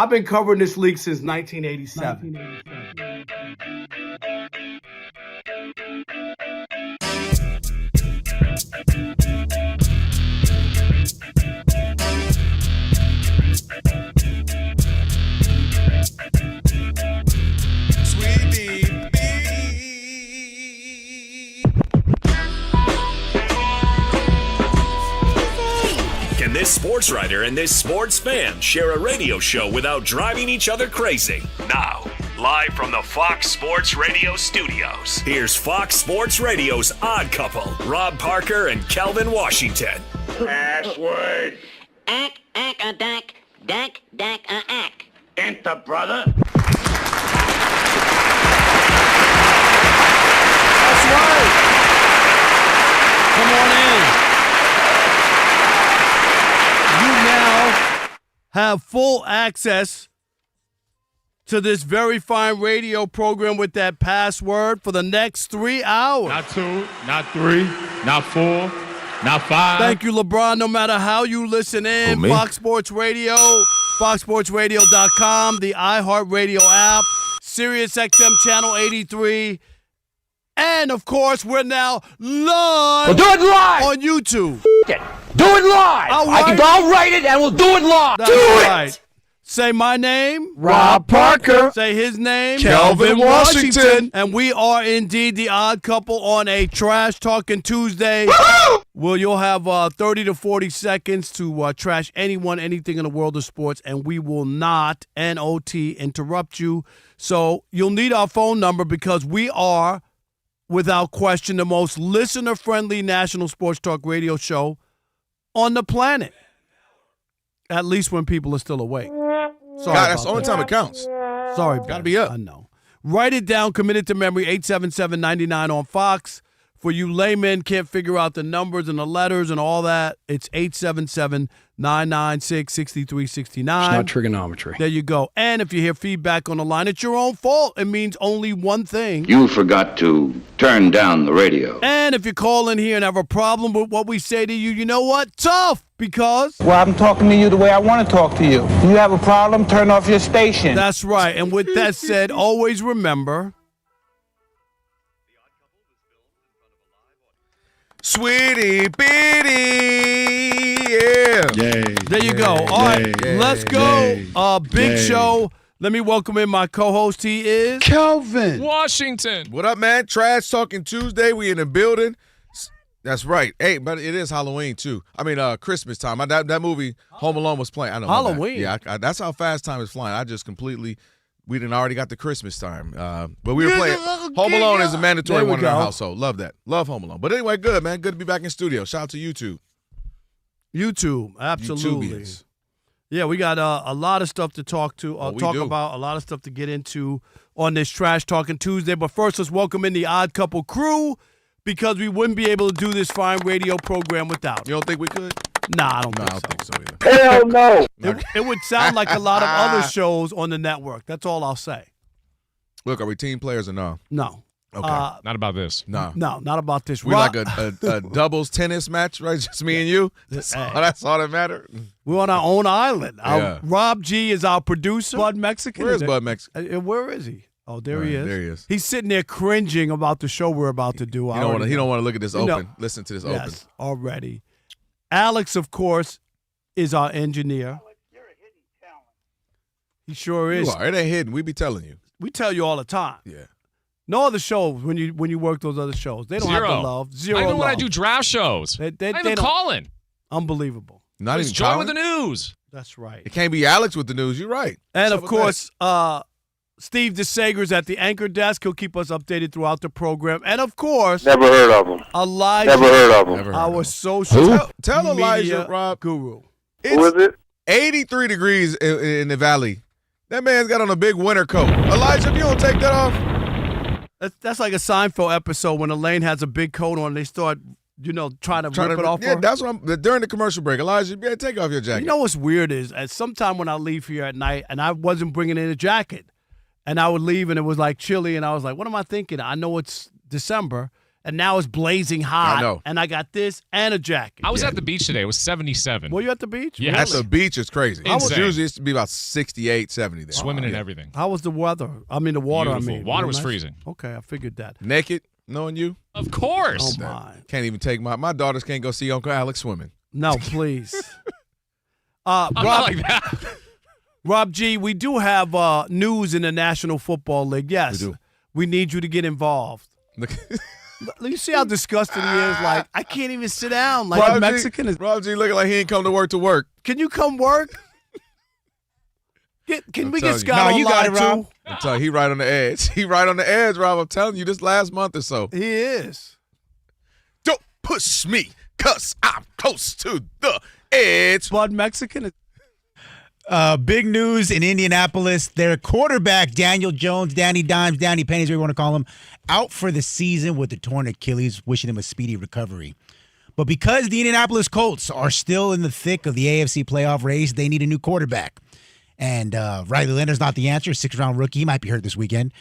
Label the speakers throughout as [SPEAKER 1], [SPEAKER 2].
[SPEAKER 1] I've been covering this league since 1987.
[SPEAKER 2] Can this sports writer and this sports fan share a radio show without driving each other crazy? Now, live from the Fox Sports Radio studios, here's Fox Sports Radio's Odd Couple, Rob Parker and Kelvin Washington.
[SPEAKER 3] Password.
[SPEAKER 4] Ack, a dack, dack, a ack.
[SPEAKER 3] Enter, brother.
[SPEAKER 1] That's right. Come on in. You now have full access to this very fine radio program with that password for the next 3 hours.
[SPEAKER 5] Not 2, not 3, not 4, not 5.
[SPEAKER 1] Thank you, LeBron. No matter how you listen in, Fox Sports Radio, foxsportsradio.com, the iHeartRadio app, Sirius XM Channel 83, and, of course, we're now live.
[SPEAKER 6] We'll do it live
[SPEAKER 1] On YouTube.
[SPEAKER 6] Do it live. I'll write it and we'll do it live.
[SPEAKER 1] That's
[SPEAKER 6] do
[SPEAKER 1] right.
[SPEAKER 6] it.
[SPEAKER 1] Say my name.
[SPEAKER 6] Rob Parker.
[SPEAKER 1] Say his name.
[SPEAKER 5] Kelvin Washington.
[SPEAKER 1] And we are indeed the odd couple on a Trash Talking Tuesday. Well, you'll have 30 to 40 seconds to trash anyone, anything in the world of sports, and we will not, N-O-T, interrupt you. So you'll need our phone number because we are, without question, the most listener-friendly national sports talk radio show on the planet. At least when people are still awake. Sorry,
[SPEAKER 7] God, that's the only time it counts.
[SPEAKER 1] Sorry,
[SPEAKER 7] Gotta be up.
[SPEAKER 1] I know. Write it down, commit it to memory, 877-99 on Fox. For you laymen, can't figure out the numbers and the letters and all that, it's 877-996-6369.
[SPEAKER 6] It's not trigonometry.
[SPEAKER 1] There you go. And if you hear feedback on the line, it's your own fault. It means only one thing.
[SPEAKER 8] You forgot to turn down the radio.
[SPEAKER 1] And if you call in here and have a problem with what we say to you, you know what? Tough, because...
[SPEAKER 9] Well, I'm talking to you the way I want to talk to you. If you have a problem, turn off your station.
[SPEAKER 1] That's right. And with that said, always remember...
[SPEAKER 7] Sweetie bitty, yeah.
[SPEAKER 1] There you go. All right, let's go. Big show. Let me welcome in my co-host. He is
[SPEAKER 5] Kelvin
[SPEAKER 7] Washington. What up, man? Trash Talking Tuesday. We in the building. That's right. Hey, but it is Halloween too. I mean, Christmas time. That movie Home Alone was playing. I know
[SPEAKER 1] Halloween.
[SPEAKER 7] Yeah, that's how fast time is flying. I just completely. We didn't already got the Christmas time, but we were playing. Home Alone is a mandatory one in our household. Love that. Love Home Alone. But anyway, good, man. Good to be back in studio. Shout out to YouTube.
[SPEAKER 1] YouTube, absolutely.
[SPEAKER 7] YouTubians.
[SPEAKER 1] Yeah, we got a lot of stuff to talk about, a lot of stuff to get into on this Trash Talking Tuesday. But first, let's welcome in the Odd Couple crew because we wouldn't be able to do this fine radio program without.
[SPEAKER 7] You don't think we could?
[SPEAKER 1] Nah, I don't think
[SPEAKER 7] so either.
[SPEAKER 9] Hell no.
[SPEAKER 1] It would sound like a lot of other shows on the network. That's all I'll say.
[SPEAKER 7] Look, are we team players or no?
[SPEAKER 1] No.
[SPEAKER 7] Okay.
[SPEAKER 5] Not about this.
[SPEAKER 7] No.
[SPEAKER 1] No, not about this.
[SPEAKER 7] We like a doubles tennis match, right? Just me and you? That's all that matters.
[SPEAKER 1] We're on our own island.
[SPEAKER 7] Yeah.
[SPEAKER 1] Rob G is our producer. Bud Mexican.
[SPEAKER 7] Where is Bud Mexican?
[SPEAKER 1] Where is he? Oh, there he is.
[SPEAKER 7] There he is.
[SPEAKER 1] He's sitting there cringing about the show we're about to do.
[SPEAKER 7] He don't want to look at this open. Listen to this open.
[SPEAKER 1] Yes, already. Alex, of course, is our engineer.
[SPEAKER 9] You're a hidden talent.
[SPEAKER 1] He sure is.
[SPEAKER 7] You are. It ain't hidden. We be telling you.
[SPEAKER 1] We tell you all the time.
[SPEAKER 7] Yeah.
[SPEAKER 1] No other shows when you work those other shows. They don't have the love. Zero
[SPEAKER 5] I know
[SPEAKER 1] love.
[SPEAKER 5] when I do draft shows.
[SPEAKER 1] They
[SPEAKER 5] I even call in.
[SPEAKER 1] Unbelievable.
[SPEAKER 7] Not even
[SPEAKER 5] join
[SPEAKER 7] Colin?
[SPEAKER 5] with the news.
[SPEAKER 1] That's right.
[SPEAKER 7] It can't be Alex with the news. You're right.
[SPEAKER 1] And,
[SPEAKER 7] What's
[SPEAKER 1] of
[SPEAKER 7] up with
[SPEAKER 1] course, Steve DeSager's at the anchor desk. He'll keep us updated throughout the program. And, of course,
[SPEAKER 3] Never heard of him.
[SPEAKER 1] Elijah,
[SPEAKER 3] Never heard of him.
[SPEAKER 7] Never heard
[SPEAKER 1] our
[SPEAKER 7] of him.
[SPEAKER 1] social
[SPEAKER 7] Tell
[SPEAKER 1] media
[SPEAKER 7] Elijah, Rob.
[SPEAKER 1] guru.
[SPEAKER 3] Who is it?
[SPEAKER 7] 83 degrees in the valley. That man's got on a big winter coat. Elijah, if you don't take that off.
[SPEAKER 1] That's like a Seinfeld episode when Elaine has a big coat on and they start, trying to rip it off
[SPEAKER 7] Yeah,
[SPEAKER 1] her.
[SPEAKER 7] that's what during the commercial break. Elijah, you better take off your jacket.
[SPEAKER 1] You know what's weird is at some time when I leave here at night and I wasn't bringing in a jacket and I would leave and it was like chilly and I was like, what am I thinking? I know it's December and now it's blazing hot.
[SPEAKER 7] I know.
[SPEAKER 1] And I got this and a jacket.
[SPEAKER 5] I was at the beach today. It was 77.
[SPEAKER 1] Were you at the beach?
[SPEAKER 5] Yeah.
[SPEAKER 7] At the beach, it's crazy.
[SPEAKER 5] Insane.
[SPEAKER 7] Usually it's to be about 68, 70 there.
[SPEAKER 5] Swimming and everything.
[SPEAKER 1] How was the weather? I mean, the water,
[SPEAKER 5] Beautiful. Water was
[SPEAKER 1] nice?
[SPEAKER 5] freezing.
[SPEAKER 1] Okay, I figured that.
[SPEAKER 7] Naked, knowing you.
[SPEAKER 5] Of course.
[SPEAKER 1] Oh, my.
[SPEAKER 7] Can't even take my daughters can't go see Uncle Alex swimming.
[SPEAKER 1] No, please.
[SPEAKER 5] I'm
[SPEAKER 1] Rob,
[SPEAKER 5] not like that.
[SPEAKER 1] Rob G, we do have news in the National Football League. Yes,
[SPEAKER 7] We do.
[SPEAKER 1] we need you to get involved. You see how disgusted he is? Like, I can't even sit down. Like,
[SPEAKER 7] Rob
[SPEAKER 1] Mexican is.
[SPEAKER 7] Rob G looking like he ain't come to work.
[SPEAKER 1] Can you come work? Can we get
[SPEAKER 7] telling you.
[SPEAKER 1] Scott on
[SPEAKER 9] you got it,
[SPEAKER 1] line,
[SPEAKER 9] Rob.
[SPEAKER 1] too?
[SPEAKER 7] I'm telling you, he right on the edge. He right on the edge, Rob. I'm telling you, this last month or so.
[SPEAKER 1] He is.
[SPEAKER 7] Don't push me, cuz I'm close to the edge.
[SPEAKER 1] Bud Mexican is.
[SPEAKER 10] Big news in Indianapolis. Their quarterback, Daniel Jones, Danny Dimes, Danny Pennies, whatever you want to call him, out for the season with the torn Achilles, wishing him a speedy recovery. But because the Indianapolis Colts are still in the thick of the AFC playoff race, they need a new quarterback. And Riley Leonard's not the answer, 6th-round rookie. He might be hurt this weekend.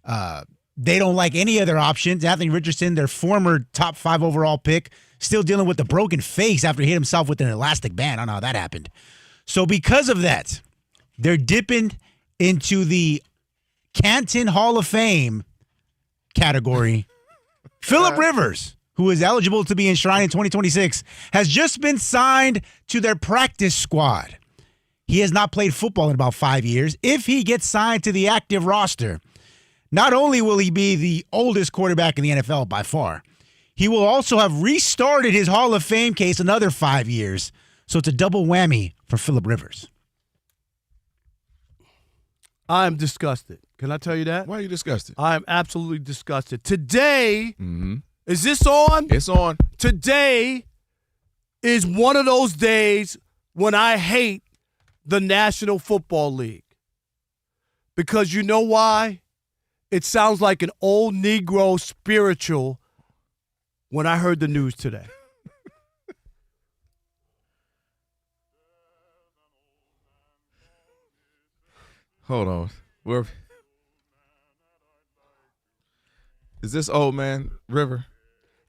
[SPEAKER 10] They don't like any other options. Anthony Richardson, their former top 5 overall pick, still dealing with the broken face after he hit himself with an elastic band. I don't know how that happened. So because of that, they're dipping into the Canton Hall of Fame category. Phillip Rivers, who is eligible to be enshrined in 2026, has just been signed to their practice squad. He has not played football in about 5 years. If he gets signed to the active roster, not only will he be the oldest quarterback in the NFL by far, he will also have restarted his Hall of Fame case another 5 years. So it's a double whammy for Phillip Rivers.
[SPEAKER 1] I'm disgusted. Can I tell you that?
[SPEAKER 7] Why are you disgusted?
[SPEAKER 1] I'm absolutely disgusted. Today, is this on?
[SPEAKER 7] It's on.
[SPEAKER 1] Today is one of those days when I hate the National Football League. Because you know why? It sounds like an old Negro spiritual when I heard the news today.
[SPEAKER 7] Hold on. Is this Old Man River?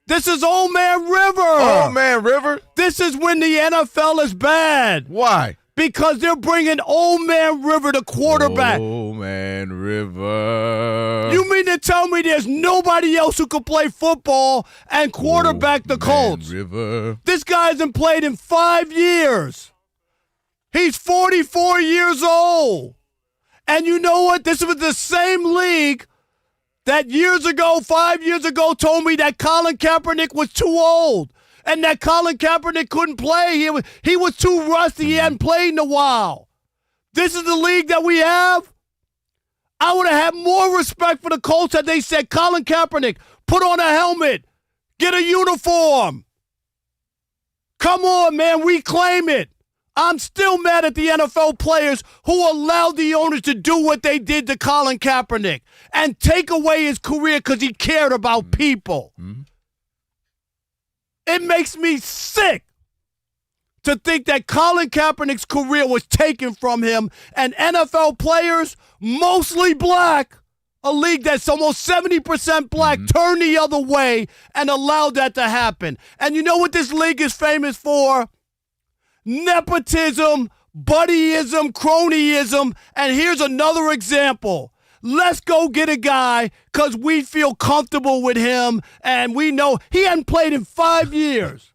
[SPEAKER 1] This is Old Man River.
[SPEAKER 7] Old Man River?
[SPEAKER 1] This is when the NFL is bad.
[SPEAKER 7] Why?
[SPEAKER 1] Because they're bringing Old Man River to quarterback.
[SPEAKER 7] Old Man River.
[SPEAKER 1] You mean to tell me there's nobody else who could play football and quarterback the Colts?
[SPEAKER 7] River.
[SPEAKER 1] This guy hasn't played in 5 years. He's 44 years old. And you know what? This was the same league that 5 years ago, told me that Colin Kaepernick was too old and that Colin Kaepernick couldn't play. He was too rusty. He hadn't played in a while. This is the league that we have. I would have had more respect for the Colts had they said, Colin Kaepernick, put on a helmet, get a uniform. Come on, man, reclaim it. I'm still mad at the NFL players who allowed the owners to do what they did to Colin Kaepernick and take away his career because he cared about people. Mm-hmm. It makes me sick to think that Colin Kaepernick's career was taken from him and NFL players, mostly black, a league that's almost 70% black, turned the other way and allowed that to happen. And you know what this league is famous for? Nepotism, buddyism, cronyism, and here's another example. Let's go get a guy because we feel comfortable with him and we know he hadn't played in 5 years.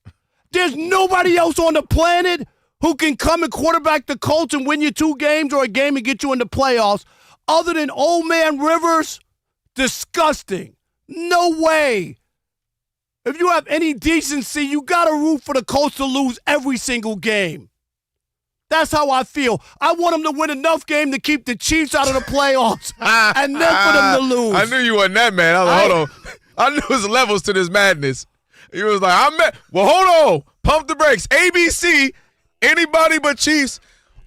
[SPEAKER 1] There's nobody else on the planet who can come and quarterback the Colts and win you 2 games or a game and get you in the playoffs other than Old Man Rivers. Disgusting. No way. If you have any decency, you got to root for the Colts to lose every single game. That's how I feel. I want them to win enough game to keep the Chiefs out of the playoffs and then for them to lose.
[SPEAKER 7] I knew you wasn't that man. I was like, hold on. I knew there's levels to this madness. He was like, well, hold on. Pump the brakes. ABC, anybody but Chiefs.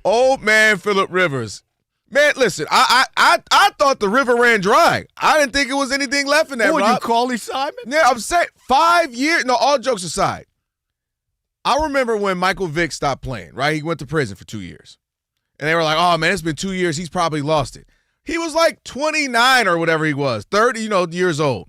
[SPEAKER 7] Old Man Phillip Rivers. Man, listen, I thought the river ran dry. I didn't think it was anything left in that,
[SPEAKER 1] What,
[SPEAKER 7] Rob.
[SPEAKER 1] you Carly Simon?
[SPEAKER 7] Yeah, I'm saying 5 years. No, all jokes aside. I remember when Michael Vick stopped playing, right? He went to prison for 2 years. And they were like, oh, man, it's been 2 years. He's probably lost it. He was like 29 or whatever he was, 30, years old.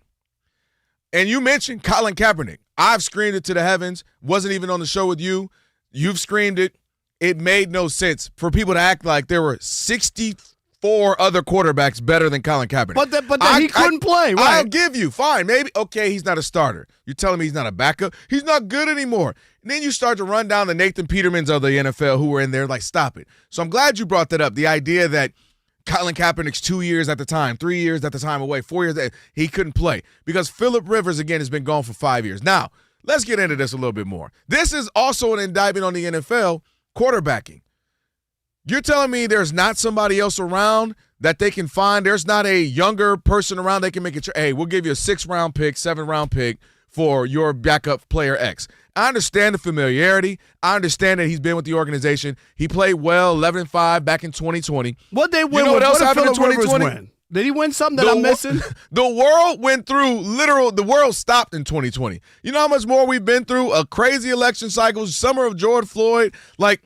[SPEAKER 7] And you mentioned Colin Kaepernick. I've screamed it to the heavens. Wasn't even on the show with you. You've screamed it. It made no sense for people to act like there were 64 other quarterbacks better than Colin Kaepernick.
[SPEAKER 1] But he couldn't play, right?
[SPEAKER 7] I'll give you. Fine. Maybe. Okay, he's not a starter. You're telling me he's not a backup? He's not good anymore. And then you start to run down the Nathan Petermans of the NFL who were in there. Like, stop it. So I'm glad you brought that up. The idea that Colin Kaepernick's 2 years at the time, 3 years at the time away, 4 years, he couldn't play. Because Phillip Rivers, again, has been gone for 5 years. Now, let's get into this a little bit more. This is also an indictment on the NFL quarterbacking. You're telling me there's not somebody else around that they can find? There's not a younger person around they can make it. Hey, we'll give you a 6th-round pick, 7th-round pick for your backup player X. I understand the familiarity. I understand that he's been with the organization. He played well, 11-5 back in 2020.
[SPEAKER 1] What they win?
[SPEAKER 7] You know what else
[SPEAKER 1] did
[SPEAKER 7] happened in
[SPEAKER 1] Phillip Rivers
[SPEAKER 7] 2020?
[SPEAKER 1] win? Did he win something that I'm missing?
[SPEAKER 7] The world went through the world stopped in 2020. You know how much more we've been through? A crazy election cycle, summer of George Floyd. Like,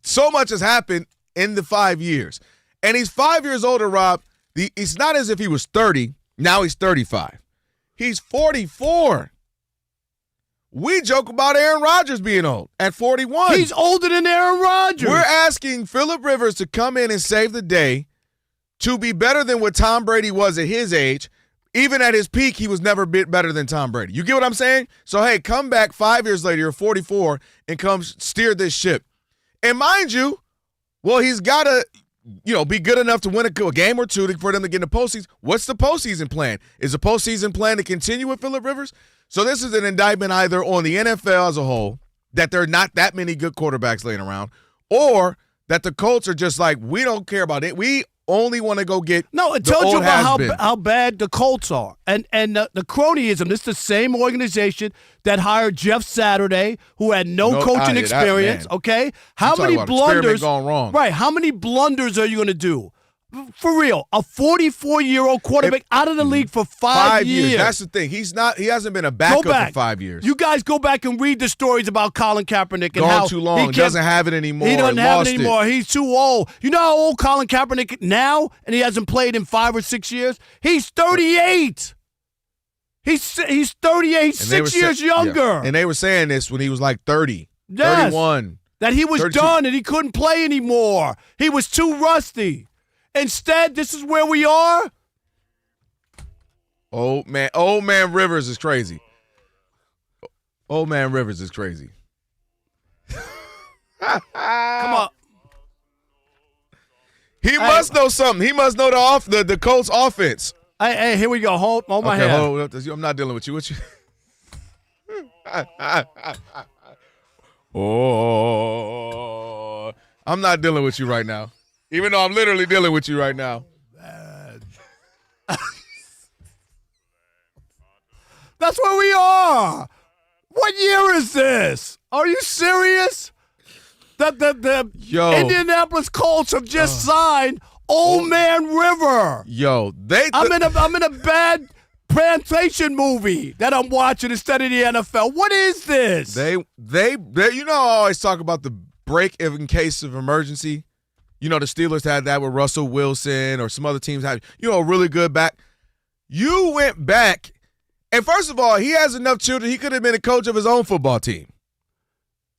[SPEAKER 7] so much has happened in the 5 years. And he's 5 years older, Rob. It's not as if he was 30. Now he's 35. He's 44. We joke about Aaron Rodgers being old at 41.
[SPEAKER 1] He's older than Aaron Rodgers.
[SPEAKER 7] We're asking Phillip Rivers to come in and save the day, to be better than what Tom Brady was at his age. Even at his peak, he was never better than Tom Brady. You get what I'm saying? So, hey, come back 5 years later, you're 44, and come steer this ship. And mind you, well, he's got to, be good enough to win a game or two for them to get in the postseason. What's the postseason plan? Is the postseason plan to continue with Phillip Rivers? So this is an indictment either on the NFL as a whole, that there are not that many good quarterbacks laying around, or that the Colts are just like, we don't care about it. We only want to go get
[SPEAKER 1] it tells you about how bad the Colts are. And the cronyism, this is the same organization that hired Jeff Saturday, who had no coaching experience, okay? How many blunders
[SPEAKER 7] gone wrong?
[SPEAKER 1] Right, how many blunders are you going to do? For real, a 44-year-old quarterback out of the league for 5 years.
[SPEAKER 7] That's the thing. He hasn't been a backup for 5 years.
[SPEAKER 1] You guys go back and read the stories about Colin Kaepernick and
[SPEAKER 7] Gone
[SPEAKER 1] how
[SPEAKER 7] too long. He doesn't have it anymore.
[SPEAKER 1] He doesn't have it anymore. He's too old. You know how old Colin Kaepernick now, and he hasn't played in 5 or 6 years? He's 38. He's 38, 6 years younger.
[SPEAKER 7] Yeah. And they were saying this when he was like 30, 31.
[SPEAKER 1] That he was
[SPEAKER 7] 32.
[SPEAKER 1] done and he couldn't play anymore. He was too rusty. Instead, this is where we are.
[SPEAKER 7] Old man Rivers is crazy. Old man Rivers is crazy.
[SPEAKER 1] Come on.
[SPEAKER 7] He must know something. He must know the Colts offense.
[SPEAKER 1] Hey, here we go. Hold my hand.
[SPEAKER 7] Hold up. I'm not dealing with you. What you? I'm not dealing with you right now. Even though I'm literally dealing with you right now.
[SPEAKER 1] That's where we are. What year is this? Are you serious? The Indianapolis Colts have just signed Old Man River. I'm in a bad plantation movie that I'm watching instead of the NFL. What is this?
[SPEAKER 7] They I always talk about the break in case of emergency. The Steelers had that with Russell Wilson, or some other teams had, a really good back. You went back, and first of all, he has enough children. He could have been a coach of his own football team.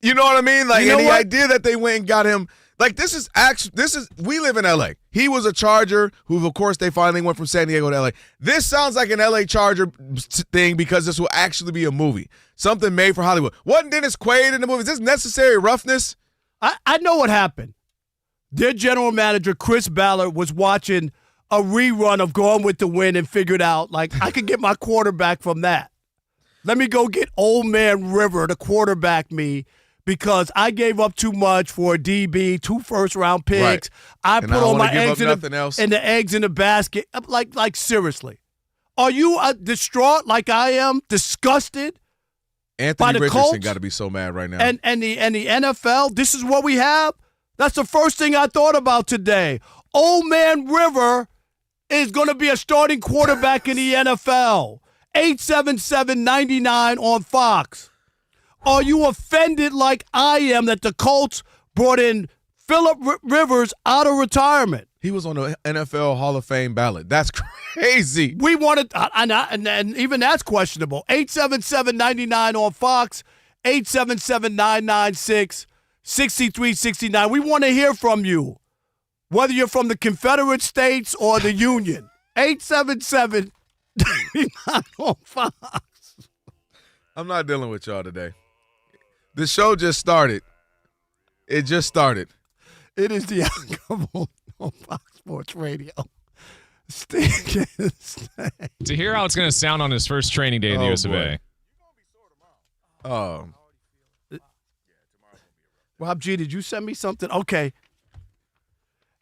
[SPEAKER 7] You know what I mean? Like, and the idea that they went and got him, like, we live in L.A. He was a Charger who, of course, they finally went from San Diego to L.A. This sounds like an L.A. Charger thing because this will actually be a movie. Something made for Hollywood. Wasn't Dennis Quaid in the movie? Is this necessary roughness?
[SPEAKER 1] I know what happened. Their general manager, Chris Ballard, was watching a rerun of Gone with the Wind and figured out, like, I could get my quarterback from that. Let me go get Old Man River to quarterback me because I gave up too much for a DB, 2 first-round picks.
[SPEAKER 7] Right.
[SPEAKER 1] I put all my eggs in the eggs in the basket. Like seriously. Are you distraught like I am, disgusted?
[SPEAKER 7] Anthony Richardson got to be so mad right now.
[SPEAKER 1] And the NFL, this is what we have? That's the first thing I thought about today. Old Man River is going to be a starting quarterback in the NFL. 877-99 on Fox. Are you offended like I am that the Colts brought in Phillip Rivers out of retirement?
[SPEAKER 7] He was on the NFL Hall of Fame ballot. That's crazy.
[SPEAKER 1] We wanted, and even that's questionable. 877-99 on Fox, 877-996-6369. We want to hear from you, whether you're from the Confederate States or the Union. 877-99 on Fox.
[SPEAKER 7] I'm not dealing with y'all today. The show just started. It just started.
[SPEAKER 1] It is the Uncouple on Fox Sports Radio.
[SPEAKER 11] To hear how it's going to sound on his first training day in the US of A.
[SPEAKER 1] Rob G, did you send me something? Okay.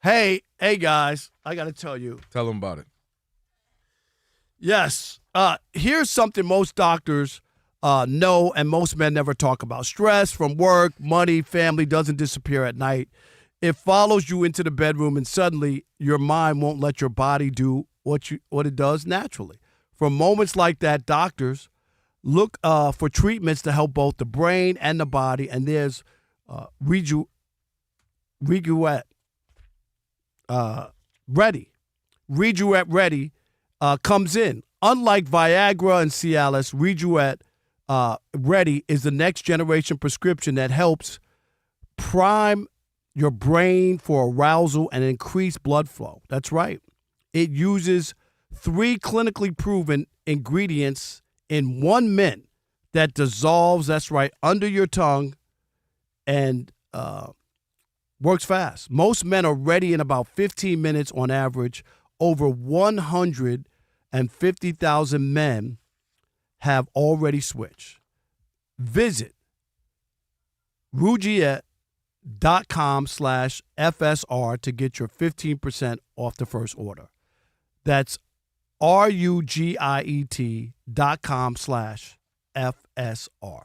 [SPEAKER 1] Hey, guys, I got to tell you.
[SPEAKER 7] Tell them about it.
[SPEAKER 1] Yes. Here's something most doctors know and most men never talk about. Stress from work, money, family doesn't disappear at night. It follows you into the bedroom, and suddenly your mind won't let your body do what it does naturally. For moments like that, doctors look for treatments to help both the brain and the body, and there's Ready. Reduet Ready comes in. Unlike Viagra and Cialis, Reduet Ready is the next generation prescription that helps prime your brain for arousal and increased blood flow. That's right. It uses 3 clinically proven ingredients in 1 mint that dissolves, that's right, under your tongue and works fast. Most men are ready in about 15 minutes on average. Over 150,000 men have already switched. Visit Rugiet.com/FSR to get your 15% off the first order. That's RUGIET.com/FSR.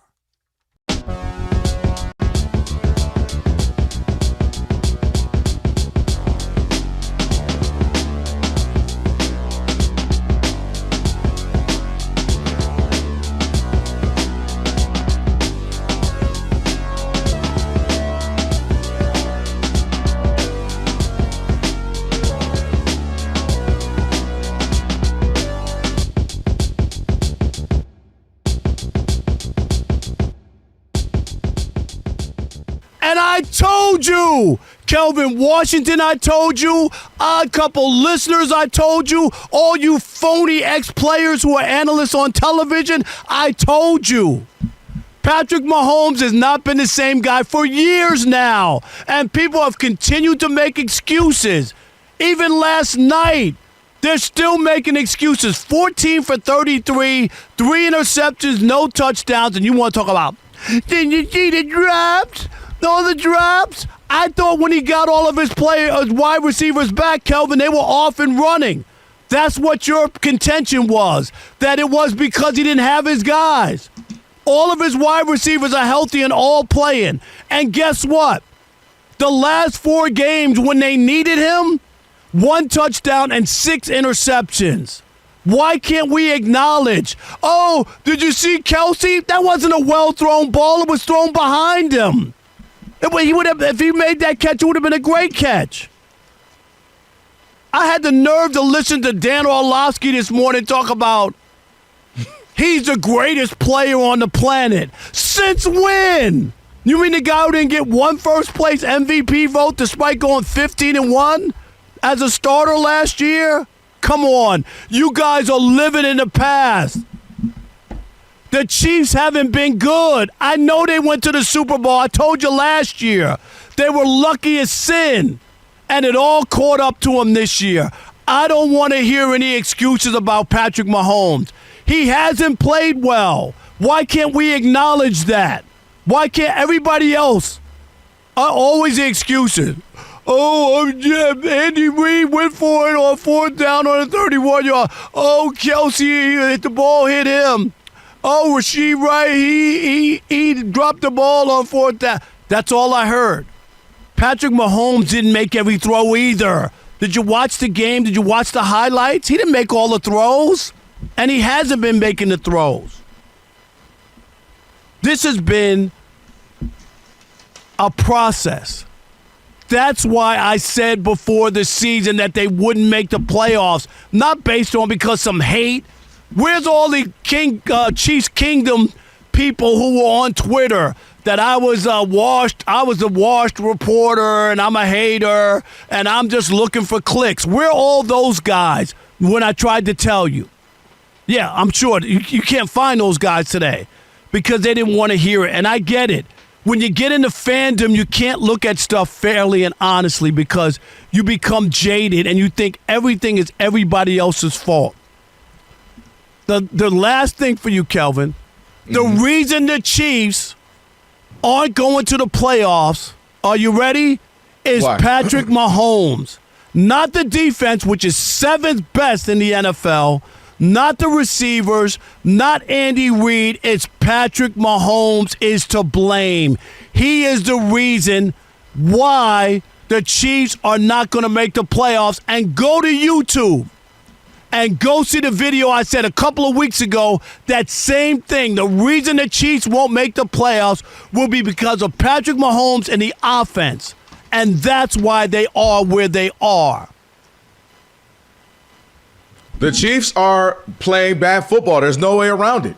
[SPEAKER 1] And I told you, Kelvin Washington, I told you, Odd Couple listeners, I told you, all you phony ex-players who are analysts on television, I told you. Patrick Mahomes has not been the same guy for years now, and people have continued to make excuses. Even last night, they're still making excuses. 14 for 33, 3 interceptions, no touchdowns, and you want to talk about, did you see the drops? All the drops? I thought when he got all of his wide receivers back, Kelvin, they were off and running. That's what your contention was, that it was because he didn't have his guys. All of his wide receivers are healthy and all playing. And guess what? The last 4 games when they needed him, 1 touchdown and 6 interceptions. Why can't we acknowledge, oh, did you see Kelsey? That wasn't a well-thrown ball. It was thrown behind him. If he made that catch, it would have been a great catch. I had the nerve to listen to Dan Orlovsky this morning talk about he's the greatest player on the planet. Since when? You mean the guy who didn't get 1 first-place MVP vote despite going 15-1 as a starter last year? Come on. You guys are living in the past. The Chiefs haven't been good. I know they went to the Super Bowl. I told you last year. They were lucky as sin, and it all caught up to them this year. I don't want to hear any excuses about Patrick Mahomes. He hasn't played well. Why can't we acknowledge that? Why can't everybody else? Always the excuses. Oh, Andy Reid went for it on 4th down on a 31-yard. Oh, Kelsey, the ball hit him. Oh, Rasheed Wright, he dropped the ball on 4th down. That's all I heard. Patrick Mahomes didn't make every throw either. Did you watch the game? Did you watch the highlights? He didn't make all the throws, and he hasn't been making the throws. This has been a process. That's why I said before the season that they wouldn't make the playoffs, not based on because some hate. Where's all the Chiefs Kingdom people who were on Twitter that I was a washed reporter and I'm a hater and I'm just looking for clicks? Where are all those guys when I tried to tell you? Yeah, I'm sure you can't find those guys today because they didn't want to hear it, and I get it. When you get into fandom, you can't look at stuff fairly and honestly because you become jaded and you think everything is everybody else's fault. The last thing for you, Kelvin, the reason the Chiefs aren't going to the playoffs, are you ready, is
[SPEAKER 7] Why?
[SPEAKER 1] Patrick Mahomes. Not the defense, which is 7th best in the NFL, not the receivers, not Andy Reid. It's Patrick Mahomes is to blame. He is the reason why the Chiefs are not going to make the playoffs. And go to YouTube and go see the video I said a couple of weeks ago. That same thing. The reason the Chiefs won't make the playoffs will be because of Patrick Mahomes and the offense. And that's why they are where they are.
[SPEAKER 7] The Chiefs are playing bad football. There's no way around it.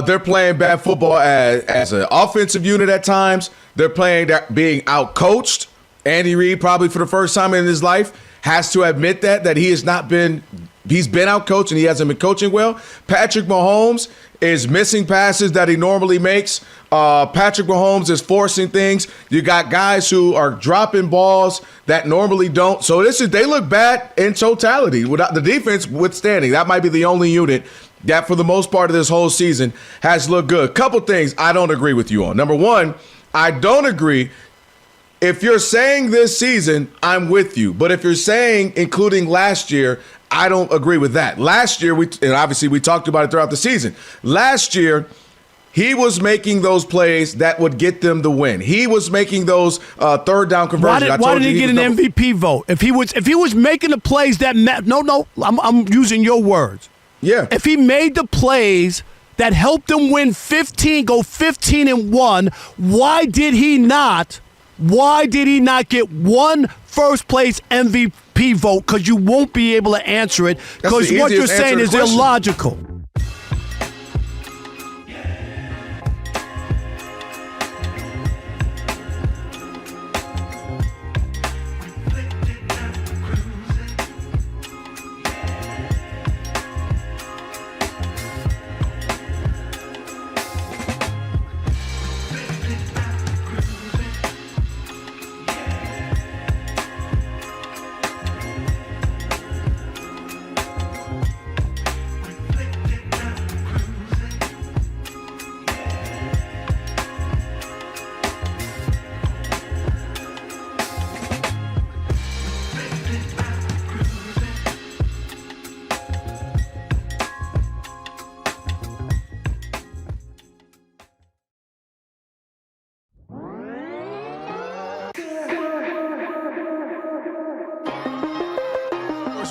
[SPEAKER 7] They're playing bad football as an offensive unit at times. They're playing that being out-coached. Andy Reid, probably for the first time in his life, has to admit that he has not been – he's been out-coached and he hasn't been coaching well. Patrick Mahomes is missing passes that he normally makes. Patrick Mahomes is forcing things. You got guys who are dropping balls that normally don't. So they look bad in totality without the defense withstanding. That might be the only unit that for the most part of this whole season has looked good. Couple things I don't agree with you on. Number one, I don't agree. If you're saying this season, I'm with you. But if you're saying including last year, I don't agree with that. Last year, and obviously we talked about it throughout the season. Last year, he was making those plays that would get them the win. He was making those third down conversions.
[SPEAKER 1] Why did he get an MVP vote? If he was making the plays that I'm using your words.
[SPEAKER 7] Yeah.
[SPEAKER 1] If he made the plays that helped them win go 15-1, why did he not get one first place MVP vote? Because you won't be able to answer it because what you're saying is illogical.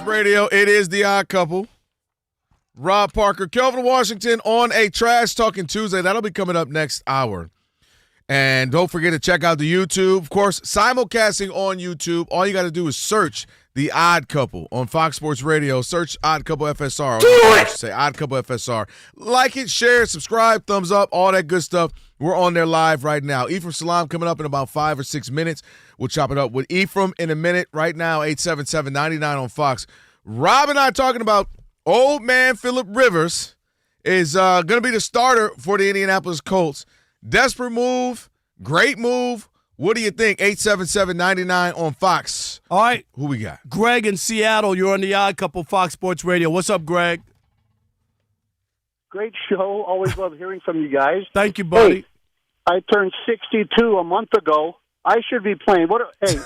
[SPEAKER 7] Radio, it is the Odd Couple. Rob, Parker, Kelvin Washington on a Trash Talking Tuesday. That'll be coming up next hour. And don't forget to check out the YouTube. Of course, simulcasting on YouTube. All you got to do is search The Odd Couple on Fox Sports Radio. Search Odd Couple FSR. I should say Odd Couple FSR. Like it, share, subscribe, thumbs up, all that good stuff. We're on there live right now. Ephraim Salaam coming up in about 5 or 6 minutes. We'll chop it up with Ephraim in a minute. Right now, 877-99 on Fox. Rob and I talking about old man Phillip Rivers is going to be the starter for the Indianapolis Colts. Desperate move, great move. What do you think? 877-99 on Fox.
[SPEAKER 1] All right.
[SPEAKER 7] Who we got?
[SPEAKER 1] Greg in Seattle. You're on the Odd Couple Fox Sports Radio. What's up, Greg?
[SPEAKER 12] Great show. Always love hearing from you guys.
[SPEAKER 1] Thank you, buddy.
[SPEAKER 12] Hey, I turned 62 a month ago. I should be playing. Hey,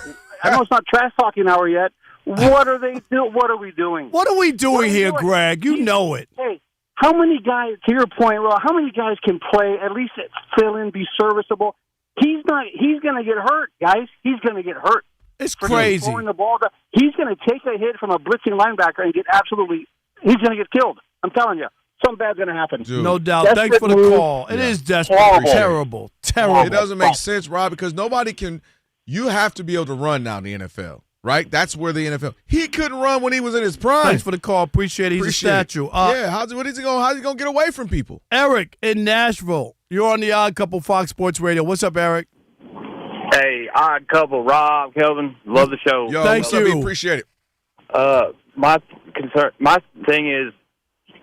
[SPEAKER 12] I know it's not trash talking hour yet. What are they doing? What are we doing?
[SPEAKER 1] What are we doing here, Greg? You know it.
[SPEAKER 12] Hey, how many guys, to your point, Ron, how many guys can play, at least fill in, be serviceable? He's going to get hurt, guys. He's going to get hurt.
[SPEAKER 1] It's crazy.
[SPEAKER 12] Throwing the ball down. He's going to take a hit from a blitzing linebacker and he's going to get killed. I'm telling you. Something bad's going to happen.
[SPEAKER 7] Dude.
[SPEAKER 1] No doubt. Thanks for the call. It is desperate.
[SPEAKER 12] Horrible.
[SPEAKER 1] Terrible.
[SPEAKER 7] It doesn't make sense, Rob, because nobody can you have to be able to run now in the NFL, right? That's where the NFL. He couldn't run when he was in his prime.
[SPEAKER 1] Thanks for the call. Appreciate it. He's a statue.
[SPEAKER 7] How's he going to get away from people?
[SPEAKER 1] Eric in Nashville. You're on the Odd Couple Fox Sports Radio. What's up, Eric?
[SPEAKER 13] Hey, Odd Couple, Rob, Kelvin, love the show.
[SPEAKER 7] Yo,
[SPEAKER 1] thank you.
[SPEAKER 7] Appreciate it.
[SPEAKER 13] My thing is,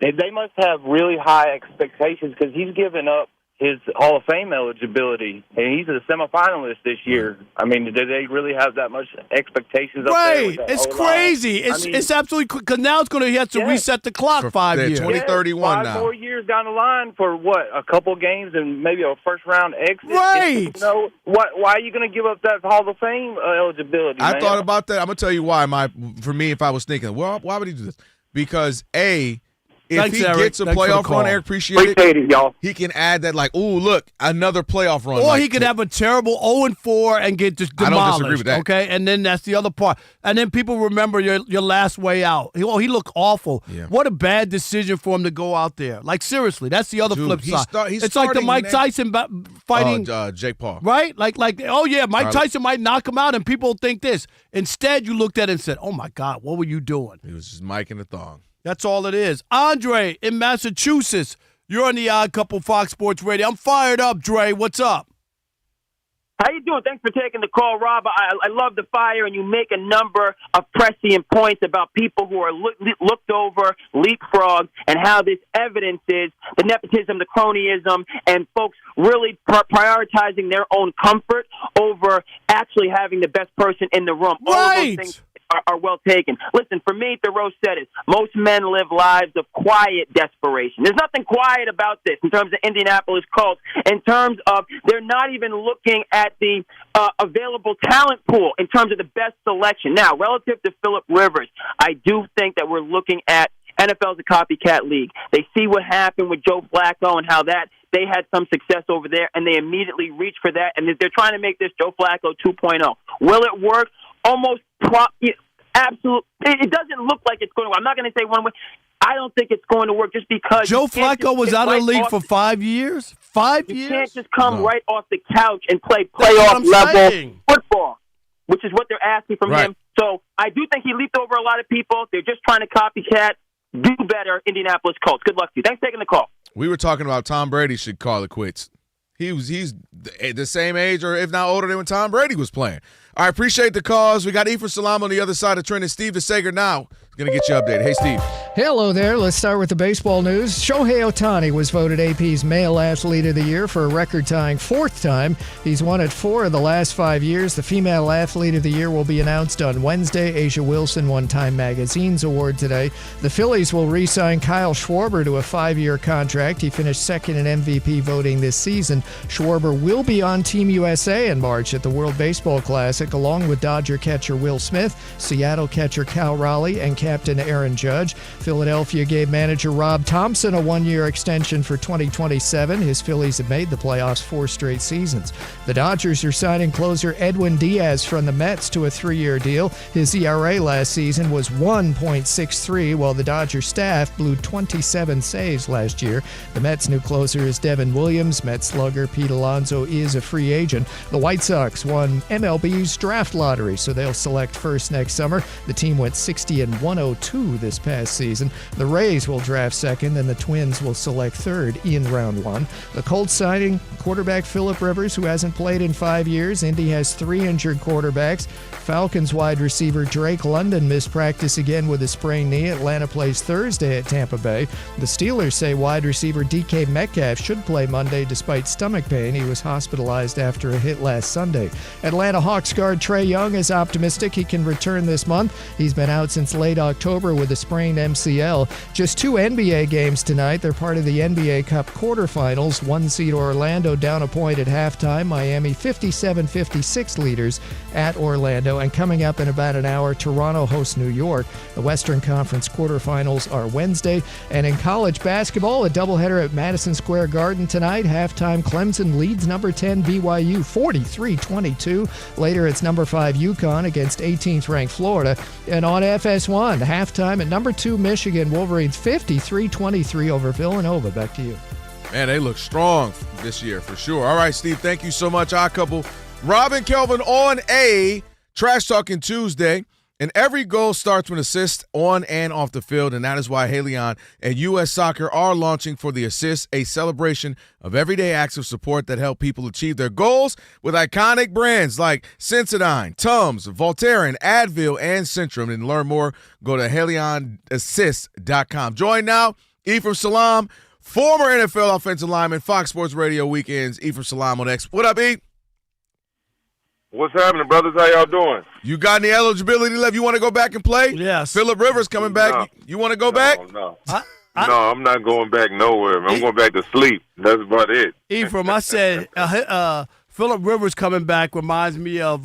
[SPEAKER 13] they must have really high expectations because he's given up his Hall of Fame eligibility, and he's a semifinalist this year. I mean, do they really have that much expectations?
[SPEAKER 1] Right, it's crazy. It's absolutely because now he has to reset the clock
[SPEAKER 7] for
[SPEAKER 1] 5 years.
[SPEAKER 7] 2031 now.
[SPEAKER 13] 5 more years down the line for what? A couple games and maybe a first-round exit.
[SPEAKER 1] Right.
[SPEAKER 13] Why are you going to give up that Hall of Fame eligibility?
[SPEAKER 7] I thought about that. I'm going to tell you why. For me, if I was thinking, well, why would he do this? Because if he gets a playoff run, Eric, appreciate it,
[SPEAKER 13] y'all.
[SPEAKER 7] He can add that, like, ooh, look, another playoff run.
[SPEAKER 1] Or he could have a terrible 0-4 and get just demolished.
[SPEAKER 7] I don't disagree with that.
[SPEAKER 1] Okay, and then that's the other part. And then people remember your last way out. He looked awful.
[SPEAKER 7] Yeah.
[SPEAKER 1] What a bad decision for him to go out there. Like, seriously, that's the other flip side. It's like the Mike Tyson fighting
[SPEAKER 7] Jake Paul.
[SPEAKER 1] Right? Like, oh, yeah, Mike Tyson might knock him out, and people think this. Instead, you looked at it and said, oh, my God, what were you doing?
[SPEAKER 7] He was just Mike in the thong.
[SPEAKER 1] That's all it is. Andre in Massachusetts, you're on the Odd Couple Fox Sports Radio. I'm fired up, Dre. What's up?
[SPEAKER 14] How you doing? Thanks for taking the call, Rob. I love the fire, and you make a number of prescient points about people who are looked over, leapfrogged, and how this evidence is the nepotism, the cronyism, and folks really prioritizing their own comfort over actually having the best person in the room.
[SPEAKER 1] Right.
[SPEAKER 14] All of those things are well taken. Listen, for me, Thoreau said it. Most men live lives of quiet desperation. There's nothing quiet about this in terms of Indianapolis Colts, in terms of they're not even looking at the available talent pool in terms of the best selection. Now, relative to Phillip Rivers, I do think that we're looking at NFL's a copycat league. They see what happened with Joe Flacco and how that they had some success over there, and they immediately reach for that, and they're trying to make this Joe Flacco 2.0. Will it work? Almost absolutely. It doesn't look like it's going to. I'm not going to say one way. I don't think it's going to work just because
[SPEAKER 1] Joe Flacco was out of the league for 5 years. 5 years.
[SPEAKER 14] You can't just come right off the couch and play playoff level football, which is what they're asking from him. So I do think he leaped over a lot of people. They're just trying to copycat. Do better, Indianapolis Colts. Good luck to you. Thanks for taking the call.
[SPEAKER 7] We were talking about Tom Brady should call it quits. He's the same age, or if not older than when Tom Brady was playing. I appreciate the calls. We got Ephraim Salaam on the other side of Trent, and Steve DeSager now is going to get you updated. Hey, Steve.
[SPEAKER 15] Hello there. Let's start with the baseball news. Shohei Ohtani was voted AP's Male Athlete of the Year for a record-tying fourth time. He's won it 4 of the last 5 years. The Female Athlete of the Year will be announced on Wednesday. Asia Wilson won Time Magazine's award today. The Phillies will re-sign Kyle Schwarber to a 5-year contract. He finished second in MVP voting this season. Schwarber will be on Team USA in March at the World Baseball Classic, along with Dodger catcher Will Smith, Seattle catcher Cal Raleigh, and captain Aaron Judge. Philadelphia gave manager Rob Thompson a 1-year extension for 2027. His Phillies have made the playoffs 4 straight seasons. The Dodgers are signing closer Edwin Diaz from the Mets to a 3-year deal. His ERA last season was 1.63, while the Dodger staff blew 27 saves last year. The Mets' new closer is Devin Williams. Mets slugger Pete Alonso is a free agent. The White Sox won MLB's draft lottery, so they'll select first next summer. The team went 60-102 this past season. The Rays will draft second, and the Twins will select third in round 1. The Colts signing quarterback Phillip Rivers, who hasn't played in 5 years. Indy has 3 injured quarterbacks. Falcons wide receiver Drake London missed practice again with a sprained knee. Atlanta plays Thursday at Tampa Bay. The Steelers say wide receiver DK Metcalf should play Monday despite stomach pain. He was hospitalized after a hit last Sunday. Atlanta Hawks guard Trae Young is optimistic he can return this month. He's been out since late October with a sprained MCL. Just 2 NBA games tonight. They're part of the NBA Cup quarterfinals. 1-seed Orlando down a point at halftime. Miami 57-56 leaders at Orlando. And coming up in about an hour, Toronto hosts New York. The Western Conference quarterfinals are Wednesday. And in college basketball, a doubleheader at Madison Square Garden tonight. Halftime, Clemson leads number 10 BYU 43-22. Later, it's number 5 UConn against 18th-ranked Florida. And on FS1, halftime at number 2 Michigan, Wolverines 53-23 over Villanova. Back to you.
[SPEAKER 7] Man, they look strong this year for sure. All right, Steve, thank you so much. Our couple Rob and Kelvin on a Trash Talking Tuesday. And every goal starts with an assist on and off the field, and that is why Haleon and U.S. Soccer are launching For the Assist, a celebration of everyday acts of support that help people achieve their goals with iconic brands like Sensodyne, Tums, Voltaren, Advil, and Centrum. And to learn more, go to HaleonAssist.com. Join now, Ephraim Salaam, former NFL offensive lineman, Fox Sports Radio Weekends, Ephraim Salaam on X. What up, E?
[SPEAKER 3] What's happening, brothers? How y'all doing?
[SPEAKER 7] You got any eligibility left? You want to go back and play?
[SPEAKER 1] Yes.
[SPEAKER 7] Phillip Rivers coming back.
[SPEAKER 3] No.
[SPEAKER 7] You want to go back?
[SPEAKER 3] No. No, I'm not going back nowhere. I'm going back to sleep. That's about it.
[SPEAKER 1] Ephraim, I said Phillip Rivers coming back reminds me of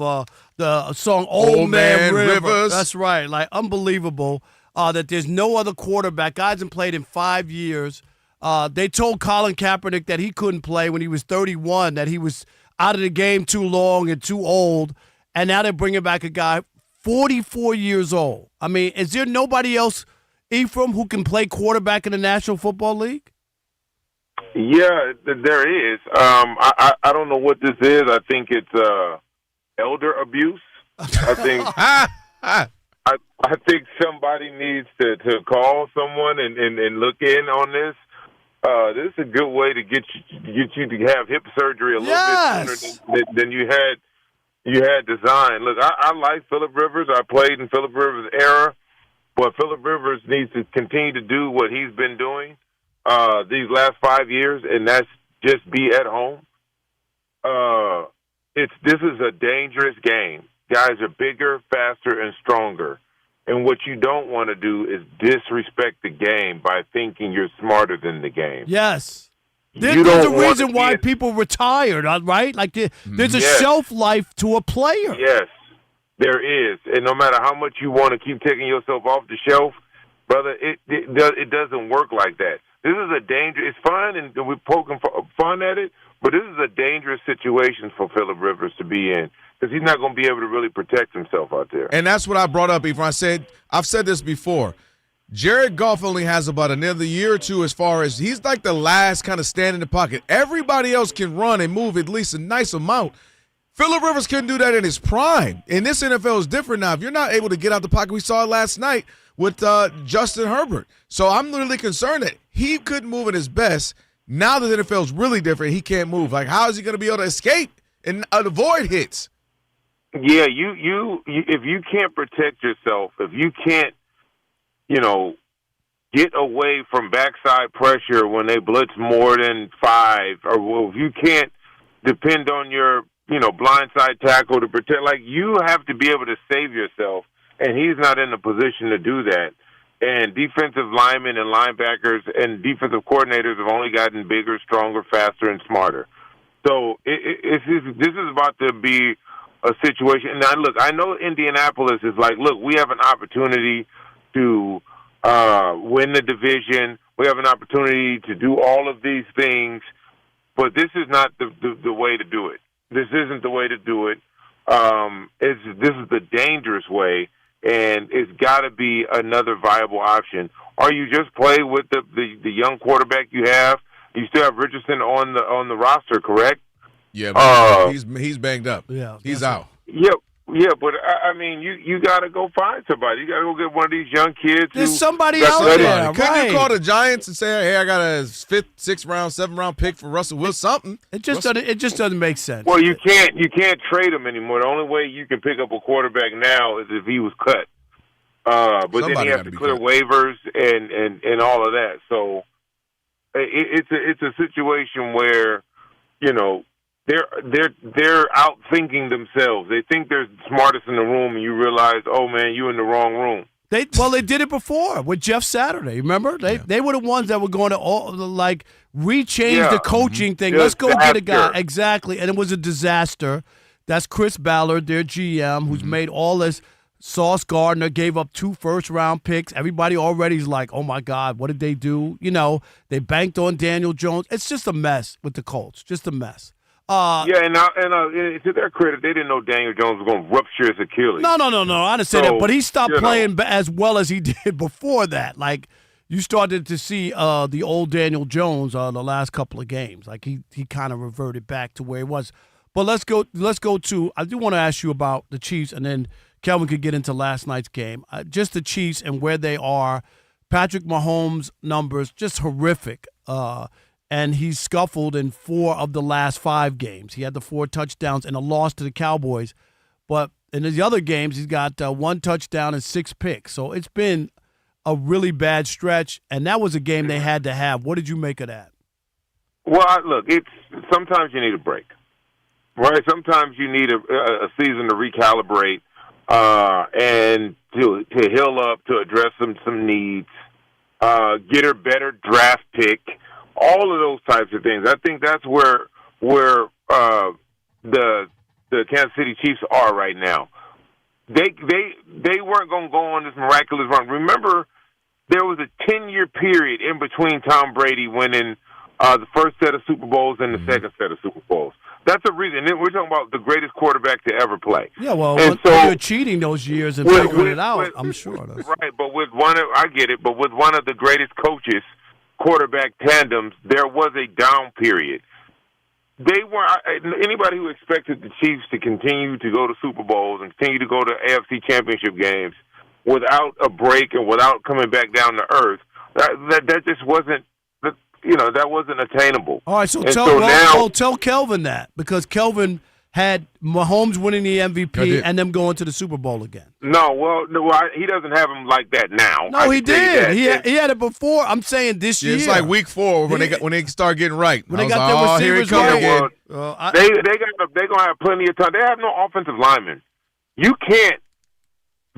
[SPEAKER 1] the song Old Man Rivers. That's right. Like, unbelievable that there's no other quarterback. Guy hasn't played in 5 years. They told Colin Kaepernick that he couldn't play when he was 31, that he was out of the game too long and too old, and now they're bringing back a guy 44 years old. I mean, is there nobody else, Ephraim, who can play quarterback in the National Football League?
[SPEAKER 3] Yeah, there is. I don't know what this is. I think it's elder abuse. I think I think somebody needs to call someone and look in on this. This is a good way to get you to have hip surgery a little bit sooner than you had designed. Look, I like Phillip Rivers. I played in Phillip Rivers' era, but Phillip Rivers needs to continue to do what he's been doing these last 5 years, and that's just be at home. This is a dangerous game. Guys are bigger, faster, and stronger. And what you don't want to do is disrespect the game by thinking you're smarter than the game.
[SPEAKER 1] Yes. There's a reason why people retired, right? Like there's a shelf life to a player.
[SPEAKER 3] Yes, there is. And no matter how much you want to keep taking yourself off the shelf, brother, it doesn't work like that. This is a dangerous. It's fun, and we're poking fun at it, but this is a dangerous situation for Phillip Rivers to be in, because he's not going to be able to really protect himself out there.
[SPEAKER 7] And that's what I brought up, Ephraim. I've said this before. Jared Goff only has about another year or two as far as he's like the last kind of stand in the pocket. Everybody else can run and move at least a nice amount. Phillip Rivers couldn't do that in his prime. And this NFL is different now. If you're not able to get out the pocket, we saw it last night with Justin Herbert. So I'm really concerned that he couldn't move at his best. Now that the NFL is really different, he can't move. Like, how is he going to be able to escape and avoid hits?
[SPEAKER 3] Yeah, you if you can't protect yourself, if you can't, get away from backside pressure when they blitz more than 5, or if you can't depend on your, blindside tackle to protect, like, you have to be able to save yourself, and he's not in a position to do that. And defensive linemen and linebackers and defensive coordinators have only gotten bigger, stronger, faster, and smarter. So this is about to be a situation. Now, look, I know Indianapolis is like, look, we have an opportunity to win the division. We have an opportunity to do all of these things, but this is not the way to do it. This isn't the way to do it. This is the dangerous way, and it's got to be another viable option. Or you just play with the young quarterback you have. You still have Richardson on the roster, correct?
[SPEAKER 7] Yeah, but he's banged up.
[SPEAKER 1] Yeah,
[SPEAKER 7] he's out.
[SPEAKER 3] Yeah, but I mean, you got to go find somebody. You got to go get one of these young kids.
[SPEAKER 1] There's somebody out there.
[SPEAKER 7] Couldn't you call the Giants and say, "Hey, I got a 5th, 6th round, 7th round pick for Russell Wilson"? Something.
[SPEAKER 1] It just doesn't make sense.
[SPEAKER 3] Well, you can't trade him anymore. The only way you can pick up a quarterback now is if he was cut. But then you have to clear waivers and all of that. So it's a situation where they're out thinking themselves. They think they're the smartest in the room, and you realize, oh man, you're in the wrong room.
[SPEAKER 1] They did it before with Jeff Saturday. Remember, they were the ones that were going to rechange the coaching thing. Let's go get a guy exactly, and it was a disaster. That's Chris Ballard, their GM, who's made all this. Sauce Gardner gave up 2 first-round picks. Everybody already is like, oh, my God, what did they do? They banked on Daniel Jones. It's just a mess with the Colts, just a mess.
[SPEAKER 3] And to their credit, they didn't know Daniel Jones was going to rupture his Achilles.
[SPEAKER 1] No, I didn't say that, but he stopped playing as well as he did before that. Like, you started to see the old Daniel Jones the last couple of games. Like, he kind of reverted back to where he was. But let's go to. I do want to ask you about the Chiefs, and then Kelvin could get into last night's game. Just the Chiefs and where they are. Patrick Mahomes' numbers just horrific. And he's scuffled in 4 of the last 5 games. He had the 4 touchdowns and a loss to the Cowboys. But in the other games, he's got 1 touchdown and 6 picks. So it's been a really bad stretch, and that was a game they had to have. What did you make of that?
[SPEAKER 3] Well, look, sometimes you need a break, right? Sometimes you need a season to recalibrate and to heal up, to address some needs, get a better draft pick. All of those types of things. I think that's where the Kansas City Chiefs are right now. They weren't going to go on this miraculous run. Remember, there was a 10-year period in between Tom Brady winning the first set of Super Bowls and the second set of Super Bowls. That's a reason. We're talking about the greatest quarterback to ever play.
[SPEAKER 1] Yeah, well, when you're cheating those years and figuring it out, I'm sure.
[SPEAKER 3] Right, but I get it, but with one of the greatest coaches, quarterback tandems, there was a down period. They were anybody who expected the Chiefs to continue to go to Super Bowls and continue to go to AFC Championship games without a break and without coming back down to earth. That just wasn't, that wasn't attainable.
[SPEAKER 1] All right, so tell Kelvin that, because Kelvin had Mahomes winning the MVP and them going to the Super Bowl again.
[SPEAKER 3] No, he doesn't have him like that now.
[SPEAKER 1] No, he did. He had it before. I'm saying this year.
[SPEAKER 7] It's like week 4 when they start getting right.
[SPEAKER 1] When they got their receivers right.
[SPEAKER 3] They're gonna have plenty of time. They have no offensive linemen. You can't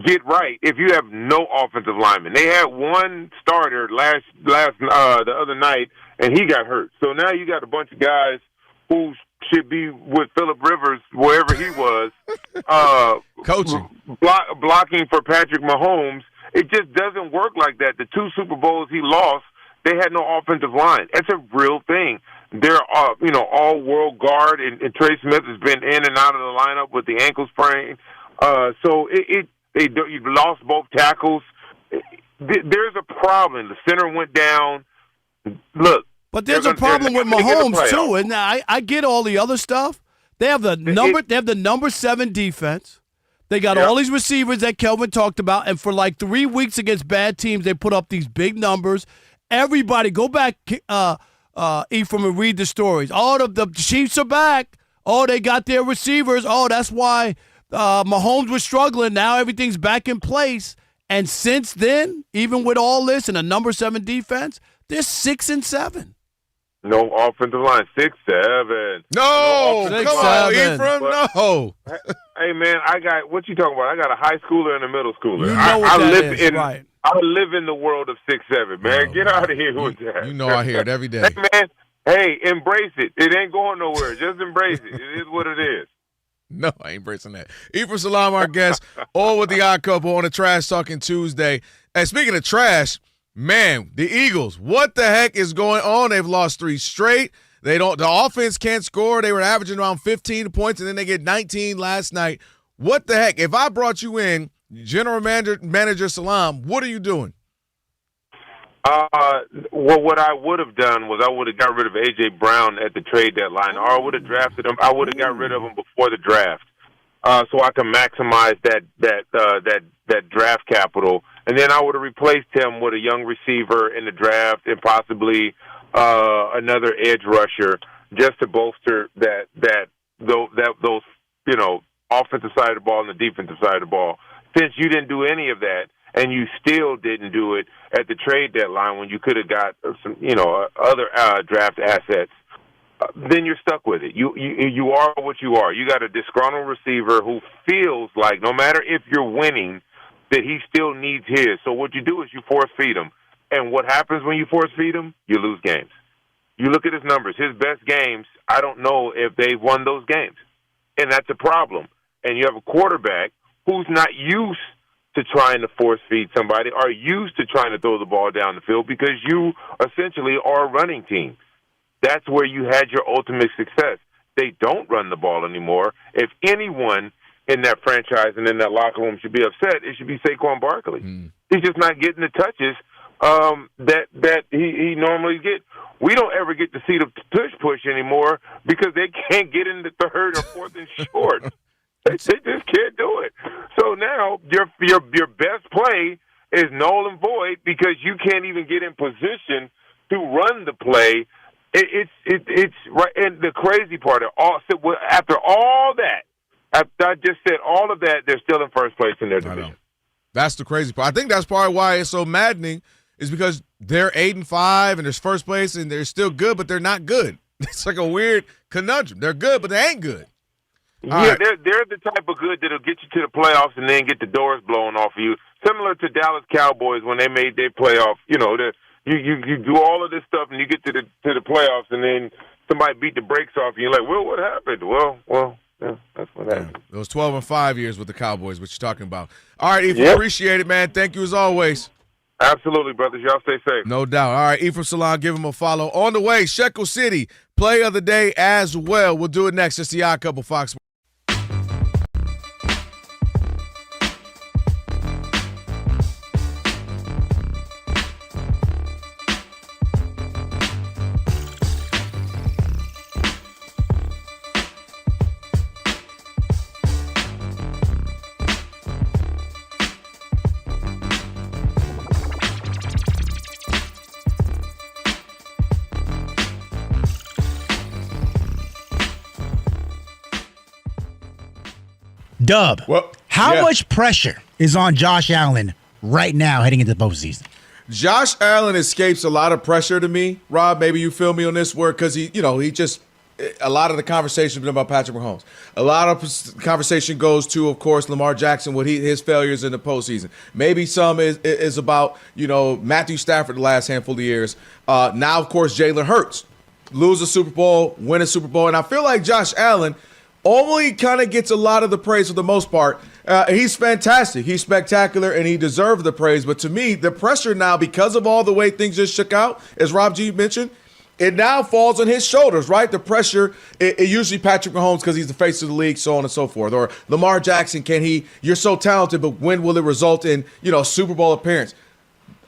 [SPEAKER 3] get right if you have no offensive linemen. They had one starter the other night, and he got hurt. So now you got a bunch of guys who should be with Phillip Rivers wherever he was,
[SPEAKER 7] coaching,
[SPEAKER 3] blocking for Patrick Mahomes. It just doesn't work like that. The 2 Super Bowls he lost, they had no offensive line. It's a real thing. They're all-world guard, and Trey Smith has been in and out of the lineup with the ankle sprain. So you've lost both tackles. There's a problem. The center went down. Look.
[SPEAKER 1] But there's a problem with Mahomes too, and I get all the other stuff. They have the number 7 defense. They got all these receivers that Kelvin talked about, and for like 3 weeks against bad teams, they put up these big numbers. Everybody, go back, Ephraim, and read the stories. Oh, the Chiefs are back. Oh, they got their receivers. Oh, that's why Mahomes was struggling. Now everything's back in place. And since then, even with all this and a number 7 defense, they're 6-7.
[SPEAKER 3] No offensive line, 6-7.
[SPEAKER 7] No, come on, Ephraim, no.
[SPEAKER 3] Hey, man, what you talking about? I got a high schooler and a middle schooler.
[SPEAKER 1] You know what that is, right.
[SPEAKER 3] I live in the world of 6-7, man. Get out of here with that.
[SPEAKER 7] You know I hear it every day.
[SPEAKER 3] Hey, man, embrace it. It ain't going nowhere. Just embrace it. It is what it is.
[SPEAKER 7] No, I ain't embracing that. Ephraim Salaam, our guest, all with the Odd Couple on a Trash Talking Tuesday. And speaking of trash, man, the Eagles, what the heck is going on? They've lost 3 straight. The offense can't score. They were averaging around 15 points, and then they get 19 last night. What the heck? If I brought you in, General Manager Salaam, what are you doing?
[SPEAKER 3] Well, what I would have done was I would have got rid of A.J. Brown at the trade deadline, or I would have drafted him. I would have got rid of him before the draft, so I can maximize that draft capital. And then I would have replaced him with a young receiver in the draft and possibly another edge rusher just to bolster those offensive side of the ball and the defensive side of the ball. Since you didn't do any of that, and you still didn't do it at the trade deadline when you could have got some other draft assets, then you're stuck with it. You are what you are. You got a disgruntled receiver who feels like no matter if you're winning, that he still needs his. So what you do is you force feed him. And what happens when you force feed him? You lose games. You look at his numbers. His best games, I don't know if they've won those games. And that's a problem. And you have a quarterback who's not used to trying to force feed somebody or used to trying to throw the ball down the field because you essentially are a running team. That's where you had your ultimate success. They don't run the ball anymore. If anyone in that franchise and in that locker room should be upset, it should be Saquon Barkley. He's just not getting the touches that he normally gets. We don't ever get to see the push anymore because they can't get in the third or fourth and short. They just can't do it. So now your best play is null and void because you can't even get in position to run the play. It's right. And the crazy part of after all that, after I just said all of that, they're still in first place in their division.
[SPEAKER 7] That's the crazy part. I think that's probably why it's so maddening. Is because they're 8-5 and there's first place and they're still good, but they're not good. It's like a weird conundrum. They're good, but they ain't good.
[SPEAKER 3] Yeah, they're the type of good that'll get you to the playoffs and then get the doors blown off of you. Similar to Dallas Cowboys when they made their playoff. You know, you do all of this stuff and you get to the playoffs and then somebody beat the brakes off you. You're like, well, what happened? Well. Yeah, that's what happened.
[SPEAKER 7] Those 12-5 years with the Cowboys, what you're talking about. All right, Ephraim, appreciate it, man. Thank you as always.
[SPEAKER 3] Absolutely, brothers. Y'all stay safe.
[SPEAKER 7] No doubt. All right, Ephraim Salaam, give him a follow. On the way, Shekel City, play of the day as well. We'll do it next. It's the Odd Couple Fox.
[SPEAKER 10] Dub, how much pressure is on Josh Allen right now heading into the postseason?
[SPEAKER 7] Josh Allen escapes a lot of pressure to me, Rob. Maybe you feel me on this word because he just a lot of the conversation has been about Patrick Mahomes. A lot of conversation goes to, of course, Lamar Jackson with his failures in the postseason. Maybe some is about Matthew Stafford the last handful of years. Now, of course, Jalen Hurts lose a Super Bowl, win a Super Bowl, and I feel like Josh Allen only kind of gets a lot of the praise for the most part. He's fantastic. He's spectacular, and he deserves the praise. But to me, the pressure now, because of all the way things just shook out, as Rob G mentioned, it now falls on his shoulders, right? The pressure, it usually Patrick Mahomes because he's the face of the league, so on and so forth. Or Lamar Jackson, you're so talented, but when will it result in, Super Bowl appearance?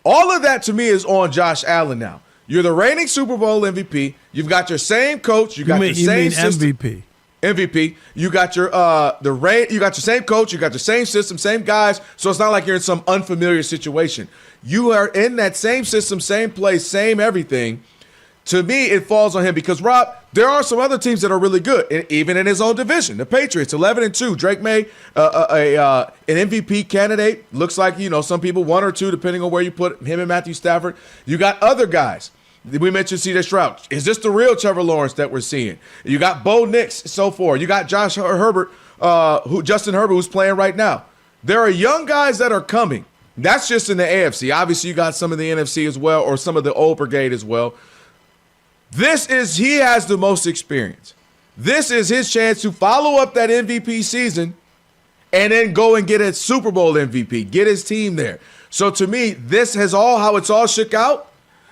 [SPEAKER 7] All of that to me is on Josh Allen now. You're the reigning Super Bowl MVP. You've got your same coach. You got your same system. MVP. You got your you got your same coach, you got your same system, same guys. So it's not like you're in some unfamiliar situation. You are in that same system, same place, same everything. To me, it falls on him because, Rob, there are some other teams that are really good, even in his own division. The Patriots, 11-2. Drake May, an MVP candidate. Looks like, some people 1 or 2, depending on where you put him and Matthew Stafford. You got other guys. We mentioned C.J. Stroud. Is this the real Trevor Lawrence that we're seeing? You got Bo Nix, so forth. You got Justin Herbert, who's playing right now. There are young guys that are coming. That's just in the AFC. Obviously, you got some of the NFC as well, or some of the old brigade as well. He has the most experience. This is his chance to follow up that MVP season and then go and get a Super Bowl MVP, get his team there. So to me, this has how it's all shook out.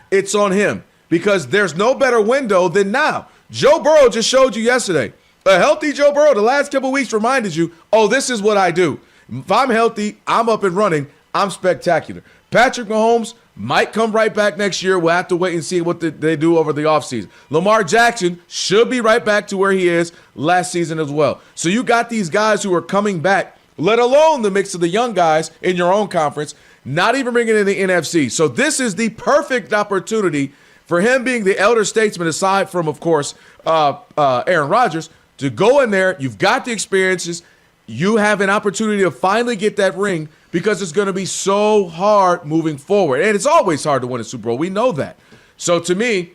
[SPEAKER 7] It's on him because there's no better window than now. Joe Burrow just showed you yesterday. A healthy Joe Burrow the last couple of weeks reminded you, this is what I do. If I'm healthy, I'm up and running, I'm spectacular. Patrick Mahomes might come right back next year. We'll have to wait and see what they do over the offseason. Lamar Jackson should be right back to where he is last season as well. So you got these guys who are coming back, let alone the mix of the young guys in your own conference, not even bringing in the NFC. So this is the perfect opportunity for him being the elder statesman, aside from, of course, Aaron Rodgers, to go in there. You've got the experiences. You have an opportunity to finally get that ring because it's going to be so hard moving forward. And it's always hard to win a Super Bowl. We know that. So to me,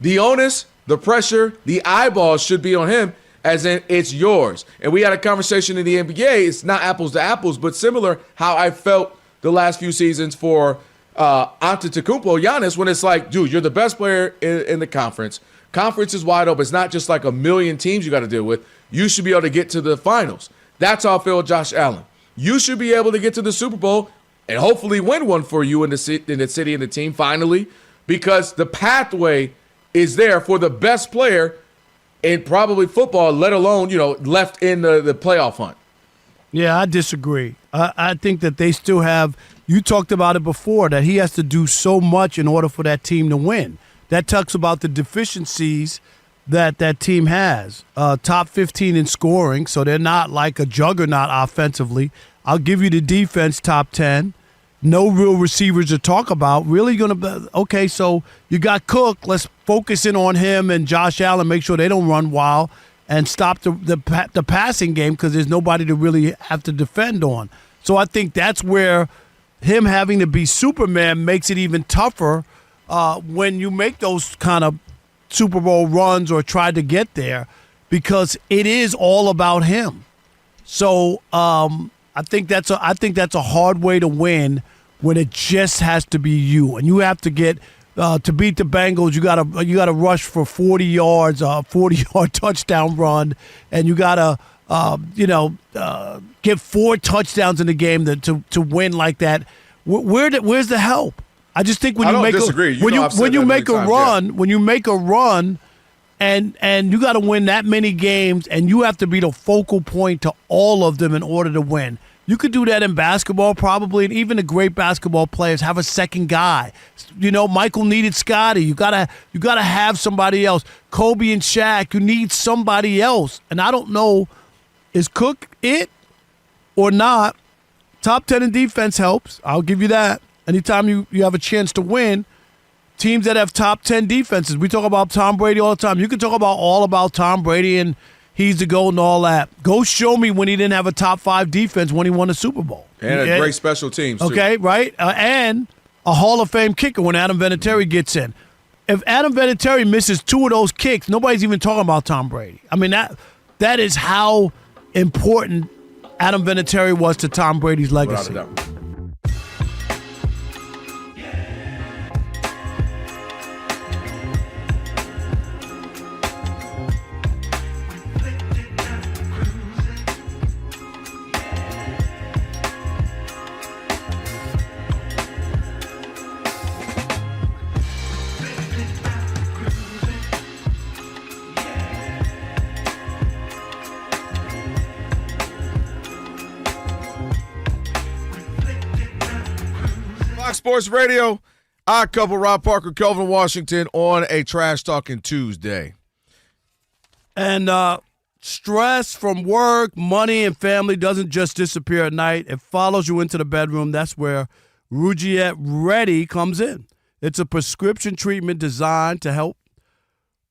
[SPEAKER 7] the onus, the pressure, the eyeballs should be on him, as in it's yours. And we had a conversation in the NBA. It's not apples to apples, but similar how I felt the last few seasons for Antetokounmpo, Giannis, when it's like, dude, you're the best player in the conference. Conference is wide open. It's not just like a million teams you got to deal with. You should be able to get to the finals. That's how I feel with Josh Allen. You should be able to get to the Super Bowl and hopefully win one for you in the city and the team finally, because the pathway is there for the best player in probably football, let alone, left in the playoff hunt.
[SPEAKER 1] Yeah, I disagree. I think that they still have you talked about it before, that he has to do so much in order for that team to win. That talks about the deficiencies that team has. Top 15 in scoring, so they're not like a juggernaut offensively. I'll give you the defense, top 10. No real receivers to talk about. Really going to be, okay, so you got Cook. Let's focus in on him and Josh Allen, make sure they don't run wild and stop the passing game because there's nobody to really have to defend on. So I think that's where him having to be Superman makes it even tougher when you make those kind of Super Bowl runs or try to get there, because it is all about him. So I think that's a hard way to win when it just has to be you, and you have to get to beat the Bengals. You gotta rush for 40 yards, 40-yard touchdown run, and you gotta get 4 touchdowns in the game to win like that. Where's the help? I just think when you make a run, and you got to win that many games, and you have to be the focal point to all of them in order to win. You could do that in basketball probably, and even the great basketball players have a second guy. Michael needed Scotty. You gotta have somebody else. Kobe and Shaq, you need somebody else. And I don't know, is Cook it or not? Top 10 in defense helps. I'll give you that. Anytime you have a chance to win, teams that have top 10 defenses, we talk about Tom Brady all the time. You can talk about Tom Brady and he's the GOAT and all that. Go show me when he didn't have a top 5 defense when he won the Super Bowl.
[SPEAKER 7] And a great special teams, too.
[SPEAKER 1] Okay, right? And a Hall of Fame kicker when Adam Vinatieri gets in. If Adam Vinatieri misses 2 of those kicks, nobody's even talking about Tom Brady. I mean, that is how important Adam Vinatieri was to Tom Brady's legacy.
[SPEAKER 7] Without a doubt. Sports Radio, Odd Couple, Rob Parker, Kelvin Washington on a Trash Talking Tuesday.
[SPEAKER 1] And stress from work, money, and family doesn't just disappear at night. It follows you into the bedroom. That's where Rugiet Ready comes in. It's a prescription treatment designed to help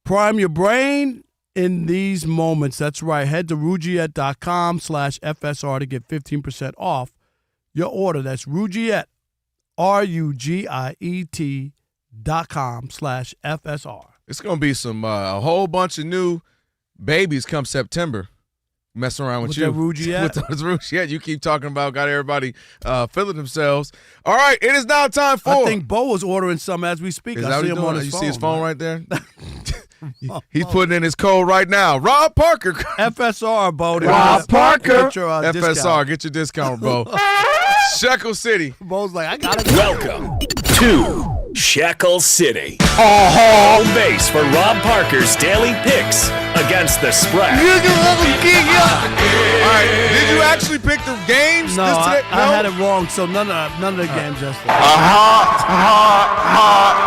[SPEAKER 1] prime your brain in these moments. That's right. Head to Rugiet.com/FSR to get 15% off your order. That's Rugiet. RUGIET.com/FSR.
[SPEAKER 7] It's going to be a whole bunch of new babies come September messing around with you.
[SPEAKER 1] That Rugiet?
[SPEAKER 7] With those Rugiet you keep talking about, got everybody feeling themselves. All right, it is now time for.
[SPEAKER 1] I think Bo is ordering some as we speak. I see him on his phone.
[SPEAKER 7] You see his phone right there? He's putting in his code right now. Rob Parker.
[SPEAKER 1] FSR, Bo.
[SPEAKER 7] Rob Parker.
[SPEAKER 1] Get your,
[SPEAKER 7] FSR,
[SPEAKER 1] discount.
[SPEAKER 7] Get your discount, Bo. Shekel City.
[SPEAKER 1] Bo's like, I got it.
[SPEAKER 2] Welcome to Shekel City. Home base for Rob Parker's daily picks against the spread.
[SPEAKER 7] All right, did you actually pick the games?
[SPEAKER 1] No,
[SPEAKER 7] I
[SPEAKER 1] had it wrong. So none of the games yesterday.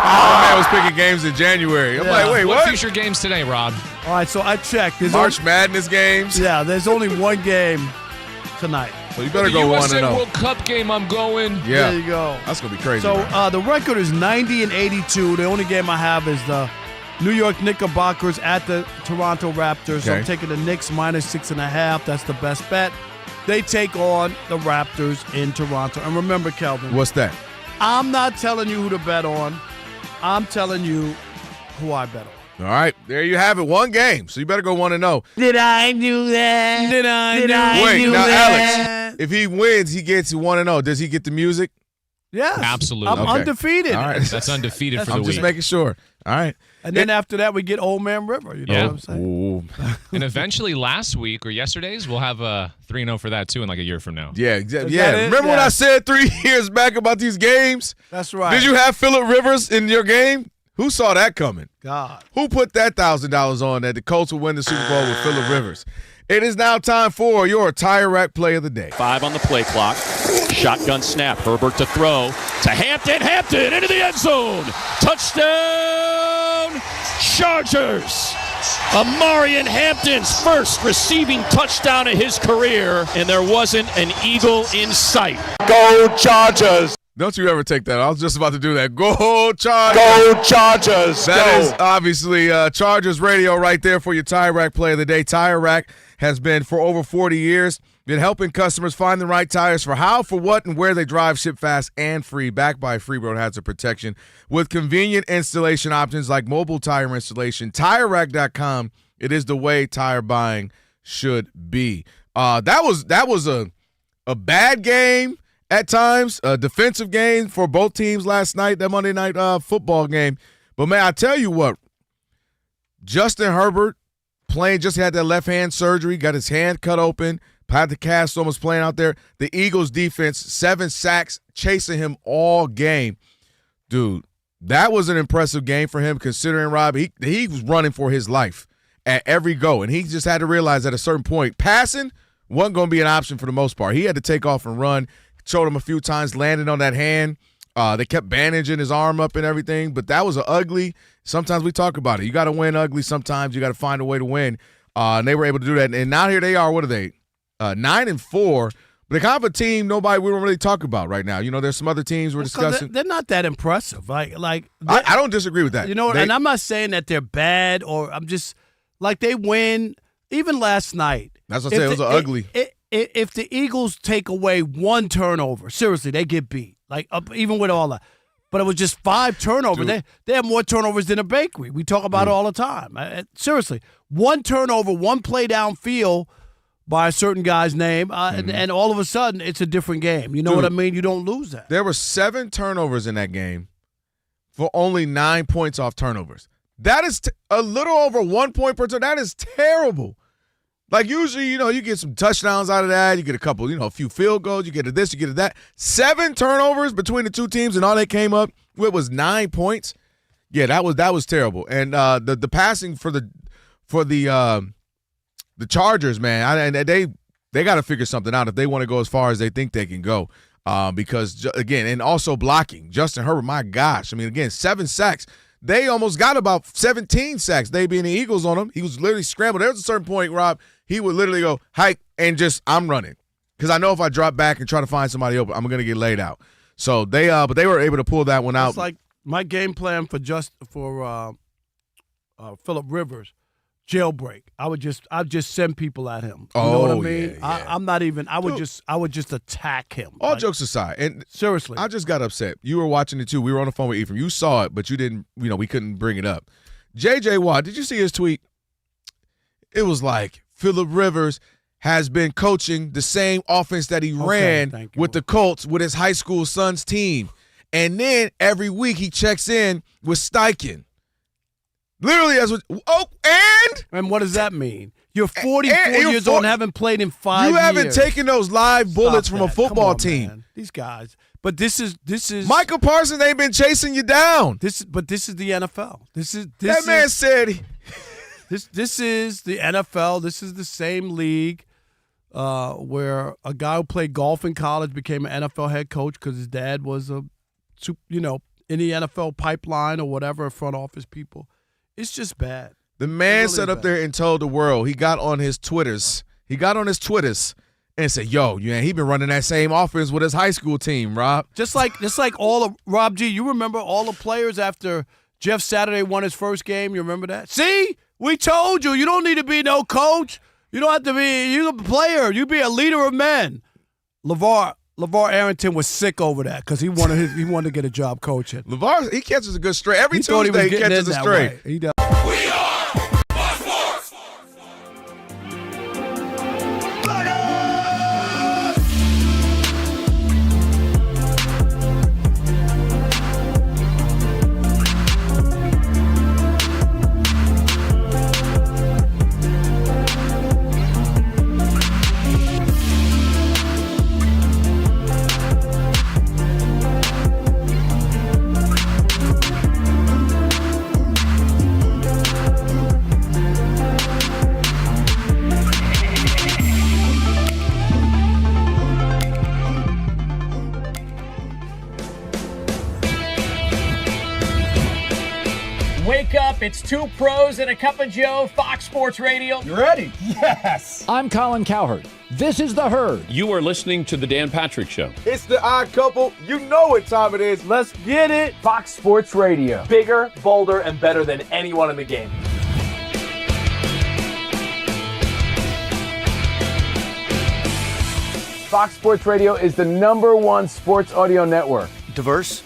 [SPEAKER 7] My man was picking games in January. I'm like, wait, what?
[SPEAKER 11] What future games today, Rob?
[SPEAKER 1] All right, so I checked. There's
[SPEAKER 7] March Madness games.
[SPEAKER 1] Yeah, there's only one game tonight.
[SPEAKER 7] So you better go 1-0.
[SPEAKER 11] The USA World Cup game, I'm going.
[SPEAKER 7] Yeah.
[SPEAKER 1] There you go.
[SPEAKER 7] That's going to be crazy.
[SPEAKER 1] So the record is 90-82. The only game I have is the New York Knickerbockers at the Toronto Raptors. So I'm taking the Knicks -6.5. That's the best bet. They take on the Raptors in Toronto. And remember, Kelvin.
[SPEAKER 7] What's that?
[SPEAKER 1] I'm not telling you who to bet on. I'm telling you who I bet on.
[SPEAKER 7] All right, there you have it. One game, so you better go 1-0.
[SPEAKER 1] Did I do that? Did I
[SPEAKER 7] Wait,
[SPEAKER 1] do
[SPEAKER 7] now,
[SPEAKER 1] that?
[SPEAKER 7] Alex, if he wins, he gets 1-0. Does he get the music?
[SPEAKER 1] Yes.
[SPEAKER 11] Absolutely.
[SPEAKER 1] I'm undefeated.
[SPEAKER 7] All right.
[SPEAKER 11] That's undefeated for the
[SPEAKER 7] I'm
[SPEAKER 11] week.
[SPEAKER 7] just making sure. All right.
[SPEAKER 1] And then after that, we get Old Man River. You know what I'm saying?
[SPEAKER 7] Ooh.
[SPEAKER 11] And eventually last week or yesterday's, we'll have a 3-0 for that, too, in like a year from now.
[SPEAKER 7] Yeah, exactly. Yeah. Remember when I said 3 years back about these games?
[SPEAKER 1] That's right.
[SPEAKER 7] Did you have Phillip Rivers in your game? Who saw that coming?
[SPEAKER 1] God.
[SPEAKER 7] Who put that $1,000 on that the Colts would win the Super Bowl with Phillip Rivers? It is now time for your Tire Rack Play of the Day.
[SPEAKER 16] 5 on the play clock. Shotgun snap. Herbert to throw to Hampton. Hampton into the end zone. Touchdown, Chargers. Amarian Hampton's first receiving touchdown of his career, and there wasn't an eagle in sight.
[SPEAKER 6] Go Chargers!
[SPEAKER 7] Don't you ever take that. I was just about to do that. Go Chargers!
[SPEAKER 6] Go Chargers!
[SPEAKER 7] That is obviously Chargers radio right there for your Tire Rack Play of the Day. Tire Rack has been for over 40 years. Been helping customers find the right tires for how, for what, and where they drive, ship fast and free, backed by Free Road Hazard Protection with convenient installation options like mobile tire installation. TireRack.com. It is the way tire buying should be. That was a bad game at times, a defensive game for both teams last night, that Monday night football game. But, man, I tell you what, Justin Herbert just had that left hand surgery, got his hand cut open, had the cast almost playing out there. The Eagles defense, 7 sacks, chasing him all game. Dude, that was an impressive game for him considering, Rob, he was running for his life at every go. And he just had to realize at a certain point, passing wasn't going to be an option for the most part. He had to take off and run. Showed him a few times, landing on that hand. They kept bandaging his arm up and everything. But that was an ugly – sometimes we talk about it. You got to win ugly sometimes. You got to find a way to win. And they were able to do that. And now here they are. What are they? 9-4, but the kind of a team we don't really talk about right now. You know, there's some other teams we're discussing.
[SPEAKER 1] They're not that impressive.
[SPEAKER 7] I don't disagree with that.
[SPEAKER 1] You know, and I'm not saying that they're bad, or I'm just like they win. Even last night,
[SPEAKER 7] that's what I said. It was ugly.
[SPEAKER 1] If the Eagles take away one turnover, seriously, they get beat. Like even with all that. But it was just 5 turnovers. They have more turnovers than a bakery. We talk about it all the time. Seriously, one turnover, one play downfield by a certain guy's name, and all of a sudden it's a different game. You know what I mean? You don't lose that.
[SPEAKER 7] There were 7 turnovers in that game for only 9 points off turnovers. That is a little over 1 point per turn. That is terrible. Like usually, you get some touchdowns out of that. You get a couple, a few field goals. You get this, you get that. 7 turnovers between the two teams, and all they came up with was 9 points. Yeah, that was terrible. And the passing for the Chargers, man, they got to figure something out if they want to go as far as they think they can go. Because, again, and also blocking. Justin Herbert, my gosh. I mean, again, 7 sacks. They almost got about 17 sacks, they being the Eagles on him. He was literally scrambled. There was a certain point, Rob, he would literally go, hike, and I'm running. Because I know if I drop back and try to find somebody open, I'm going to get laid out. So but they were able to pull that one out.
[SPEAKER 1] It's like my game plan for Phillip Rivers. Jailbreak. I'd just send people at him. You know what I mean?
[SPEAKER 7] Yeah.
[SPEAKER 1] I'm not even. I would just attack him.
[SPEAKER 7] All jokes aside, and
[SPEAKER 1] seriously,
[SPEAKER 7] I just got upset. You were watching it too. We were on the phone with Ephraim. You saw it, but you didn't. We couldn't bring it up. J.J. Watt, did you see his tweet? It was like Phillip Rivers has been coaching the same offense that he ran with the Colts with his high school son's team, and then every week he checks in with Steichen. Literally,
[SPEAKER 1] and what does that mean? You're 44 years old and haven't played in 5 years.
[SPEAKER 7] You haven't taken those live bullets from a football team.
[SPEAKER 1] Man. These guys. But this is
[SPEAKER 7] Michael Parsons ain't been chasing you down.
[SPEAKER 1] This is the NFL.
[SPEAKER 7] That man said
[SPEAKER 1] this is the NFL. This is the same league where a guy who played golf in college became an NFL head coach because his dad was in the NFL pipeline or whatever, front office people. It's just bad.
[SPEAKER 7] The man sat up there and told the world. He got on his Twitters. And said, "Yo, he been running that same offense with his high school team, Rob."
[SPEAKER 1] Just like all of Rob G. You remember all the players after Jeff Saturday won his first game. You remember that? See, we told you. You don't need to be no coach. You don't have to be. You're a player. You be a leader of men. LeVar Arrington was sick over that because he wanted to get a job coaching.
[SPEAKER 7] LeVar, he catches a good straight. Every Tuesday he catches a straight.
[SPEAKER 1] He does.
[SPEAKER 2] We are Fox Sports.
[SPEAKER 17] up. It's two pros and a cup of Joe, Fox Sports Radio.
[SPEAKER 6] You ready?
[SPEAKER 17] Yes.
[SPEAKER 18] I'm Colin Cowherd. This is The Herd.
[SPEAKER 16] You are listening to The Dan Patrick Show.
[SPEAKER 6] It's the odd couple. You know what time it is.
[SPEAKER 1] Let's get it.
[SPEAKER 17] Fox Sports Radio. Bigger, bolder, and better than anyone in the game.
[SPEAKER 19] Fox Sports Radio is the #1 sports audio network.
[SPEAKER 20] Diverse,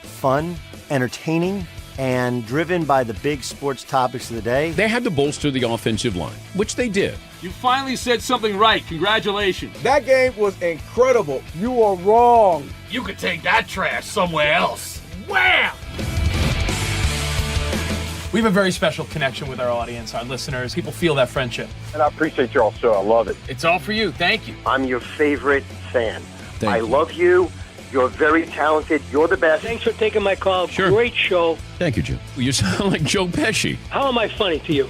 [SPEAKER 20] fun, entertaining, and driven by the big sports topics of the day.
[SPEAKER 16] They had to bolster the offensive line, which they did.
[SPEAKER 21] You finally said something right. Congratulations.
[SPEAKER 6] That game was incredible. You are wrong.
[SPEAKER 21] You could take that trash somewhere else. Wham! We have a very special connection with our audience, our listeners. People feel that friendship.
[SPEAKER 22] And I appreciate y'all, so I love it.
[SPEAKER 21] It's all for you. Thank you.
[SPEAKER 22] I'm your favorite fan.
[SPEAKER 16] Thank you.
[SPEAKER 22] Love you. You're very talented. You're the best.
[SPEAKER 17] Thanks for taking my call.
[SPEAKER 16] Sure.
[SPEAKER 17] Great show.
[SPEAKER 16] Thank you, Joe. You sound like Joe Pesci.
[SPEAKER 17] How am I funny to you?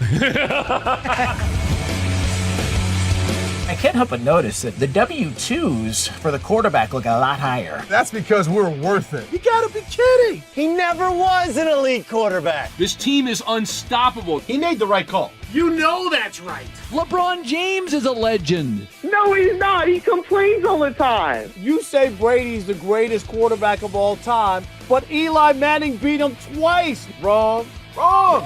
[SPEAKER 17] I can't help but notice that the W-2s for the quarterback look a lot higher.
[SPEAKER 6] That's because we're worth it.
[SPEAKER 1] You gotta be kidding.
[SPEAKER 20] He never was an elite quarterback.
[SPEAKER 21] This team is unstoppable.
[SPEAKER 6] He made the right call.
[SPEAKER 21] You know that's right.
[SPEAKER 18] LeBron James is a legend.
[SPEAKER 22] No, he's not. He complains all the time.
[SPEAKER 1] You say Brady's the greatest quarterback of all time, but Eli Manning beat him twice. Wrong.
[SPEAKER 6] Wrong.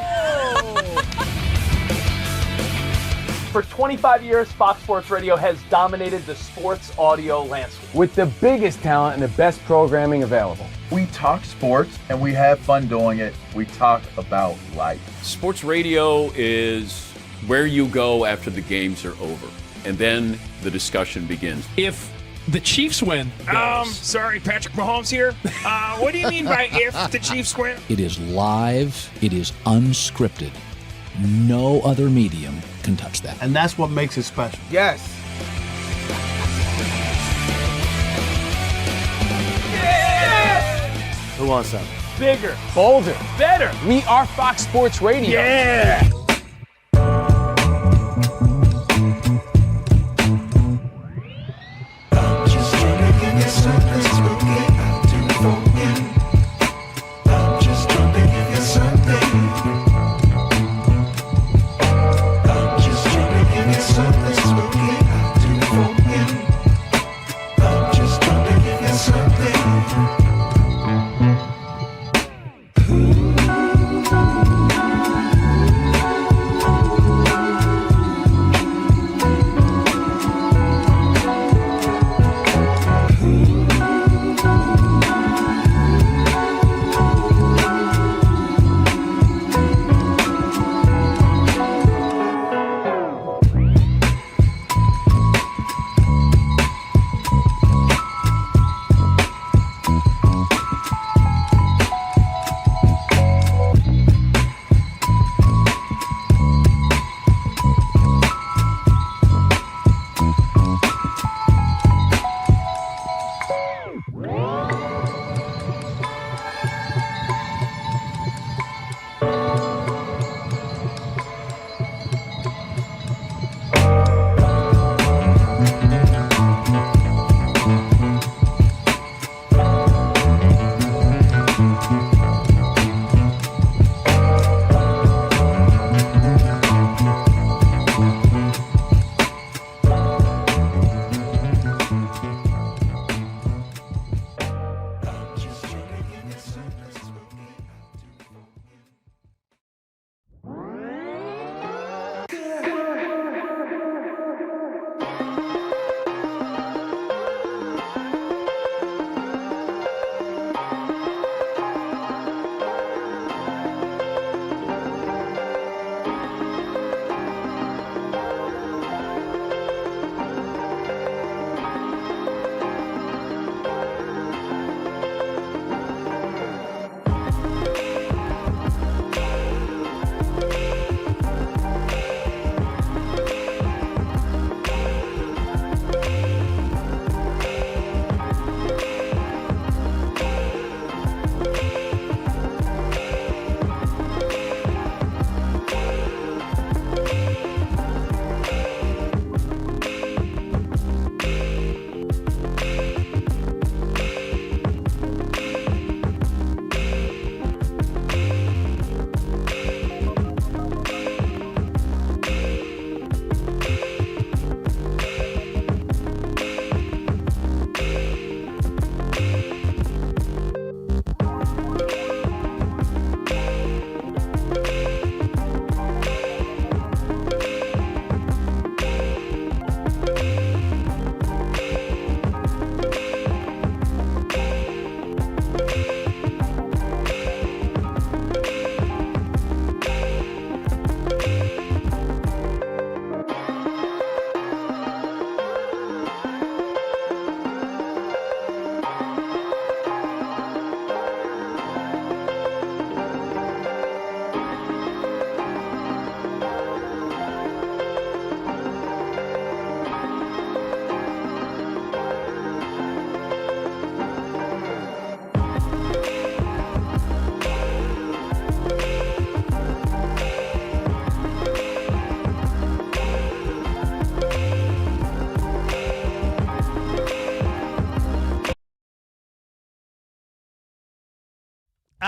[SPEAKER 17] For 25 years, Fox Sports Radio has dominated the sports audio landscape.
[SPEAKER 19] With the biggest talent and the best programming available.
[SPEAKER 23] We talk sports and we have fun doing it. We talk about life.
[SPEAKER 16] Sports radio is where you go after the games are over, and then the discussion begins.
[SPEAKER 21] If the Chiefs win. Sorry, Patrick Mahomes here. What do you mean by if the Chiefs win?
[SPEAKER 18] It is live. It is unscripted. No other medium can touch that.
[SPEAKER 1] And that's what makes it special.
[SPEAKER 6] Yes.
[SPEAKER 20] Who wants some?
[SPEAKER 17] Bigger,
[SPEAKER 20] Bolder.
[SPEAKER 17] better.
[SPEAKER 20] We are Fox Sports Radio.
[SPEAKER 17] Yeah.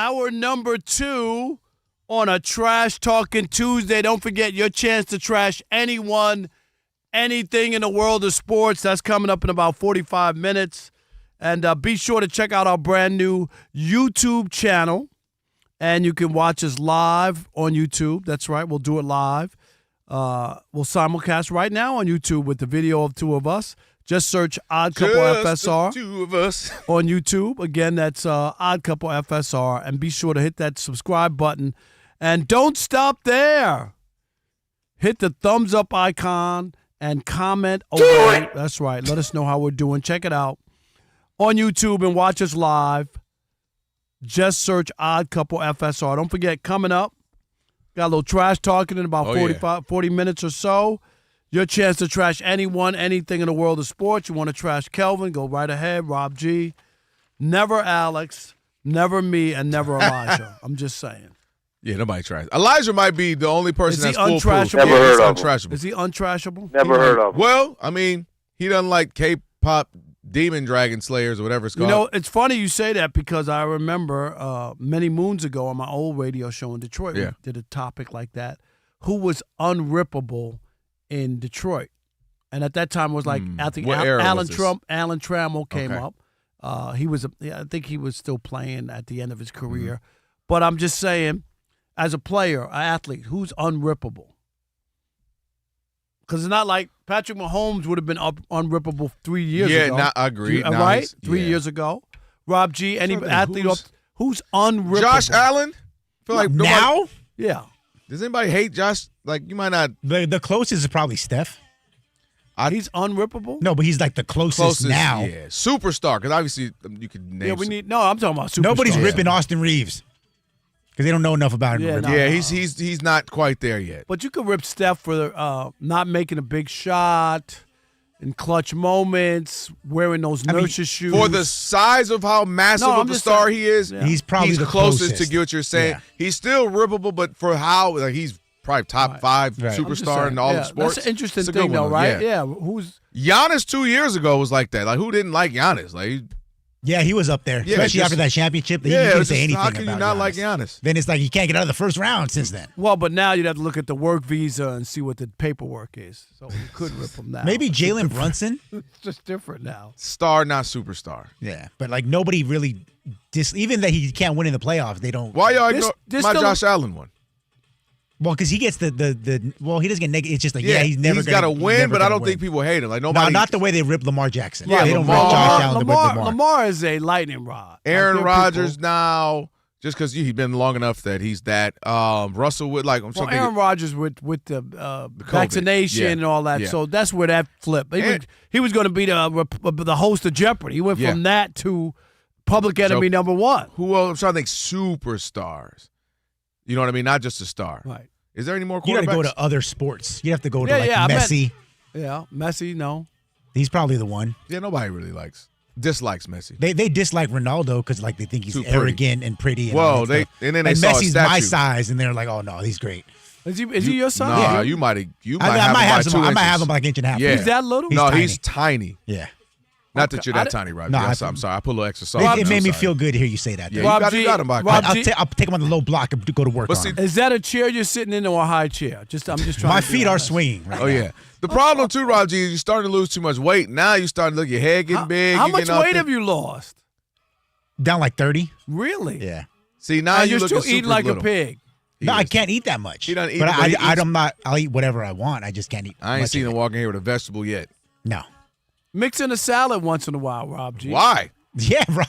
[SPEAKER 1] hour number 2 on a Trash Talking Tuesday. Don't forget your chance to trash anyone, anything in the world of sports. That's coming up in about 45 minutes. And be sure to check out our brand new YouTube channel. And you can watch us live on YouTube. That's right. We'll do it live. We'll simulcast right now on YouTube with the video of 2 of us. Just search Odd Couple FSR.
[SPEAKER 7] 2 of us.
[SPEAKER 1] On YouTube. Again, that's Odd Couple FSR. And be sure to hit that subscribe button. And don't stop there. Hit the thumbs up icon and comment away. That's right. Let us know how we're doing. Check it out on YouTube and watch us live. Just search Odd Couple FSR. Don't forget, coming up, got a little trash talking in about 40 minutes or so. Your chance to trash anyone, anything in the world of sports. You want to trash Kelvin, go right ahead. Rob G. Never Alex, never me, and never Elijah. I'm just saying.
[SPEAKER 7] Yeah, nobody tries. Elijah might be the only person that's foolproof.
[SPEAKER 1] Never
[SPEAKER 7] heard of him.
[SPEAKER 1] Is he untrashable?
[SPEAKER 22] Never heard of him.
[SPEAKER 7] Well, I mean, he doesn't like K-pop demon dragon slayers or whatever it's called.
[SPEAKER 1] You know, it's funny you say that because I remember many moons ago on my old radio show in Detroit, we did a topic like that. Who was unrippable in Detroit? And at that time it was like I think Alan Trammell came up. He was I think he was still playing at the end of his career. But I'm just saying, as a player, an athlete, who's unrippable? Because it's not like Patrick Mahomes would have been unrippable 3 years ago.
[SPEAKER 7] Yeah, I agree.
[SPEAKER 1] Right? 3 years ago. Rob G, any athlete who's unrippable?
[SPEAKER 7] Josh Allen? I feel like
[SPEAKER 10] now?
[SPEAKER 1] Yeah.
[SPEAKER 7] Does anybody hate Josh? Like, you might not.
[SPEAKER 10] The closest is probably Steph.
[SPEAKER 1] He's unrippable?
[SPEAKER 10] No, but he's like the closest now.
[SPEAKER 7] Yeah, superstar. Because obviously you could name.
[SPEAKER 1] Yeah, No, I'm talking about superstar.
[SPEAKER 10] Nobody's ripping Austin Reeves. Because they don't know enough about him.
[SPEAKER 7] He's not quite there yet.
[SPEAKER 1] But you could rip Steph for not making a big shot in clutch moments, wearing those nurse's shoes.
[SPEAKER 7] For the size of how massive of a star he is,
[SPEAKER 10] he's probably the
[SPEAKER 7] closest to get what you're saying.
[SPEAKER 10] Yeah.
[SPEAKER 7] He's still rippable, but for how he's probably top 5 superstar in all of sports.
[SPEAKER 1] That's an interesting
[SPEAKER 7] It's a
[SPEAKER 1] thing,
[SPEAKER 7] good
[SPEAKER 1] though,
[SPEAKER 7] one,
[SPEAKER 1] right? Yeah. Who's
[SPEAKER 7] Giannis 2 years ago was like that. Like, who didn't like Giannis? Like,
[SPEAKER 10] yeah, he was up there, especially after that championship. You couldn't say anything
[SPEAKER 7] how can
[SPEAKER 10] about
[SPEAKER 7] you not
[SPEAKER 10] Giannis.
[SPEAKER 7] like Giannis?
[SPEAKER 10] Then it's like you can't get out of the first round since then.
[SPEAKER 1] Well, but now you'd have to look at the work visa and see what the paperwork is. So you could rip him now.
[SPEAKER 10] Maybe Jalen Brunson.
[SPEAKER 1] It's just different now.
[SPEAKER 7] Star, not superstar.
[SPEAKER 10] Yeah, but like nobody really, even that he can't win in the playoffs, they don't.
[SPEAKER 7] Why y'all ignore my Josh Allen one?
[SPEAKER 10] Well, because he gets the well, he doesn't get negative. It's just like he's never.
[SPEAKER 7] He's got to win, but I don't think people hate him. Like nobody.
[SPEAKER 10] No, not the way they rip Lamar Jackson.
[SPEAKER 7] Yeah,
[SPEAKER 10] they don't rip Josh Allen. They rip Lamar.
[SPEAKER 1] Lamar is a lightning rod.
[SPEAKER 7] Aaron Rodgers now, just because he's been long enough that he's that. Russell with
[SPEAKER 1] Aaron Rodgers with the vaccination and all that.
[SPEAKER 7] Yeah.
[SPEAKER 1] So that's where that flipped. He was going to be the host of Jeopardy. He went from that to Public Enemy number 1.
[SPEAKER 7] Who else? I'm trying to think superstars. You know what I mean? Not just a star.
[SPEAKER 1] Right.
[SPEAKER 7] Is there any more quarterbacks?
[SPEAKER 10] You got to go to other sports. You have to go to Messi.
[SPEAKER 1] Messi, no.
[SPEAKER 10] He's probably the one.
[SPEAKER 7] Yeah, nobody really dislikes Messi.
[SPEAKER 10] They dislike Ronaldo because like they think he's arrogant and pretty. And
[SPEAKER 7] Whoa, and then they saw
[SPEAKER 10] Messi's
[SPEAKER 7] a statue.
[SPEAKER 10] my size, and they're like, oh no, he's great.
[SPEAKER 1] Is he your size?
[SPEAKER 7] Nah,
[SPEAKER 1] Yeah.
[SPEAKER 7] you might
[SPEAKER 10] I might have him like an inch and a half.
[SPEAKER 7] Yeah.
[SPEAKER 1] He's that little?
[SPEAKER 7] He's tiny.
[SPEAKER 10] Yeah.
[SPEAKER 7] Not that you're that tiny, Rob.
[SPEAKER 10] No,
[SPEAKER 7] I'm sorry. I put a little extra sauce.
[SPEAKER 10] It made me feel good to hear you say that.
[SPEAKER 7] Yeah, you got him back.
[SPEAKER 10] I'll take him on the low block and go to work on him.
[SPEAKER 1] Is that a chair you're sitting in or a high chair? I'm just trying.
[SPEAKER 10] My feet are swinging right now.
[SPEAKER 7] Yeah. The problem too, Rob G, is you're starting to lose too much weight. Now you're starting to look your head getting big.
[SPEAKER 1] How much weight have you lost?
[SPEAKER 10] Down like 30.
[SPEAKER 1] Really?
[SPEAKER 10] Yeah.
[SPEAKER 7] See, now
[SPEAKER 1] you're
[SPEAKER 7] looking
[SPEAKER 1] still eating
[SPEAKER 7] super
[SPEAKER 1] like
[SPEAKER 7] little.
[SPEAKER 1] a pig.
[SPEAKER 10] No, I can't eat that much.
[SPEAKER 7] He doesn't eat,
[SPEAKER 10] but
[SPEAKER 7] I'm
[SPEAKER 10] not. I'll eat whatever I want. I just can't eat.
[SPEAKER 7] I ain't seen him walking here with a vegetable yet.
[SPEAKER 10] No.
[SPEAKER 1] Mix in a salad once in a while, Rob G.
[SPEAKER 7] Why?
[SPEAKER 10] Yeah, Rob.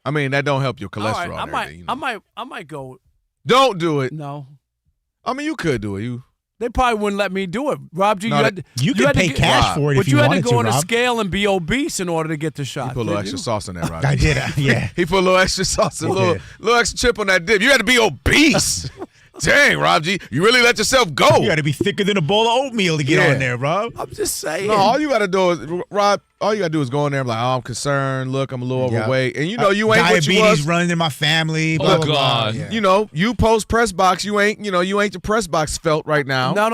[SPEAKER 7] I mean, that don't help your
[SPEAKER 1] All
[SPEAKER 7] cholesterol.
[SPEAKER 1] right,
[SPEAKER 7] and everything,
[SPEAKER 1] I might go.
[SPEAKER 7] Don't do it.
[SPEAKER 1] No.
[SPEAKER 7] I mean, you could do it.
[SPEAKER 1] They probably wouldn't let me do it. Rob G,
[SPEAKER 10] you could pay cash for it if you wanted to,
[SPEAKER 1] But you had to go on a
[SPEAKER 10] Rob.
[SPEAKER 1] scale and be obese in order to get the shot.
[SPEAKER 7] He put a little extra sauce in that, Rob.
[SPEAKER 10] I did, yeah.
[SPEAKER 7] He put a little extra sauce, a little extra chip on that dip. You had to be obese. Dang, Rob G, you really let yourself go.
[SPEAKER 10] You got to be thicker than a bowl of oatmeal to get on there, Rob.
[SPEAKER 1] I'm just saying.
[SPEAKER 7] No, all you got to do is, Rob, all you got to do is go in there and be like, oh, I'm concerned. Look, I'm a little overweight. And you know, you ain't what you was.
[SPEAKER 10] Diabetes running in my family. Blah, blah, blah.
[SPEAKER 7] Yeah. You know, you post press box. You ain't the press box felt right now.
[SPEAKER 1] No.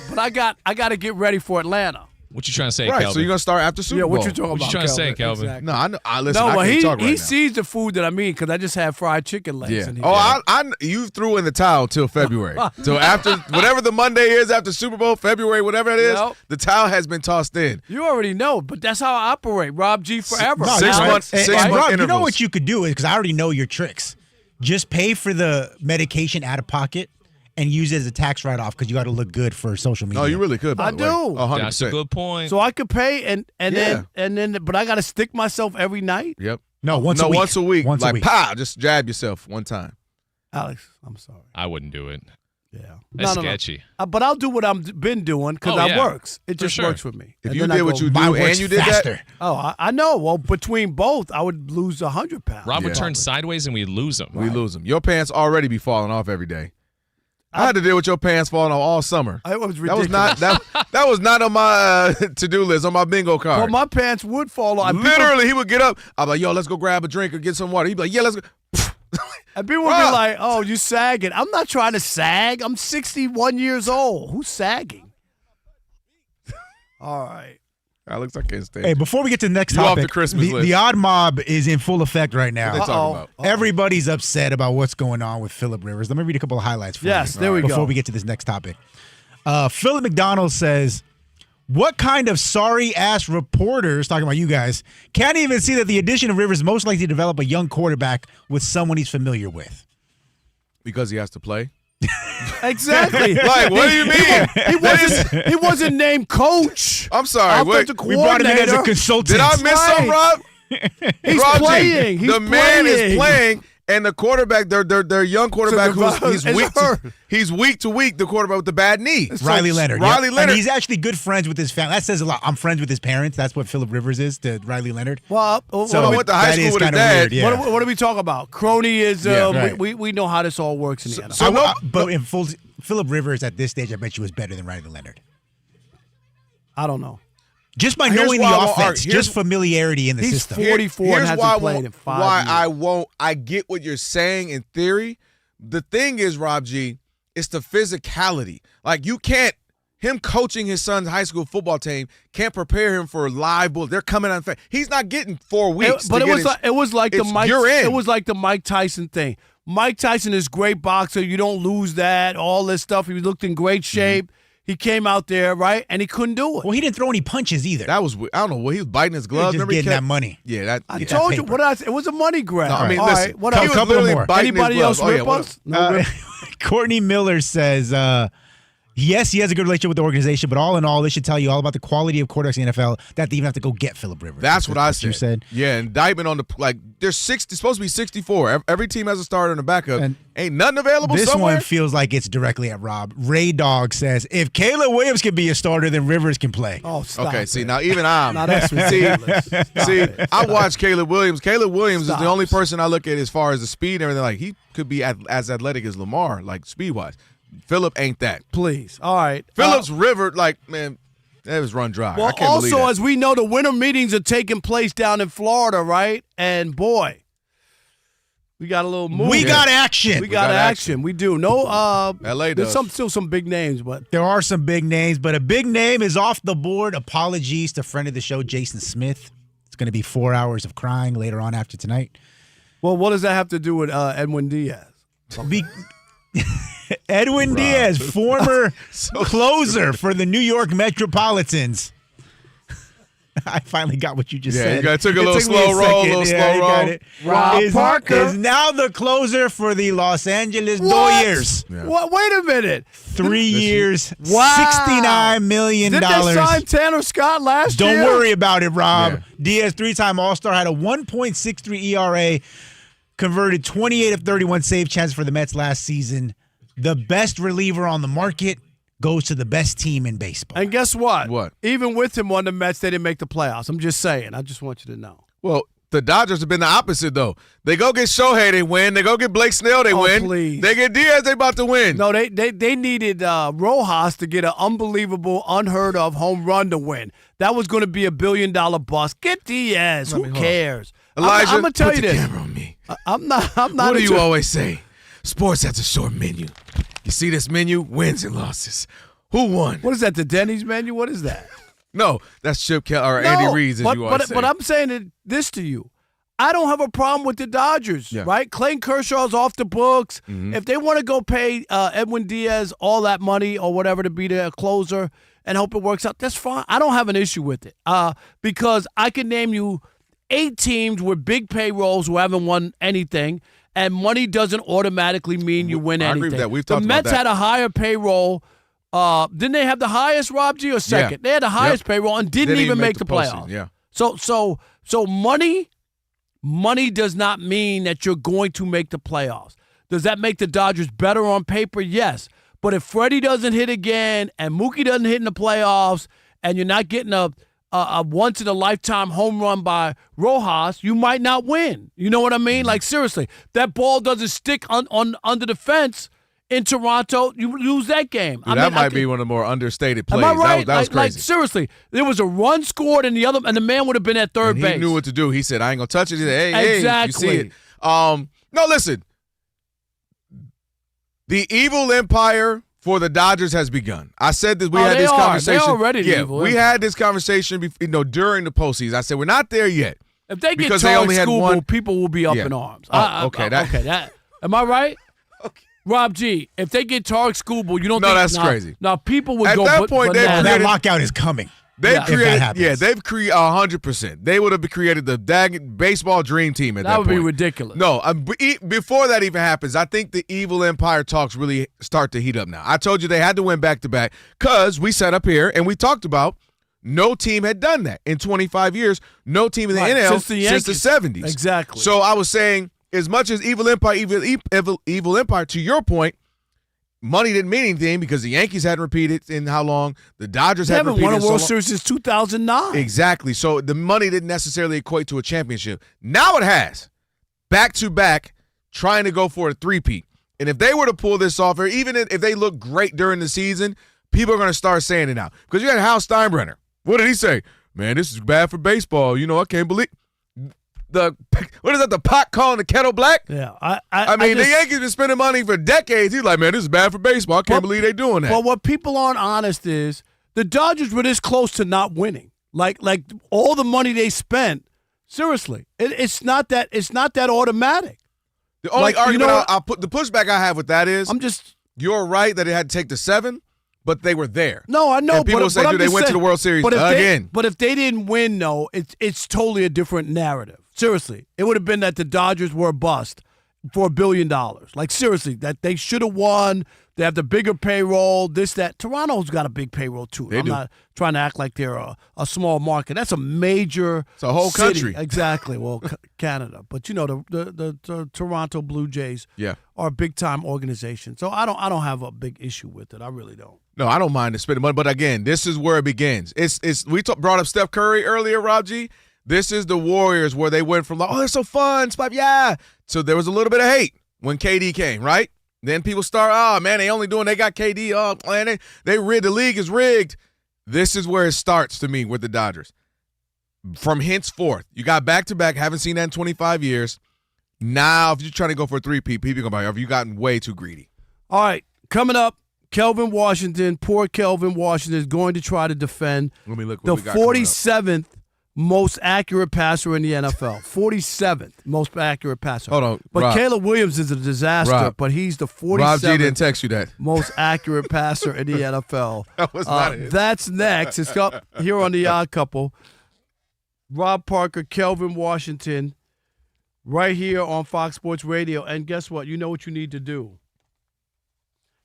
[SPEAKER 1] But I got to get ready for Atlanta.
[SPEAKER 11] What you trying to say,
[SPEAKER 7] Right,
[SPEAKER 11] Kelvin?
[SPEAKER 7] so you're going to start after Super Bowl.
[SPEAKER 1] What you talking about?
[SPEAKER 11] What you trying to say, Kelvin?
[SPEAKER 1] Exactly.
[SPEAKER 7] No, I know. Listen,
[SPEAKER 1] No,
[SPEAKER 7] I
[SPEAKER 1] well,
[SPEAKER 7] can't talk right
[SPEAKER 1] he
[SPEAKER 7] now.
[SPEAKER 1] sees the food that I mean because I just had fried chicken legs.
[SPEAKER 7] Yeah.
[SPEAKER 1] And
[SPEAKER 7] You threw in the towel till February. So after whatever the Monday is after Super Bowl, February, whatever it is, the towel has been tossed in.
[SPEAKER 1] You already know, but that's how I operate. Rob G forever.
[SPEAKER 10] No,
[SPEAKER 7] 6 months.
[SPEAKER 10] And
[SPEAKER 7] 6 month
[SPEAKER 10] Rob,
[SPEAKER 7] intervals.
[SPEAKER 10] you know what you could do is because I already know your tricks. Just pay for the medication out of pocket and use it as a tax write-off because you got to look good for social media.
[SPEAKER 7] No, you really could. By
[SPEAKER 1] I
[SPEAKER 7] the way.
[SPEAKER 1] do.
[SPEAKER 7] 100%.
[SPEAKER 11] That's a good point.
[SPEAKER 1] So I could pay and then, but I got to stick myself every night.
[SPEAKER 7] Yep.
[SPEAKER 10] No, once a week.
[SPEAKER 7] Once a week.
[SPEAKER 10] Once a
[SPEAKER 7] like,
[SPEAKER 10] week.
[SPEAKER 7] pow, just jab yourself one time.
[SPEAKER 1] Alex, I'm sorry.
[SPEAKER 11] I wouldn't do it.
[SPEAKER 1] Yeah.
[SPEAKER 11] That's
[SPEAKER 1] No.
[SPEAKER 11] sketchy.
[SPEAKER 1] But I'll do what I've been doing because
[SPEAKER 11] Oh,
[SPEAKER 1] it
[SPEAKER 11] yeah.
[SPEAKER 1] works. It
[SPEAKER 11] For
[SPEAKER 1] just
[SPEAKER 11] sure.
[SPEAKER 1] works for me.
[SPEAKER 7] If
[SPEAKER 1] And
[SPEAKER 7] you
[SPEAKER 1] then I
[SPEAKER 7] did what
[SPEAKER 1] go,
[SPEAKER 7] you do
[SPEAKER 10] Mine
[SPEAKER 7] and
[SPEAKER 10] works
[SPEAKER 7] you did
[SPEAKER 10] faster.
[SPEAKER 1] Oh, I know. Well, between both, I would lose 100 pounds.
[SPEAKER 11] Rob would turn sideways and we lose him.
[SPEAKER 7] We lose them. Your pants already be falling off every day. I had to deal with your pants falling off all summer.
[SPEAKER 1] It was
[SPEAKER 7] That
[SPEAKER 1] ridiculous.
[SPEAKER 7] was not that was not on my to-do list on my bingo card.
[SPEAKER 1] Well, my pants would fall off.
[SPEAKER 7] Literally, he would get up. I'm like, yo, let's go grab a drink or get some water. He'd be like, yeah, let's go.
[SPEAKER 1] And people would be like, oh, you sagging. I'm not trying to sag. I'm 61 years old. Who's sagging? All right.
[SPEAKER 7] Alex, I can't stay.
[SPEAKER 10] Hey, before we get to the next
[SPEAKER 7] You off
[SPEAKER 10] topic,
[SPEAKER 7] the Christmas list.
[SPEAKER 10] the odd mob is in full effect right now.
[SPEAKER 7] What they talking about?
[SPEAKER 10] Everybody's upset about what's going on with Phillip Rivers. Let me read a couple of highlights for you.
[SPEAKER 1] Yes, there we go.
[SPEAKER 10] Before we get to this next topic. Philip McDonald says, what kind of sorry-ass reporters, talking about you guys, can't even see that the addition of Rivers is most likely to develop a young quarterback with someone he's familiar with?
[SPEAKER 7] Because he has to play?
[SPEAKER 1] Exactly.
[SPEAKER 7] Like, what do you mean?
[SPEAKER 1] He wasn't named coach.
[SPEAKER 7] I'm sorry.
[SPEAKER 1] Offensive
[SPEAKER 10] We brought him in as a
[SPEAKER 1] coordinator.
[SPEAKER 10] consultant.
[SPEAKER 7] Did I miss something, Rob?
[SPEAKER 1] He's
[SPEAKER 7] Rob G,
[SPEAKER 1] playing. He's
[SPEAKER 7] the man is
[SPEAKER 1] playing.
[SPEAKER 7] playing, and the quarterback, their young quarterback,
[SPEAKER 1] He's
[SPEAKER 7] he's week to week. The quarterback with the bad knee,
[SPEAKER 10] Riley Leonard.
[SPEAKER 7] Riley
[SPEAKER 10] Yep.
[SPEAKER 7] Leonard.
[SPEAKER 10] And he's actually good friends with his family. That says a lot. I'm friends with his parents. That's what Phillip Rivers is to Riley Leonard.
[SPEAKER 1] Well,
[SPEAKER 10] So
[SPEAKER 7] I went to high
[SPEAKER 10] that
[SPEAKER 7] school
[SPEAKER 10] is
[SPEAKER 7] with his
[SPEAKER 10] kinda
[SPEAKER 7] dad.
[SPEAKER 10] weird, yeah.
[SPEAKER 1] what are we talking about? Cronyism.
[SPEAKER 10] Yeah, right.
[SPEAKER 1] We know how this all works in the NFL.
[SPEAKER 10] So, but in full, Phillip Rivers at this stage, I bet you was better than Riley Leonard.
[SPEAKER 1] I don't know.
[SPEAKER 10] Just by
[SPEAKER 7] Here's
[SPEAKER 10] knowing
[SPEAKER 7] why
[SPEAKER 10] the
[SPEAKER 7] I won't
[SPEAKER 10] offense,
[SPEAKER 7] argue.
[SPEAKER 10] just familiarity in the
[SPEAKER 1] He's
[SPEAKER 10] system.
[SPEAKER 1] 44 and
[SPEAKER 7] Here's
[SPEAKER 1] hasn't
[SPEAKER 7] why I
[SPEAKER 1] played
[SPEAKER 7] won't-
[SPEAKER 1] in 5
[SPEAKER 7] why
[SPEAKER 1] years.
[SPEAKER 7] I won't. I get what you're saying in theory. The thing is, Rob G, it's the physicality. Like you can't. Him coaching his son's high school football team can't prepare him for live bulls. They're coming on. He's not getting 4 weeks.
[SPEAKER 1] But it was like the Mike.
[SPEAKER 7] You're in.
[SPEAKER 1] It was like the Mike Tyson thing. Mike Tyson is a great boxer. You don't lose that. All this stuff. He looked in great shape. He came out there, right, and he couldn't do it.
[SPEAKER 10] Well, he didn't throw any punches either.
[SPEAKER 7] That was I don't know what he was biting his gloves.
[SPEAKER 10] just
[SPEAKER 7] Remember he
[SPEAKER 10] getting
[SPEAKER 7] kept-
[SPEAKER 10] that money.
[SPEAKER 7] Yeah, that.
[SPEAKER 1] I
[SPEAKER 7] yeah.
[SPEAKER 1] told you what it was a money grab.
[SPEAKER 7] No, I mean,
[SPEAKER 1] All
[SPEAKER 7] listen.
[SPEAKER 1] right, what
[SPEAKER 7] He
[SPEAKER 1] else?
[SPEAKER 7] was
[SPEAKER 10] Couple
[SPEAKER 7] literally
[SPEAKER 10] more.
[SPEAKER 7] biting his
[SPEAKER 1] Anybody else
[SPEAKER 7] gloves. Oh, yeah,
[SPEAKER 1] rip
[SPEAKER 7] what
[SPEAKER 1] us? No rip.
[SPEAKER 10] Courtney Miller says, yes, he has a good relationship with the organization, but all in all, this should tell you all about the quality of quarterbacks in the NFL that they even have to go get Phillip Rivers.
[SPEAKER 7] That's what I said.
[SPEAKER 10] You said.
[SPEAKER 7] Yeah, indictment on the there's 60 supposed to be 64. Every team has a starter and a backup.
[SPEAKER 10] And
[SPEAKER 7] ain't nothing available
[SPEAKER 10] This
[SPEAKER 7] somewhere.
[SPEAKER 10] one feels like it's directly at Rob. Ray Dog says, if Caleb Williams can be a starter, then Rivers can play.
[SPEAKER 1] Oh, stop
[SPEAKER 7] Okay,
[SPEAKER 1] it.
[SPEAKER 7] see now even I'm
[SPEAKER 1] Now that's ridiculous.
[SPEAKER 7] see I watch Caleb Williams. Caleb Williams is
[SPEAKER 1] Stop.
[SPEAKER 7] the only person I look at as far as the speed and everything. Like he could be as athletic as Lamar, like speed wise. Phillip ain't that.
[SPEAKER 1] Please. All right.
[SPEAKER 7] Phillip's River, like man, that was run dry. I
[SPEAKER 1] Well,
[SPEAKER 7] can't believe
[SPEAKER 1] also,
[SPEAKER 7] that.
[SPEAKER 1] as we know, the winter meetings are taking place down in Florida, right? And boy, we got a little move.
[SPEAKER 10] We got action.
[SPEAKER 1] We got action. We do. No,
[SPEAKER 7] LA
[SPEAKER 1] there's
[SPEAKER 7] does.
[SPEAKER 1] still some big names, but
[SPEAKER 10] There are some big names, but a big name is off the board. Apologies to friend of the show, Jason Smith. It's going to be 4 hours of crying later on after tonight.
[SPEAKER 1] well, what does that have to do with Edwin Diaz?
[SPEAKER 10] Edwin Diaz, former closer for the New York Metropolitans. I finally got what you just said.
[SPEAKER 7] Yeah, you took a little
[SPEAKER 10] It took me
[SPEAKER 7] slow roll,
[SPEAKER 10] second.
[SPEAKER 7] little
[SPEAKER 10] Yeah,
[SPEAKER 7] slow
[SPEAKER 10] you
[SPEAKER 7] roll.
[SPEAKER 10] got it.
[SPEAKER 1] Rob Parker
[SPEAKER 10] is now the closer for the Los Angeles
[SPEAKER 1] What?
[SPEAKER 10] Dodgers.
[SPEAKER 7] Yeah.
[SPEAKER 1] What? Wait a minute.
[SPEAKER 10] 3 years,
[SPEAKER 1] Wow.
[SPEAKER 10] $69 million.
[SPEAKER 1] Did they sign Tanner Scott last year?
[SPEAKER 10] Don't worry about it, Rob.
[SPEAKER 7] Yeah.
[SPEAKER 10] Diaz, 3-time All-Star, had a 1.63 ERA, converted 28 of 31 save chances for the Mets last season. The best reliever on the market goes to the best team in baseball.
[SPEAKER 1] And guess what?
[SPEAKER 7] What?
[SPEAKER 1] Even with him on the Mets, they didn't make the playoffs. I'm just saying. I just want you to know.
[SPEAKER 7] Well, the Dodgers have been the opposite though. They go get Shohei, they win. They go get Blake Snell, they win.
[SPEAKER 1] Please.
[SPEAKER 7] They get Diaz, they about to win.
[SPEAKER 1] No, they needed Rojas to get an unbelievable, unheard of home run to win. That was going to be $1 billion bust. Get Diaz. Who cares?
[SPEAKER 7] Elijah,
[SPEAKER 1] I'm going to tell
[SPEAKER 7] put
[SPEAKER 1] you
[SPEAKER 7] the
[SPEAKER 1] this.
[SPEAKER 7] camera on me.
[SPEAKER 1] I'm not.
[SPEAKER 7] What do you
[SPEAKER 1] into-
[SPEAKER 7] always say? Sports has a short menu. You see this menu? Wins and losses. Who won?
[SPEAKER 1] What is that? The Denny's menu? What is that?
[SPEAKER 7] No, that's Chip Kelly or Andy Reid, as you are saying.
[SPEAKER 1] But I'm saying this to you. I don't have a problem with the Dodgers, right? Clayton Kershaw's off the books.
[SPEAKER 7] Mm-hmm.
[SPEAKER 1] If they want to go pay Edwin Diaz all that money or whatever to be their closer and hope it works out, that's fine. I don't have an issue with it because I can name you 8 teams with big payrolls who haven't won anything, and money doesn't automatically mean you win anything.
[SPEAKER 7] I agree with that. We've talked
[SPEAKER 1] the Mets
[SPEAKER 7] about that.
[SPEAKER 1] had a higher payroll. Didn't they have the highest, Rob G, or second?
[SPEAKER 7] Yeah.
[SPEAKER 1] They had the highest payroll and didn't even make the playoffs.
[SPEAKER 7] Yeah.
[SPEAKER 1] So money does not mean that you're going to make the playoffs. Does that make the Dodgers better on paper? Yes. But if Freddie doesn't hit again and Mookie doesn't hit in the playoffs and you're not getting a once-in-a-lifetime home run by Rojas, you might not win. You know what I mean? Like, seriously, that ball doesn't stick under the fence in Toronto, you lose that game.
[SPEAKER 7] Dude, that might be one of the more understated plays.
[SPEAKER 1] Am I right?
[SPEAKER 7] That was crazy.
[SPEAKER 1] Like, seriously, there was a run scored and the man would have been at third base.
[SPEAKER 7] He knew what to do. He said, I ain't going to touch it. He said, hey,
[SPEAKER 1] exactly.
[SPEAKER 7] You see it. No, listen. The evil empire for the Dodgers has begun. I said that we had this conversation.
[SPEAKER 1] They're already the evil
[SPEAKER 7] we
[SPEAKER 1] empire.
[SPEAKER 7] had this conversation during the postseason. I said, we're not there yet.
[SPEAKER 1] If they get
[SPEAKER 7] because they only had one,
[SPEAKER 1] people will be up in arms.
[SPEAKER 7] Okay.
[SPEAKER 1] Am I right? Okay. Rob G, if they get Tarek Skubal, you don't think
[SPEAKER 7] that's crazy.
[SPEAKER 1] Now people would
[SPEAKER 7] At
[SPEAKER 1] go.
[SPEAKER 7] that point,
[SPEAKER 10] that lockout is coming.
[SPEAKER 7] They've created 100%. They would have created the baseball dream team at that point.
[SPEAKER 1] That would be ridiculous.
[SPEAKER 7] No, before that even happens, I think the evil empire talks really start to heat up now. I told you they had to win back-to-back because we sat up here and we talked about no team had done that in 25 years. No team in the NL since the 70s.
[SPEAKER 1] Exactly.
[SPEAKER 7] So I was saying, as much as evil empire, to your point, money didn't mean anything because the Yankees hadn't repeated in how long? The Dodgers hadn't repeated
[SPEAKER 1] won a
[SPEAKER 7] in
[SPEAKER 1] World
[SPEAKER 7] so
[SPEAKER 1] Series since 2009.
[SPEAKER 7] Exactly. So the money didn't necessarily equate to a championship. Now it has. Back-to-back, trying to go for a three-peat. And if they were to pull this off, or even if they look great during the season, people are going to start saying it now. Because you got Hal Steinbrenner. What did he say? Man, this is bad for baseball. I can't believe what is that? The pot calling the kettle black?
[SPEAKER 1] Yeah,
[SPEAKER 7] I mean, the Yankees been spending money for decades. He's like, man, this is bad for baseball. I can't believe they're doing that.
[SPEAKER 1] Well, what people aren't honest is the Dodgers were this close to not winning. Like all the money they spent. Seriously, it's not that automatic.
[SPEAKER 7] The only argument I'll put the pushback I have with that is you're right that it had to take the 7. But they were there.
[SPEAKER 1] No, I know.
[SPEAKER 7] And people say, dude, they went to the World Series again.
[SPEAKER 1] But if they didn't win, though, it's totally a different narrative. Seriously. It would have been that the Dodgers were a bust for $1 billion. Like, seriously, that they should have won. They have the bigger payroll, this, that. Toronto's got a big payroll, too. I'm not trying to act like they're a small market. That's a major
[SPEAKER 7] It's a whole
[SPEAKER 1] city.
[SPEAKER 7] country.
[SPEAKER 1] Exactly. Well, Canada. But, the Toronto Blue Jays are a big-time organization. So I don't have a big issue with it. I really don't.
[SPEAKER 7] No, I don't mind the spending money. But, again, this is where it begins. We brought up Steph Curry earlier, Rob G. This is the Warriors where they went from, they're so fun. Yeah. So there was a little bit of hate when KD came, right? Then people start, they got KD. Oh, man, they rigged. The league is rigged. This is where it starts to me with the Dodgers. From henceforth, you got back-to-back, haven't seen that in 25 years. Now, if you're trying to go for a three-peat, people are going to be, have you gotten way too greedy?
[SPEAKER 1] All right, coming up, Kelvin Washington, poor Kelvin Washington, is going to try to defend the 47th most accurate passer in the NFL. 47th most accurate passer.
[SPEAKER 7] Hold on,
[SPEAKER 1] but
[SPEAKER 7] Rob.
[SPEAKER 1] Caleb Williams is a disaster, but he's the 47th
[SPEAKER 7] Rob G didn't text you that.
[SPEAKER 1] most accurate passer in the NFL.
[SPEAKER 7] That was not it.
[SPEAKER 1] That's next. It's up here on The Odd Couple. Rob Parker, Kelvin Washington, right here on Fox Sports Radio. And guess what? You know what you need to do.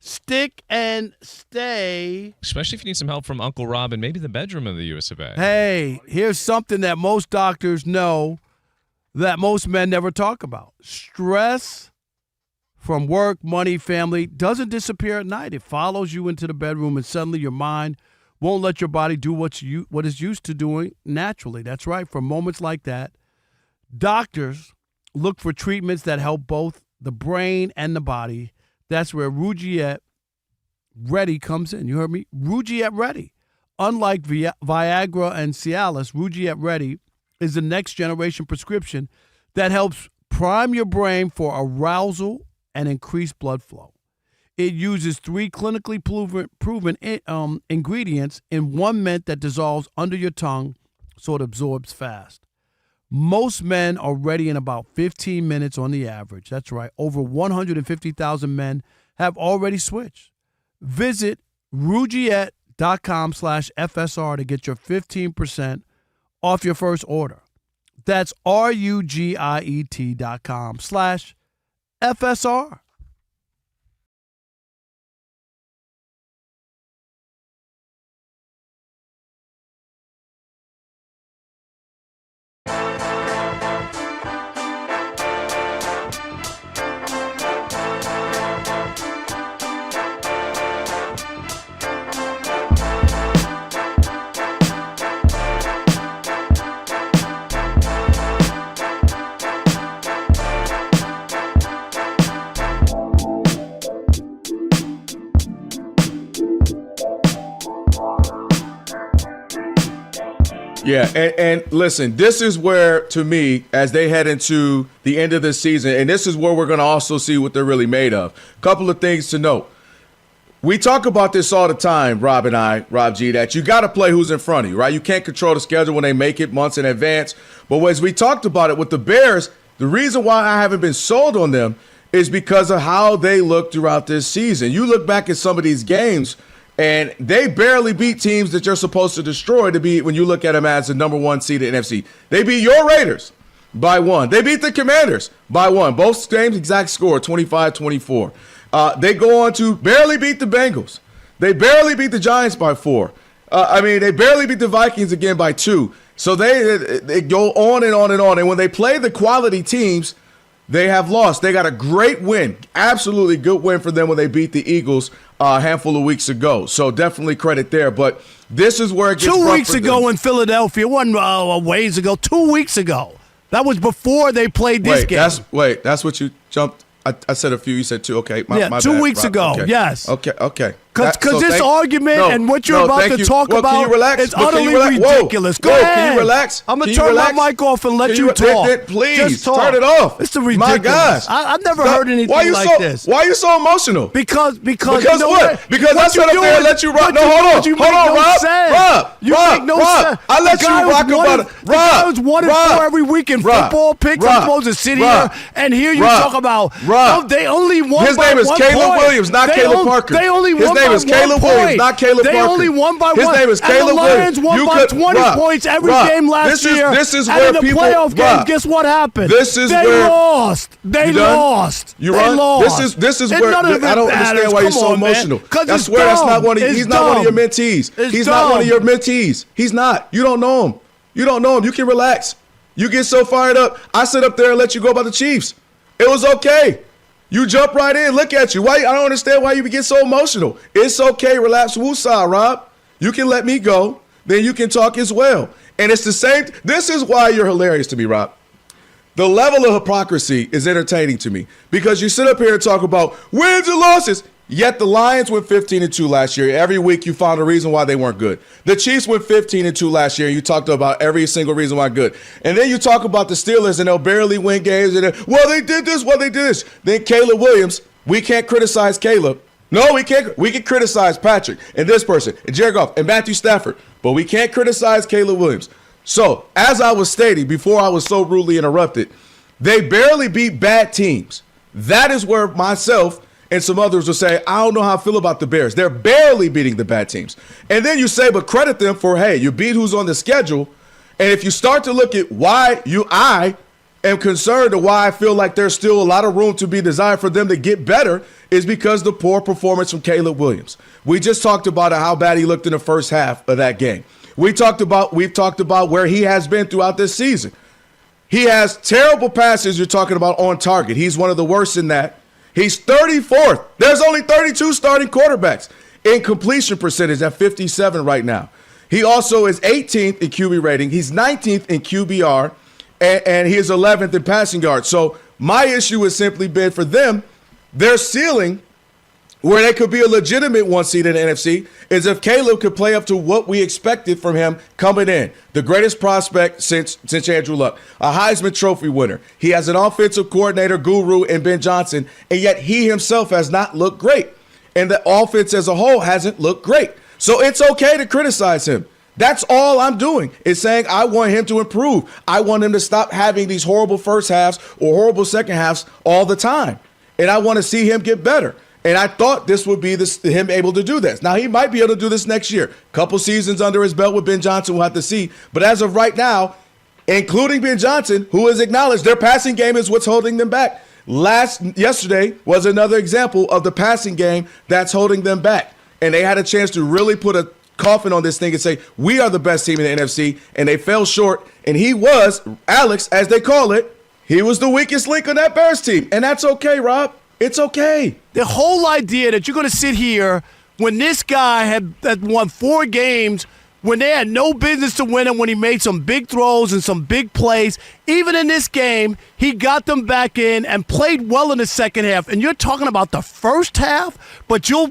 [SPEAKER 1] Stick and stay.
[SPEAKER 11] Especially if you need some help from Uncle Rob in maybe the bedroom of the US of A.
[SPEAKER 1] Hey, here's something that most doctors know that most men never talk about. Stress from work, money, family doesn't disappear at night. It follows you into the bedroom, and suddenly your mind won't let your body do what it's used to doing naturally. That's right. For moments like that, doctors look for treatments that help both the brain and the body. That's where Rugiet Ready comes in. You heard me? Rugiet Ready. Unlike Viagra and Cialis, Rugiet Ready is the next generation prescription that helps prime your brain for arousal and increase blood flow. It uses 3 clinically proven ingredients in one mint that dissolves under your tongue so it absorbs fast. Most men are ready in about 15 minutes on the average. That's right. Over 150,000 men have already switched. Visit Rugiet.com/FSR to get your 15% off your first order. That's RUGIET.com/FSR.
[SPEAKER 7] Yeah, and listen, this is where, to me, as they head into the end of the season, and this is where we're going to also see what they're really made of. Couple of things to note. We talk about this all the time, Rob G, that you got to play who's in front of you, right? You can't control the schedule when they make it months in advance. But as we talked about it with the Bears, the reason why I haven't been sold on them is because of how they look throughout this season. You look back at some of these games, and they barely beat teams that you're supposed to destroy to beat when you look at them as the number 1 seed in NFC. They beat your Raiders by 1. They beat the Commanders by 1. Both games, exact score, 25-24. They go on to barely beat the Bengals. They barely beat the Giants by 4. They barely beat the Vikings again by 2. So they go on and on and on. And when they play the quality teams, they have lost. They got a great win, absolutely good win for them when they beat the Eagles a handful of weeks ago. So definitely credit there. But this is where it gets
[SPEAKER 1] 2 weeks ago
[SPEAKER 7] them.
[SPEAKER 1] in Philadelphia, one ways ago, 2 weeks ago. That was before they played this game.
[SPEAKER 7] That's what you jumped. I said a few. You said 2. Okay, my
[SPEAKER 1] 2
[SPEAKER 7] bad,
[SPEAKER 1] weeks
[SPEAKER 7] Rob.
[SPEAKER 1] ago.
[SPEAKER 7] Okay.
[SPEAKER 1] Yes.
[SPEAKER 7] Okay.
[SPEAKER 1] Because this argument and what you're about to talk about
[SPEAKER 7] can you relax?
[SPEAKER 1] is utterly
[SPEAKER 7] Whoa,
[SPEAKER 1] ridiculous. Go ahead.
[SPEAKER 7] Can you relax?
[SPEAKER 1] I'm going to turn my mic off and let you talk.
[SPEAKER 7] Please,
[SPEAKER 1] just talk.
[SPEAKER 7] turn it off.
[SPEAKER 1] It's ridiculous.
[SPEAKER 7] My gosh.
[SPEAKER 1] I've never heard anything like this.
[SPEAKER 7] Why are you so emotional?
[SPEAKER 1] Because
[SPEAKER 7] what? Because I sat up there and let you rock. No, hold on, Rob. Rob. I let you rock about it.
[SPEAKER 1] Rob. The guy was 1-4 every week in football picks. I'm supposed to sit here and hear you talk about, they only won
[SPEAKER 7] His
[SPEAKER 1] by 1 point.
[SPEAKER 7] name is Caleb Williams, not Caleb Parker.
[SPEAKER 1] They only won by 1 point.
[SPEAKER 7] His name is Caleb Williams, not Caleb Parker.
[SPEAKER 1] They only won by 1.
[SPEAKER 7] His name is Caleb
[SPEAKER 1] Williams. And the Lions won by 20 points every game last year.
[SPEAKER 7] This is
[SPEAKER 1] and
[SPEAKER 7] where
[SPEAKER 1] in the
[SPEAKER 7] people,
[SPEAKER 1] playoff game, guess what happened?
[SPEAKER 7] They
[SPEAKER 1] lost. They lost.
[SPEAKER 7] You
[SPEAKER 1] they
[SPEAKER 7] lost. This is where I don't understand why you're so emotional. I swear that's not one of he's not one of your mentees. He's not one of your mentees. He's not. You don't know him. You don't know him. You can relax. You get so fired up. I sit up there and let you go about the Chiefs. It was okay. You jump right in. Look at you. Why? I don't understand why you get so emotional. It's okay. Relax. Woosah, Rob. You can let me go. Then you can talk as well. And it's the same. This is why you're hilarious to me, Rob. The level of hypocrisy is entertaining to me because you sit up here and talk about wins and losses. Yet the Lions went 15-2 last year. Every week you found a reason why they weren't good. The Chiefs went 15-2 last year. You talked about every single reason why good. And then you talk about the Steelers and they'll barely win games. And they did this. They did this. Then Caleb Williams. We can't criticize Caleb. No, we can't. We can criticize Patrick and this person and Jared Goff and Matthew Stafford. But we can't criticize Caleb Williams. So as I was stating before I was so rudely interrupted, they barely beat bad teams. That is where myself and some others will say, I don't know how I feel about the Bears. They're barely beating the bad teams. And then you say, but credit them for, hey, you beat who's on the schedule. And if you start to look at why I am concerned or why I feel like there's still a lot of room to be desired for them to get better is because the poor performance from Caleb Williams. We just talked about how bad he looked in the first half of that game. We've talked about where he has been throughout this season. He has terrible passes you're talking about on target. He's one of the worst in that. He's 34th. There's only 32 starting quarterbacks in completion percentage at 57 right now. He also is 18th in QB rating. He's 19th in QBR, and he is 11th in passing yards. So my issue has simply been for them, their ceiling, where they could be a legitimate 1 seed in the NFC, is if Caleb could play up to what we expected from him coming in. The greatest prospect since Andrew Luck, a Heisman Trophy winner. He has an offensive coordinator guru in Ben Johnson, and yet he himself has not looked great. and the offense as a whole hasn't looked great. So it's okay to criticize him. That's all I'm doing is saying I want him to improve. I want him to stop having these horrible first halves or horrible second halves all the time. And I want to see him get better. And I thought this would be him able to do this. Now, he might be able to do this next year. Couple seasons under his belt with Ben Johnson, we'll have to see. But as of right now, including Ben Johnson, who has acknowledged their passing game is what's holding them back. Yesterday was another example of the passing game that's holding them back. And they had a chance to really put a coffin on this thing and say, we are the best team in the NFC, and they fell short. And he was, Alex, as they call it, he was the weakest link on that Bears team. And that's okay, Rob. It's okay.
[SPEAKER 1] The whole idea that you're going to sit here when this guy had won 4 games, when they had no business to win, and when he made some big throws and some big plays, even in this game, he got them back in and played well in the second half. And you're talking about the first half, but you'll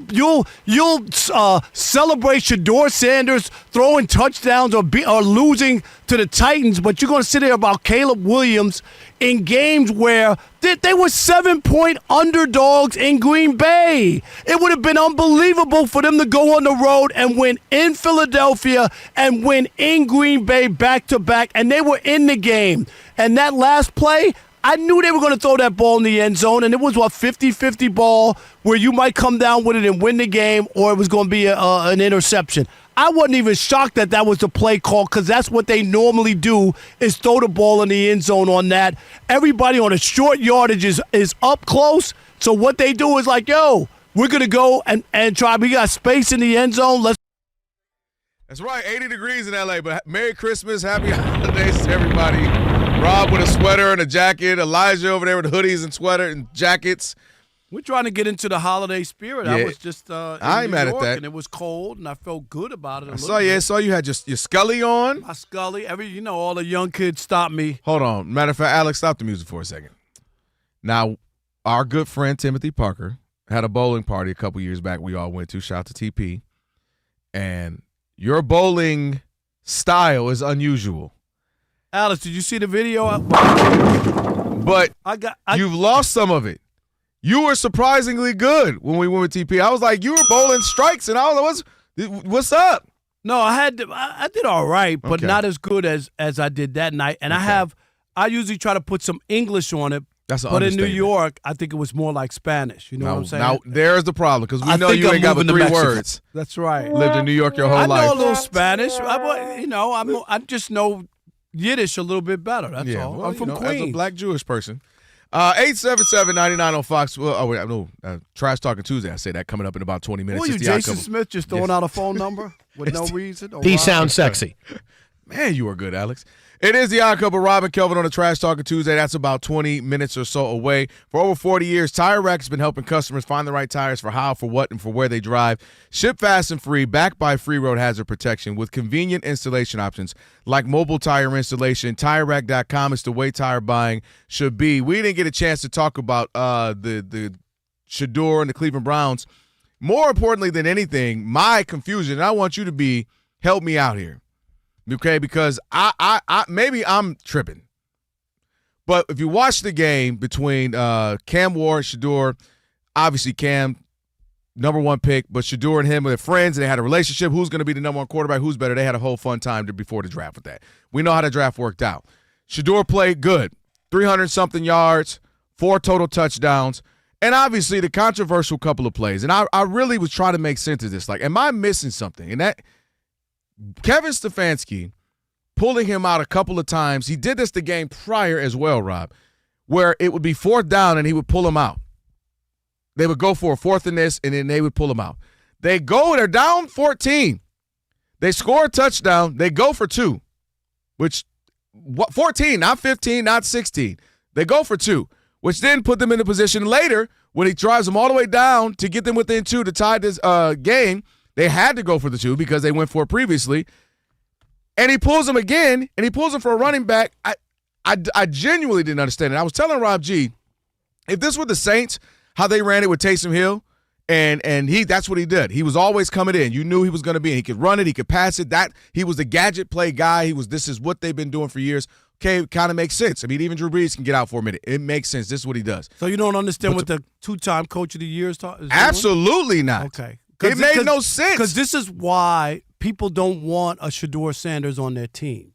[SPEAKER 1] celebrate Shedeur Sanders throwing touchdowns or losing to the Titans, but you're going to sit there about Caleb Williams in games where they were 7-point underdogs in Green Bay. It would have been unbelievable for them to go on the road and win in Philadelphia and win in Green Bay back-to-back, and they were in the game. And that last play, I knew they were going to throw that ball in the end zone, and it was, 50-50 ball where you might come down with it and win the game, or it was going to be an interception. I wasn't even shocked that was the play call because that's what they normally do is throw the ball in the end zone on that. Everybody on a short yardage is up close, so what they do is like, yo, we're going to go and try. We got space in the end zone.
[SPEAKER 7] That's right, 80 degrees in L.A., but Merry Christmas, Happy Holidays to everybody. Rob with a sweater and a jacket, Elijah over there with hoodies and sweater and jackets.
[SPEAKER 1] We're trying to get into the holiday spirit.
[SPEAKER 7] Yeah.
[SPEAKER 1] I was just in
[SPEAKER 7] I ain't
[SPEAKER 1] New
[SPEAKER 7] mad
[SPEAKER 1] York,
[SPEAKER 7] at that.
[SPEAKER 1] And it was cold, and I felt good about it.
[SPEAKER 7] I saw you had your Scully on.
[SPEAKER 1] My Scully. All the young kids stopped me.
[SPEAKER 7] Hold on. Matter of fact, Alex, stop the music for a second. Now, our good friend Timothy Parker had a bowling party a couple years back we all went to. Shout out to TP. And your bowling style is unusual.
[SPEAKER 1] Alex, did you see the video?
[SPEAKER 7] But you've lost some of it. You were surprisingly good when we went with TP. I was like, you were bowling strikes, and I was like, what's up?
[SPEAKER 1] No, I did all right, but
[SPEAKER 7] Okay.
[SPEAKER 1] not as good as I did that night. And I usually try to put some English on it.
[SPEAKER 7] That's an
[SPEAKER 1] but in New
[SPEAKER 7] understatement.
[SPEAKER 1] York, I think it was more like Spanish. You know what I'm saying?
[SPEAKER 7] Now, there's the problem, because we
[SPEAKER 1] I
[SPEAKER 7] know
[SPEAKER 1] think
[SPEAKER 7] you
[SPEAKER 1] I'm
[SPEAKER 7] ain't got but
[SPEAKER 1] moving to
[SPEAKER 7] 3
[SPEAKER 1] Mexico.
[SPEAKER 7] words.
[SPEAKER 1] That's right.
[SPEAKER 7] Lived in New York your whole
[SPEAKER 1] I
[SPEAKER 7] life.
[SPEAKER 1] know a little Spanish. I just know Yiddish a little bit better. That's all.
[SPEAKER 7] Well,
[SPEAKER 1] I'm from
[SPEAKER 7] as a
[SPEAKER 1] Queens.
[SPEAKER 7] black Jewish person. 877-99 on Fox. Oh, wait, no. Trash Talking Tuesday. I say that coming up in about 20 minutes.
[SPEAKER 1] Who are you,
[SPEAKER 7] It's the
[SPEAKER 1] Jason
[SPEAKER 7] Odd Couple.
[SPEAKER 1] Smith, just throwing out a phone number with no reason? Or
[SPEAKER 4] He
[SPEAKER 1] why?
[SPEAKER 4] sounds sexy.
[SPEAKER 7] Man, you are good, Alex. It is the Odd Couple, Rob and Kelvin on the Trash Talking Tuesday. That's about 20 minutes or so away. For over 40 years, Tire Rack has been helping customers find the right tires for how, for what, and for where they drive. Ship fast and free, backed by free road hazard protection with convenient installation options like mobile tire installation. TireRack.com is the way tire buying should be. We didn't get a chance to talk about the Shedeur and the Cleveland Browns. More importantly than anything, my confusion, and I want you to help me out here. Okay, because I maybe I'm tripping. But if you watch the game between Cam Ward, Shedeur, obviously Cam, number 1 pick, but Shedeur and him were friends, and they had a relationship. Who's going to be the number 1 quarterback? Who's better? They had a whole fun time before the draft with that. We know how the draft worked out. Shedeur played good, 300-something yards, 4 total touchdowns, and obviously the controversial couple of plays. And I really was trying to make sense of this. Like, am I missing something? And that Kevin Stefanski pulling him out a couple of times. He did this the game prior as well, Rob, where it would be 4th down and he would pull him out. They would go for a 4th and this, and then they would pull him out. They're down 14. They score a touchdown. They go for 2, which 14, not 15, not 16. They go for 2, which then put them in a position later when he drives them all the way down to get them within 2 to tie this game. They had to go for the 2 because they went for it previously. And he pulls them again, and he pulls them for a running back. I genuinely didn't understand it. I was telling Rob G, if this were the Saints, how they ran it with Taysom Hill, And that's what he did. He was always coming in. You knew he was going to be in. He could run it. He could pass it. He was the gadget play guy. This is what they've been doing for years. Okay, kind of makes sense. I mean, even Drew Brees can get out for a minute. It makes sense. This is what he does.
[SPEAKER 1] So you don't understand what the two-time coach of the year is talking?
[SPEAKER 7] Absolutely not.
[SPEAKER 1] Okay.
[SPEAKER 7] It made no sense.
[SPEAKER 1] Because this is why people don't want a Shedeur Sanders on their team.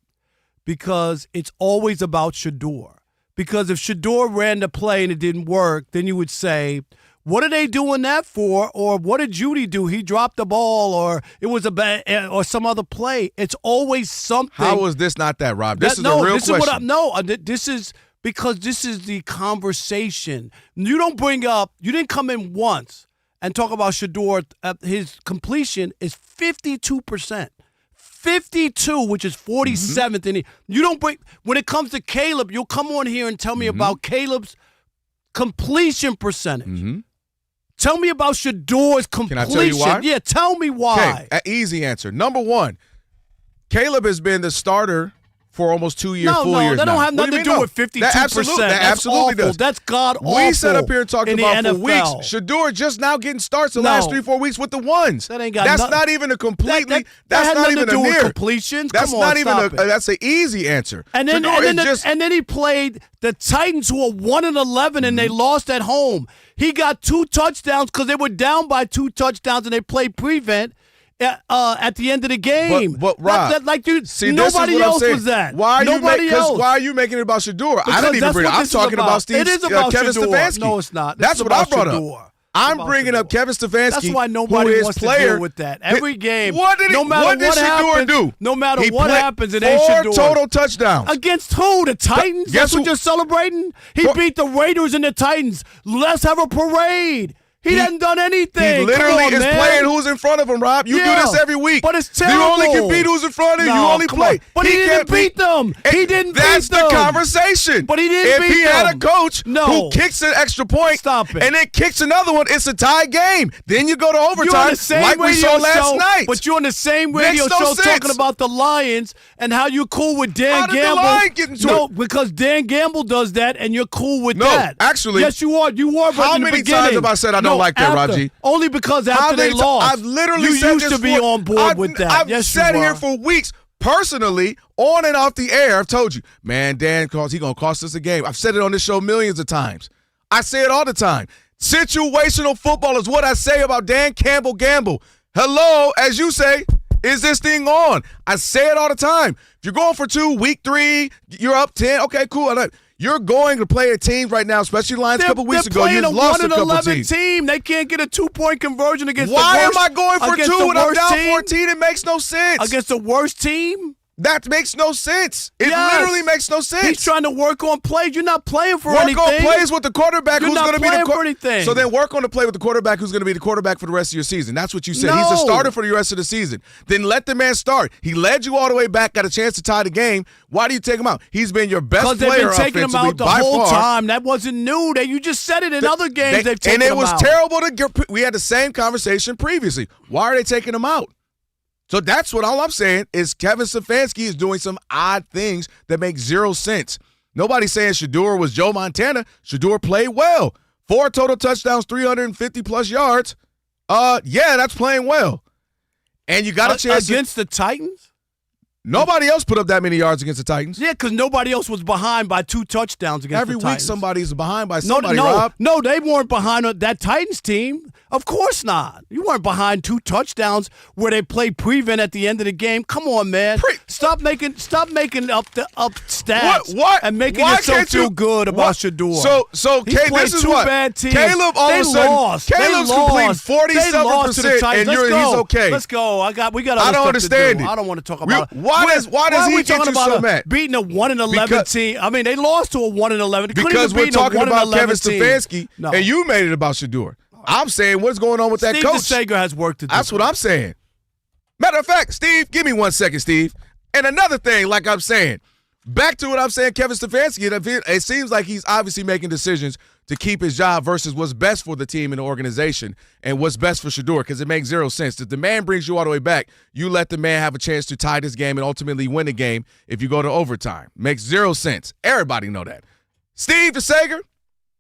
[SPEAKER 1] Because it's always about Shedeur. Because if Shedeur ran the play and it didn't work, then you would say, what are they doing that for? Or what did Judy do? He dropped the ball, or it was a bad, or some other play. It's always something.
[SPEAKER 7] How is this not that, Rob? This is a real question.
[SPEAKER 1] This is because this is the conversation. You didn't come in once and talk about Shedeur. His completion is 52%. 52, which is 47th. And you don't bring, when it comes to Caleb, you'll come on here and tell me about Caleb's completion percentage. Tell me about Shedeur's completion.
[SPEAKER 7] Can I tell you why?
[SPEAKER 1] Yeah, tell me why.
[SPEAKER 7] Okay, easy answer. Number one, Caleb has been the starter for almost 2 years, 4 years now.
[SPEAKER 1] No, that don't have nothing to do with 52%.
[SPEAKER 7] That absolutely does.
[SPEAKER 1] That's god-awful.
[SPEAKER 7] We sat up here and talked about for weeks.
[SPEAKER 1] NFL.
[SPEAKER 7] Shedeur just now getting starts the last 3-4 weeks with the ones.
[SPEAKER 1] That ain't got
[SPEAKER 7] That's
[SPEAKER 1] nothing.
[SPEAKER 7] not even a completely.
[SPEAKER 1] That
[SPEAKER 7] That's not even
[SPEAKER 1] to do
[SPEAKER 7] a
[SPEAKER 1] with
[SPEAKER 7] near
[SPEAKER 1] completions.
[SPEAKER 7] That's
[SPEAKER 1] Come on,
[SPEAKER 7] not even
[SPEAKER 1] stop it.
[SPEAKER 7] That's an easy answer.
[SPEAKER 1] And then he played the Titans, who are 1-11, and they lost at home. He got 2 touchdowns because they were down by 2 touchdowns, and they played prevent at the end of the game.
[SPEAKER 7] But Rob,
[SPEAKER 1] nobody else was that.
[SPEAKER 7] Why are you making it about Shedeur? I didn't even bring it. I'm talking about Steve.
[SPEAKER 1] It is about
[SPEAKER 7] Kevin
[SPEAKER 1] Shedeur.
[SPEAKER 7] Stefanski.
[SPEAKER 1] No, it's not.
[SPEAKER 7] That's what I brought up. I'm bringing up Kevin Stefanski.
[SPEAKER 1] That's why nobody wants to deal with that. Every game,
[SPEAKER 7] what did Shedeur do?
[SPEAKER 1] No matter what happens, it ain't
[SPEAKER 7] 4
[SPEAKER 1] Shedeur.
[SPEAKER 7] total touchdowns.
[SPEAKER 1] Against who? The Titans? That's what you're celebrating? He beat the Raiders and the Titans. Let's have a parade. He hasn't done anything.
[SPEAKER 7] He literally is
[SPEAKER 1] man.
[SPEAKER 7] playing who's in front of him, Rob. You do this every week.
[SPEAKER 1] But it's terrible.
[SPEAKER 7] You only can beat who's in front of you. You only play.
[SPEAKER 1] But he didn't beat them. He didn't beat them.
[SPEAKER 7] That's the conversation.
[SPEAKER 1] But he didn't beat them.
[SPEAKER 7] If he had a coach who kicks an extra point and then kicks another one, it's a tie game. Then you go to overtime like we saw last night.
[SPEAKER 1] But you're on the same radio show talking about the Lions and how you're cool with Dan Gamble.
[SPEAKER 7] How did the Lions get into it?
[SPEAKER 1] Because Dan Gamble does that and you're cool with that.
[SPEAKER 7] No, actually.
[SPEAKER 1] Yes, you are. You were.
[SPEAKER 7] How many times have I said I don't like that, Raji?
[SPEAKER 1] Only because after they lost.
[SPEAKER 7] I've literally
[SPEAKER 1] you
[SPEAKER 7] said
[SPEAKER 1] used to be on board with that.
[SPEAKER 7] I've said here for weeks, personally, on and off the air. I've told you, man, Dan, he gonna cost us a game. I've said it on this show millions of times. I say it all the time. Situational football is what I say about Dan Gamble. Hello, as you say, is this thing on? I say it all the time. If you're going for 2, week 3, you're up 10. Okay, cool. You're going to play a team right now, especially the Lions a couple weeks ago. You've lost a couple teams.
[SPEAKER 1] Team. They can't get a 2-point conversion against
[SPEAKER 7] Why
[SPEAKER 1] the worst.
[SPEAKER 7] Why am I going for 2 when I'm down
[SPEAKER 1] team?
[SPEAKER 7] 14? It makes no sense.
[SPEAKER 1] Against the worst team?
[SPEAKER 7] That makes no sense. It literally makes no sense.
[SPEAKER 1] He's trying to work on plays. You're not playing for anything.
[SPEAKER 7] Work on plays with the quarterback who's going to be the
[SPEAKER 1] quarterback.
[SPEAKER 7] So then work on the play with the quarterback who's going to be the quarterback for the rest of your season. That's what you said. He's the starter for the rest of the season. Then let the man start. He led you all the way back, got a chance to tie the game. Why do you take him out? He's been your best player
[SPEAKER 1] offensively by far. Because they've been taking him out the whole time. That wasn't new. You just said it in other games. They've taken him out.
[SPEAKER 7] And it was terrible to get. We had the same conversation previously. Why are they taking him out? So that's what all I'm saying is Kevin Stefanski is doing some odd things that make 0 sense. Nobody's saying Shedeur was Joe Montana. Shedeur played well. 4 total touchdowns, 350-plus yards. Yeah, that's playing well. And you got a chance
[SPEAKER 1] against the Titans?
[SPEAKER 7] Nobody else put up that many yards against the Titans.
[SPEAKER 1] Yeah, because nobody else was behind by 2 touchdowns against the Titans.
[SPEAKER 7] Every week somebody's behind by somebody, Rob.
[SPEAKER 1] No, they weren't behind that Titans team. Of course not. You weren't behind 2 touchdowns where they played prevent at the end of the game. Come on, man. Stop making up stats and making yourself feel good about Shedeur.
[SPEAKER 7] So this is what
[SPEAKER 1] bad teams.
[SPEAKER 7] Caleb all of a sudden Caleb's completing 47% and he's okay.
[SPEAKER 1] Let's go. We got.
[SPEAKER 7] I don't understand it.
[SPEAKER 1] I don't want to talk about it.
[SPEAKER 7] Why does he get you so mad?
[SPEAKER 1] Beating a 1-11 team. I mean, they lost to a 1-11.
[SPEAKER 7] Because we're talking about Kevin Stefanski, and you made it about Shedeur. I'm saying, what's going on with that coach?
[SPEAKER 1] Steve DeSager has work to do.
[SPEAKER 7] That's what I'm saying. Matter of fact, Steve, give me 1 second, Steve. And another thing, like I'm saying, back to what I'm saying, Kevin Stefanski, it seems like he's obviously making decisions to keep his job versus what's best for the team and the organization and what's best for Shedeur, because it makes 0 sense. If the man brings you all the way back, you let the man have a chance to tie this game and ultimately win the game if you go to overtime. Makes 0 sense. Everybody know that. Steve DeSager,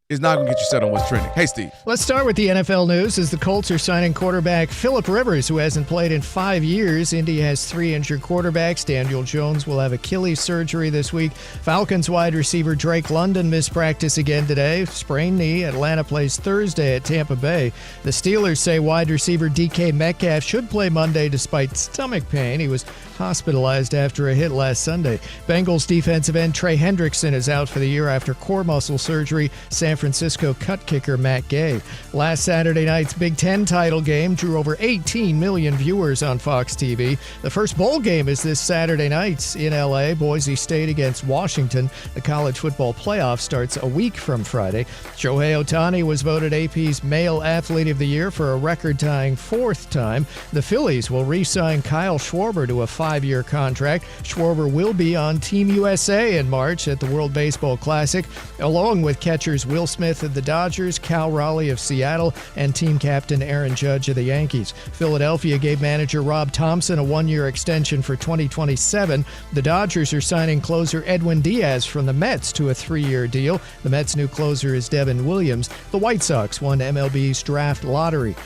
[SPEAKER 7] is not going to get you set on what's trending. Hey, Steve.
[SPEAKER 15] Let's start with the NFL news as the Colts are signing quarterback Phillip Rivers, who hasn't played in 5 years. Indy has 3 injured quarterbacks. Daniel Jones will have Achilles surgery this week. Falcons wide receiver Drake London missed practice again today. Sprained knee. Atlanta plays Thursday at Tampa Bay. The Steelers say wide receiver DK Metcalf should play Monday despite stomach pain. He was hospitalized after a hit last Sunday. Bengals defensive end Trey Hendrickson is out for the year after core muscle surgery. San Francisco cut kicker Matt Gay. Last Saturday night's Big Ten title game drew over 18 million viewers on Fox TV. The first bowl game is this Saturday night in L.A. Boise State against Washington. The college football playoff starts a week from Friday. Shohei Ohtani was voted AP's Male Athlete of the Year for a record-tying 4th time. The Phillies will re-sign Kyle Schwarber to a 5-year contract. Schwarber will be on Team USA in March at the World Baseball Classic, along with catchers Will Smith of the Dodgers, Cal Raleigh of Seattle, and team captain Aaron Judge of the Yankees. Philadelphia gave manager Rob Thompson a 1-year extension for 2027. The Dodgers are signing closer Edwin Diaz from the Mets to a 3-year deal. The Mets' new closer is Devin Williams. The White Sox won MLB's draft lottery.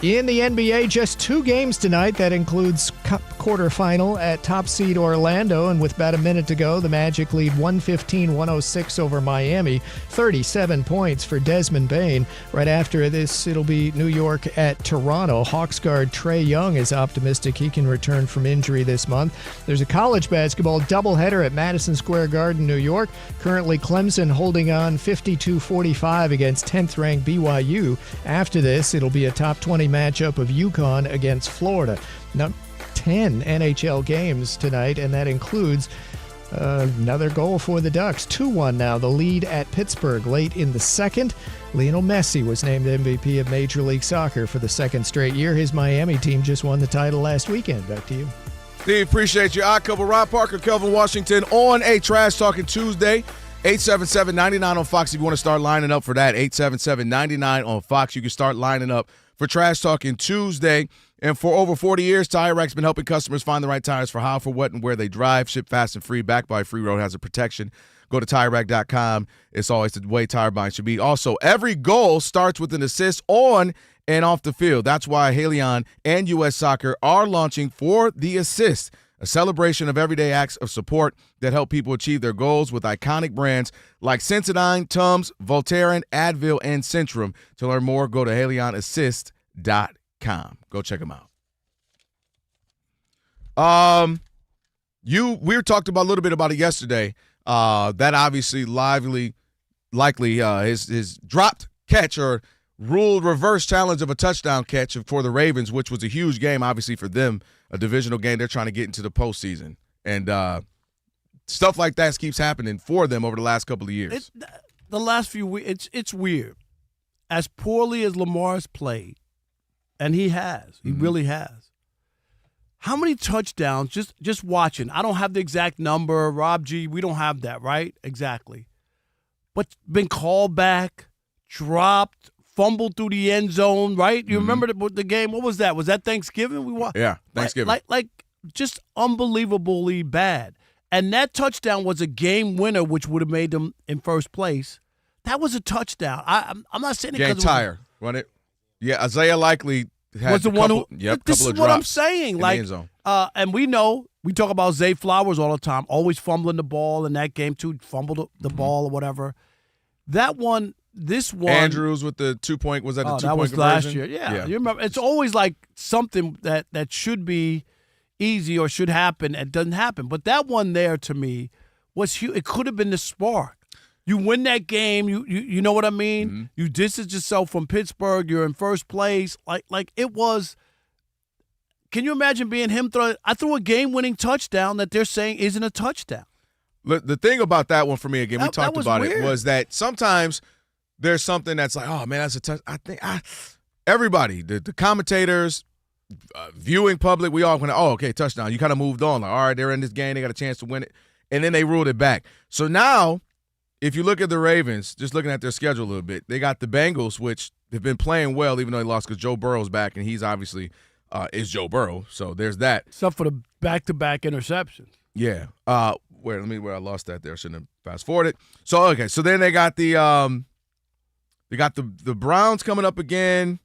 [SPEAKER 15] In the NBA, just 2 games tonight. That includes Cup quarterfinal at top seed Orlando. And with about a minute to go, the Magic lead 115-106 over Miami. 37 points for Desmond Bane. Right after this, it'll be New York at Toronto. Hawks guard Trae Young is optimistic he can return from injury this month. There's a college basketball doubleheader at Madison Square Garden, New York. Currently, Clemson holding on 52-45 against 10th-ranked BYU. After this, it'll be a top 20 matchup of UConn against Florida. Now, 10 NHL games tonight, and that includes another goal for the Ducks. 2-1 now, the lead at Pittsburgh late in the second. Lionel Messi was named MVP of Major League Soccer for the 2nd straight year. His Miami team just won the title last weekend. Back to you.
[SPEAKER 7] Steve, appreciate you. I cover Rob Parker, Kelvin Washington on a Trash Talking Tuesday. 877-99 on Fox if you want to start lining up for that. 877-99 on Fox. You can start lining up for Trash Talking Tuesday. And for over 40 years, Tire Rack's been helping customers find the right tires for how, for what, and where they drive. Ship fast and free, backed by Free Road Hazard Protection. Go to TireRack.com. It's always the way tire buying should be. Also, every goal starts with an assist on and off the field. That's why Haleon and U.S. Soccer are launching For the Assist, a celebration of everyday acts of support that help people achieve their goals with iconic brands like Sensodyne, Tums, Voltaren, Advil, and Centrum. To learn more, go to HaleonAssist.com. Go check them out. We talked about a little bit about it yesterday. That obviously likely his dropped catch or ruled reverse challenge of a touchdown catch for the Ravens, which was a huge game, obviously, for them, a divisional game. They're trying to get into the postseason. And stuff like that keeps happening for them over the last couple of years.
[SPEAKER 1] The last few weeks, it's weird. As poorly as Lamar's played, and he really has. How many touchdowns, just watching, I don't have the exact number, Rob G, we don't have that, right? Exactly. But been called back, dropped, fumbled through the end zone, right? You remember the game? What was that? Was that Thanksgiving?
[SPEAKER 7] Yeah, Thanksgiving.
[SPEAKER 1] Like just unbelievably bad. And that touchdown was a game winner, which would have made them in first place. That was a touchdown. I'm not saying it because
[SPEAKER 7] Game tire, run it. Yeah, Isaiah Likely had
[SPEAKER 1] was the one who.
[SPEAKER 7] This
[SPEAKER 1] is what I'm saying. Like, and we know we talk about Zay Flowers all the time, always fumbling the ball in that game too, fumbled the ball or whatever. That one, this one.
[SPEAKER 7] Andrews with the 2-point was that the 2-point
[SPEAKER 1] that was
[SPEAKER 7] conversion?
[SPEAKER 1] last year. Yeah, you remember? It's always like something that should be easy or should happen and doesn't happen. But that one there to me was huge. It could have been the spark. You win that game, you know what I mean? Mm-hmm. You distance yourself from Pittsburgh, you're in first place. Like it was. Can you imagine being him throwing? I threw a game-winning touchdown that they're saying isn't a touchdown.
[SPEAKER 7] Look, the thing about that one for me, again, we talked about
[SPEAKER 1] weird.
[SPEAKER 7] it, was that sometimes there's something that's like, oh, man, that's a touch. I think everybody, the commentators, viewing public, we all went, oh, okay, touchdown. You kind of moved on. Like, all right, they're in this game. They got a chance to win it. And then they ruled it back. So now, if you look at the Ravens, just looking at their schedule a little bit, they got the Bengals, which have been playing well, even though they lost because Joe Burrow's back, and he's obviously is Joe Burrow. So there's that.
[SPEAKER 1] Except for the back-to-back interceptions.
[SPEAKER 7] Yeah. Where I lost that there. I shouldn't have fast-forwarded. So, okay, so then they got the They got the Browns coming up again.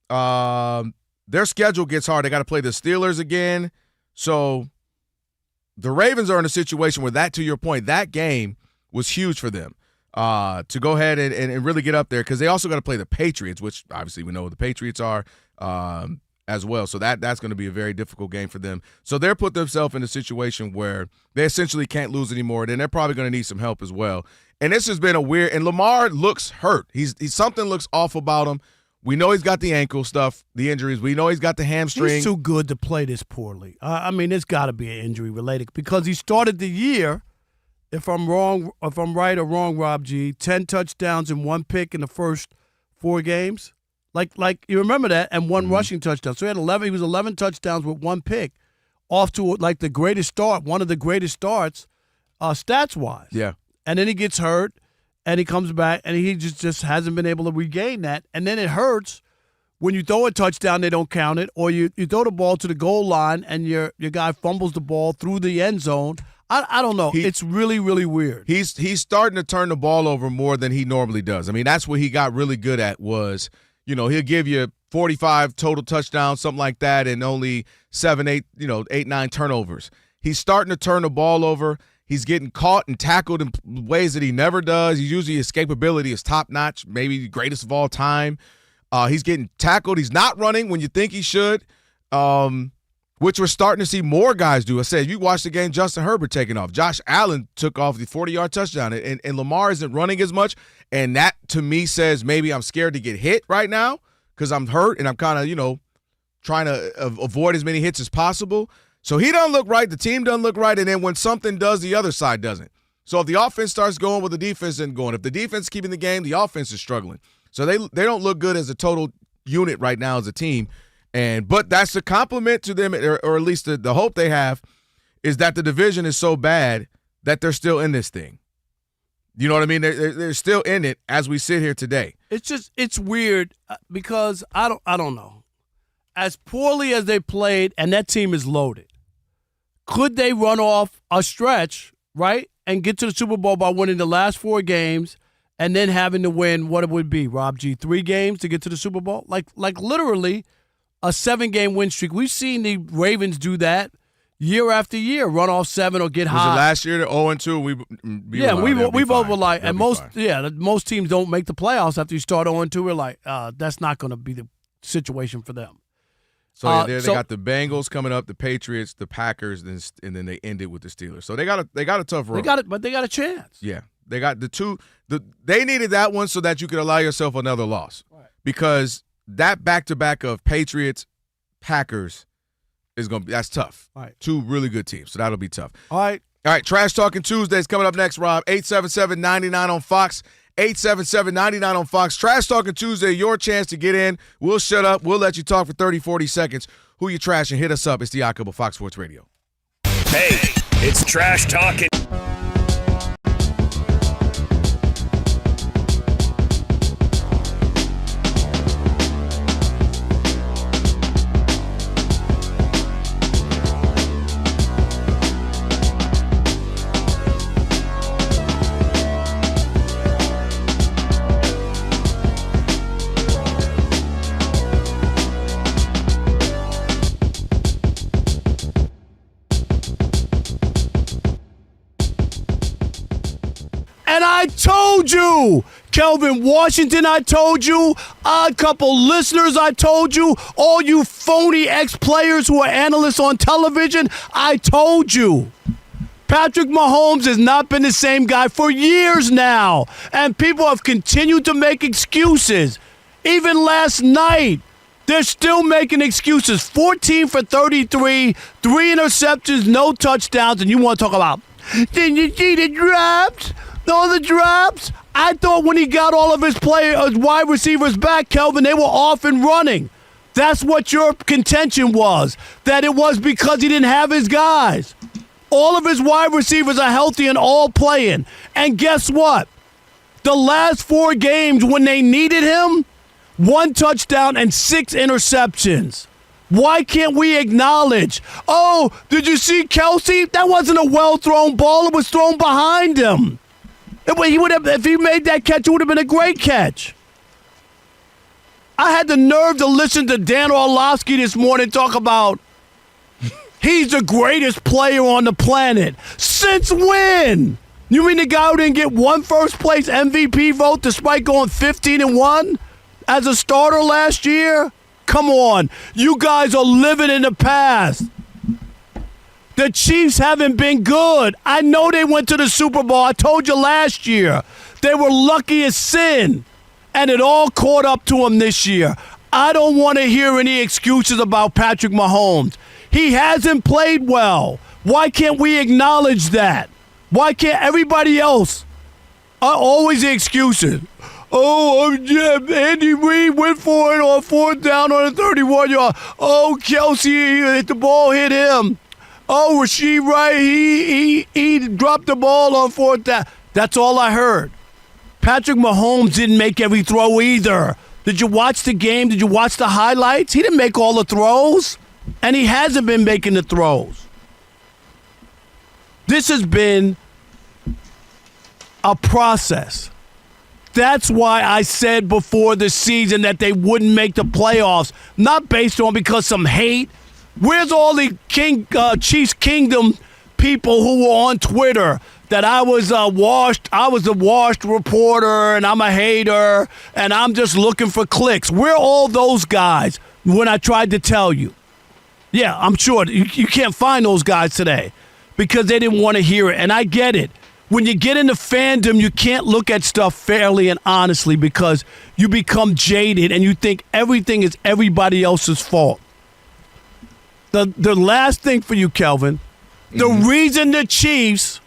[SPEAKER 7] Their schedule gets hard. They got to play the Steelers again. So the Ravens are in a situation where that, to your point, that game was huge for them to go ahead and really get up there because they also got to play the Patriots, which obviously we know what the Patriots are as well. So that's going to be a very difficult game for them. So they're put themselves in a situation where they essentially can't lose anymore. Then they're probably going to need some help as well. And this has been a weird – and Lamar looks hurt. He's something looks off about him. We know he's got the ankle stuff, the injuries. We know he's got the hamstring.
[SPEAKER 1] He's too good to play this poorly. I mean, it's got to be an injury related because he started the year, if I'm right or wrong, Rob G, 10 touchdowns and 1 pick in the first 4 games. Like you remember that, and 1 rushing touchdown. So he had 11. He was 11 touchdowns with 1 pick, off to like the greatest start, one of the greatest starts, stats wise.
[SPEAKER 7] Yeah.
[SPEAKER 1] And then he gets hurt. And he comes back, and he just hasn't been able to regain that. And then it hurts when you throw a touchdown, they don't count it, or you throw the ball to the goal line, and your guy fumbles the ball through the end zone. I don't know. It's really, really weird.
[SPEAKER 7] He's starting to turn the ball over more than he normally does. I mean, that's what he got really good at was, he'll give you 45 total touchdowns, something like that, and only 7, 8, 8, 9 turnovers. He's starting to turn the ball over. He's getting caught and tackled in ways that he never does. He's usually his escapability is top-notch, maybe the greatest of all time. He's getting tackled. He's not running when you think he should, which we're starting to see more guys do. I said, you watch the game, Justin Herbert taking off. Josh Allen took off the 40-yard touchdown, and Lamar isn't running as much. And that, to me, says maybe I'm scared to get hit right now because I'm hurt and I'm kind of, trying to avoid as many hits as possible. So he doesn't look right, the team doesn't look right, and then when something does, the other side doesn't. So if the offense starts going, well, the defense isn't going. If the defense is keeping the game, the offense is struggling. So they don't look good as a total unit right now as a team. But that's a compliment to them, or at least the hope they have, is that the division is so bad that they're still in this thing. You know what I mean? They're still in it as we sit here today.
[SPEAKER 1] It's weird because I don't know. As poorly as they played, and that team is loaded, could they run off a stretch, right, and get to the Super Bowl by winning the last 4 games and then having to win what it would be, Rob G, 3 games to get to the Super Bowl? Like literally a 7-game win streak. We've seen the Ravens do that year after year, run off 7 or get hot.
[SPEAKER 7] Was it last year, 0-2?
[SPEAKER 1] We both were like, and most teams don't make the playoffs after you start 0-2. We're like, that's not going to be the situation for them.
[SPEAKER 7] So they got the Bengals coming up, the Patriots, the Packers, and then they ended with the Steelers. So they got a tough road.
[SPEAKER 1] But they got a chance.
[SPEAKER 7] Yeah, they got the 2. They needed that one so that you could allow yourself another loss, because that back-to-back of Patriots, Packers is that's tough.
[SPEAKER 1] All right.
[SPEAKER 7] 2 really good teams, so that'll be tough.
[SPEAKER 1] All right,
[SPEAKER 7] Trash Talking Tuesdays coming up next. Rob, 877-99 on Fox. 877-99 on Fox. Trash Talking Tuesday, your chance to get in. We'll shut up. We'll let you talk for 30, 40 seconds. Who you trashing? Hit us up. It's the Odd Couple, Fox Sports Radio.
[SPEAKER 2] Hey, it's Trash Talking.
[SPEAKER 1] And I told you, Kelvin Washington, I told you, Odd Couple listeners, I told you, all you phony ex-players who are analysts on television, I told you. Patrick Mahomes has not been the same guy for years now, and people have continued to make excuses. Even last night, they're still making excuses. 14 for 33, 3 interceptions, no touchdowns, and you want to talk about, did you see the drops? All the drops? I thought when he got all of his wide receivers back, Kelvin, they were off and running. That's what your contention was, that it was because he didn't have his guys. All of his wide receivers are healthy and all playing. And guess what? The last 4 games when they needed him, 1 touchdown and 6 interceptions. Why can't we acknowledge, oh, did you see Kelsey? That wasn't a well-thrown ball. It was thrown behind him. If he made that catch, it would have been a great catch. I had the nerve to listen to Dan Orlovsky this morning talk about he's the greatest player on the planet. Since when? You mean the guy who didn't get one first-place MVP vote despite going 15-1 as a starter last year? Come on. You guys are living in the past. The Chiefs haven't been good. I know they went to the Super Bowl. I told you last year. They were lucky as sin. And it all caught up to him this year. I don't want to hear any excuses about Patrick Mahomes. He hasn't played well. Why can't we acknowledge that? Why can't everybody else? Always the excuses. Oh, Andy Reid went for it on 4th down on a 31-yard. Oh, Kelsey, the ball hit him. Oh, Rasheed Wright, he dropped the ball on 4th down. That's all I heard. Patrick Mahomes didn't make every throw either. Did you watch the game? Did you watch the highlights? He didn't make all the throws, and he hasn't been making the throws. This has been a process. That's why I said before the season that they wouldn't make the playoffs, not based on because some hate. Where's all the Chiefs Kingdom people who were on Twitter that I was a washed reporter and I'm a hater and I'm just looking for clicks? Where are all those guys when I tried to tell you? Yeah, I'm sure you can't find those guys today because they didn't want to hear it, and I get it. When you get into fandom, you can't look at stuff fairly and honestly because you become jaded and you think everything is everybody else's fault. The last thing for you, Kelvin, the reason the Chiefs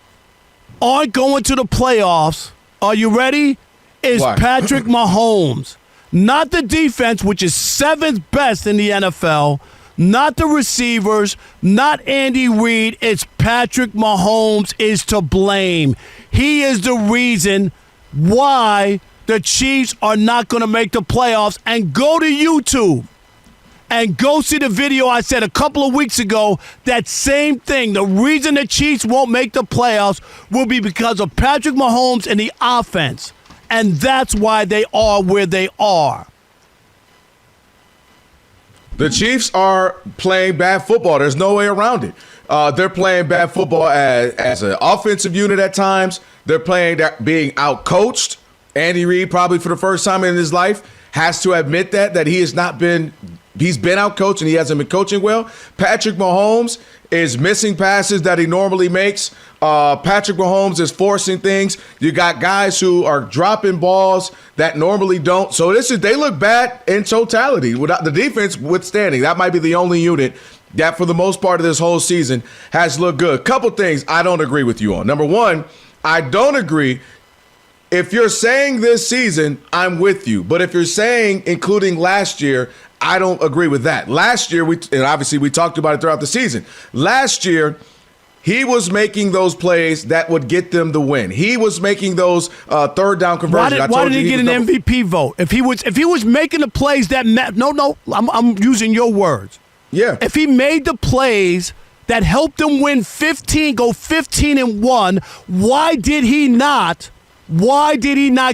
[SPEAKER 1] aren't going to the playoffs, are you ready, is
[SPEAKER 7] Why?
[SPEAKER 1] Patrick Mahomes. Not the defense, which is 7th best in the NFL, not the receivers, not Andy Reid. It's Patrick Mahomes is to blame. He is the reason why the Chiefs are not going to make the playoffs. And go to YouTube and go see the video I said a couple of weeks ago. That same thing. The reason the Chiefs won't make the playoffs will be because of Patrick Mahomes and the offense. And that's why they are where they are.
[SPEAKER 7] The Chiefs are playing bad football. There's no way around it. They're playing bad football as an offensive unit at times. They're playing that being out-coached. Andy Reid, probably for the first time in his life, has to admit that he has not been – he's been out-coached and he hasn't been coaching well. Patrick Mahomes is missing passes that he normally makes. Patrick Mahomes is forcing things. You got guys who are dropping balls that normally don't. So they look bad in totality without the defense withstanding. That might be the only unit that for the most part of this whole season has looked good. Couple things I don't agree with you on. Number one, I don't agree. If you're saying this season, I'm with you. But if you're saying including last year, I don't agree with that. Last year, and obviously we talked about it throughout the season. Last year, he was making those plays that would get them the win. He was making those third down conversions.
[SPEAKER 1] Why did he get an MVP vote? If he was making the plays that I'm using your words.
[SPEAKER 7] Yeah.
[SPEAKER 1] If he made the plays that helped them win go 15-1, why did he not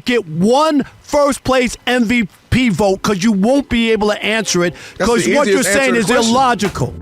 [SPEAKER 1] get one first place MVP vote? Because you won't be able to answer it because what you're saying is illogical.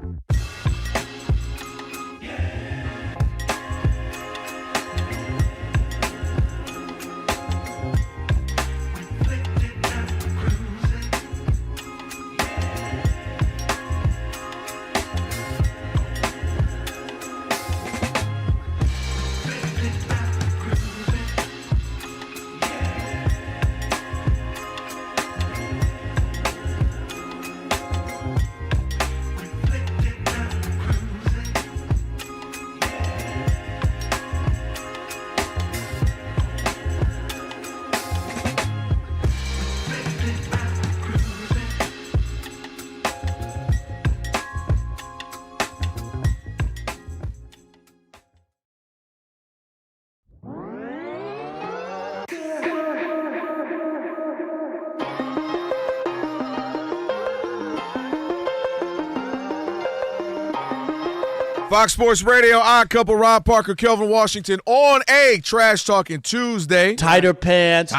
[SPEAKER 7] Fox Sports Radio, Odd Couple, Rob Parker, Kelvin Washington on a Trash Talking Tuesday.
[SPEAKER 4] Tighter pants.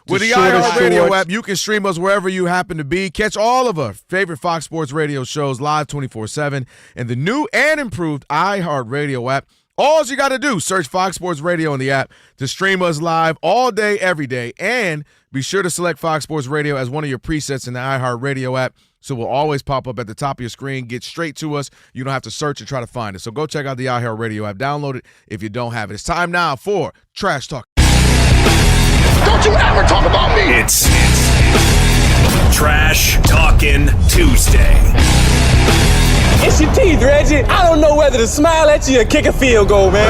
[SPEAKER 7] With the iHeartRadio app, you can stream us wherever you happen to be. Catch all of our favorite Fox Sports Radio shows live 24/7 and the new and improved iHeartRadio app. All you got to do, search Fox Sports Radio in the app to stream us live all day, every day. And be sure to select Fox Sports Radio as one of your presets in the iHeartRadio app, so it will always pop up at the top of your screen, get straight to us. You don't have to search and try to find it. So go check out the iHeartRadio app. Download it if you don't have it. It's time now for Trash Talk.
[SPEAKER 6] Don't you ever talk about me!
[SPEAKER 2] It's Trash Talking Tuesday.
[SPEAKER 4] It's your teeth, Reggie. I don't know whether to smile at you or kick a field goal, man.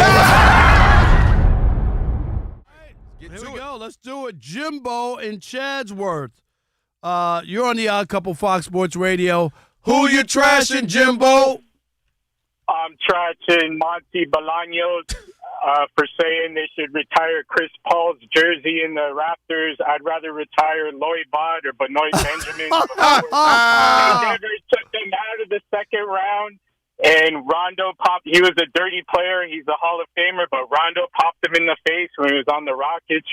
[SPEAKER 1] Here we go. Let's do it. Jimbo in Chadsworth. You're on the Odd Couple Fox Sports Radio. Who you trashing, Jimbo?
[SPEAKER 5] I'm trashing Monty Bolaños for saying they should retire Chris Paul's jersey in the Raptors. I'd rather retire Lloyd Bott or Benoit Benjamin. They never took them out of the second round. And Rondo popped. He was a dirty player. He's a Hall of Famer, but Rondo popped him in the face when he was on the Rockets.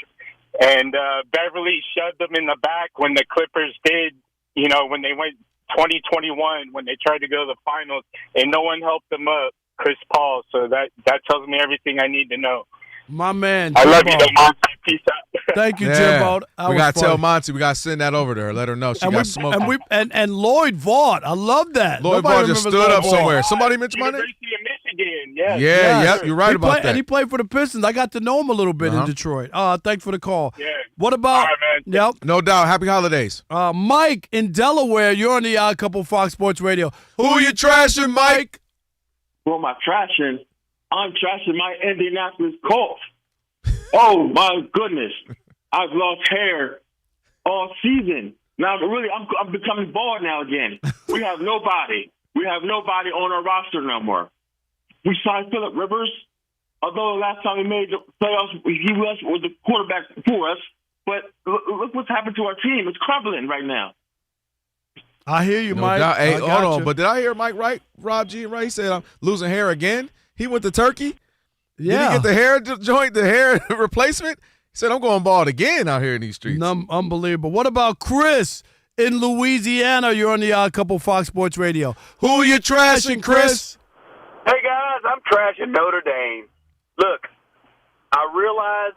[SPEAKER 5] And Beverly shoved him in the back when the Clippers did, when they went 2021, when they tried to go to the finals, and no one helped them up, Chris Paul. So that tells me everything I need to know.
[SPEAKER 1] My man,
[SPEAKER 5] I love you, Monty. Peace out.
[SPEAKER 1] Thank you, Jimbo.
[SPEAKER 7] We got to tell Monty. We got to send that over to her. Let her know she got smoked.
[SPEAKER 1] And Lloyd Vaught. I love that.
[SPEAKER 7] Lloyd Vaught just stood up somewhere. Somebody mentioned my name?
[SPEAKER 5] University of Michigan, yes.
[SPEAKER 7] Yeah, you're right about that.
[SPEAKER 1] And he played for the Pistons. I got to know him a little bit in Detroit. Thanks for the call.
[SPEAKER 5] Yeah.
[SPEAKER 1] What about? Yep.
[SPEAKER 7] No doubt. Happy holidays.
[SPEAKER 1] Mike in Delaware. You're on the Odd Couple Fox Sports Radio. Who you trashing, Mike?
[SPEAKER 8] Who am I trashing? I'm trashing my Indianapolis Colts. Oh, my goodness. I've lost hair all season. Now, really, I'm becoming bald now again. We have nobody. We have nobody on our roster no more. We signed Phillip Rivers. Although the last time he made the playoffs, he was the quarterback for us. But look what's happened to our team. It's crumbling right now.
[SPEAKER 1] I hear you, Mike.
[SPEAKER 7] Hey, hold on. But did I hear Mike right? Rob G right? He said I'm losing hair again. He went to Turkey.
[SPEAKER 1] Yeah.
[SPEAKER 7] Did he get the hair joint, the hair replacement? He said, I'm going bald again out here in these streets.
[SPEAKER 1] Unbelievable. What about Chris in Louisiana? You're on the Odd Couple Fox Sports Radio. Who you trashing, Chris?
[SPEAKER 24] Hey, guys, I'm trashing Notre Dame. Look, I realize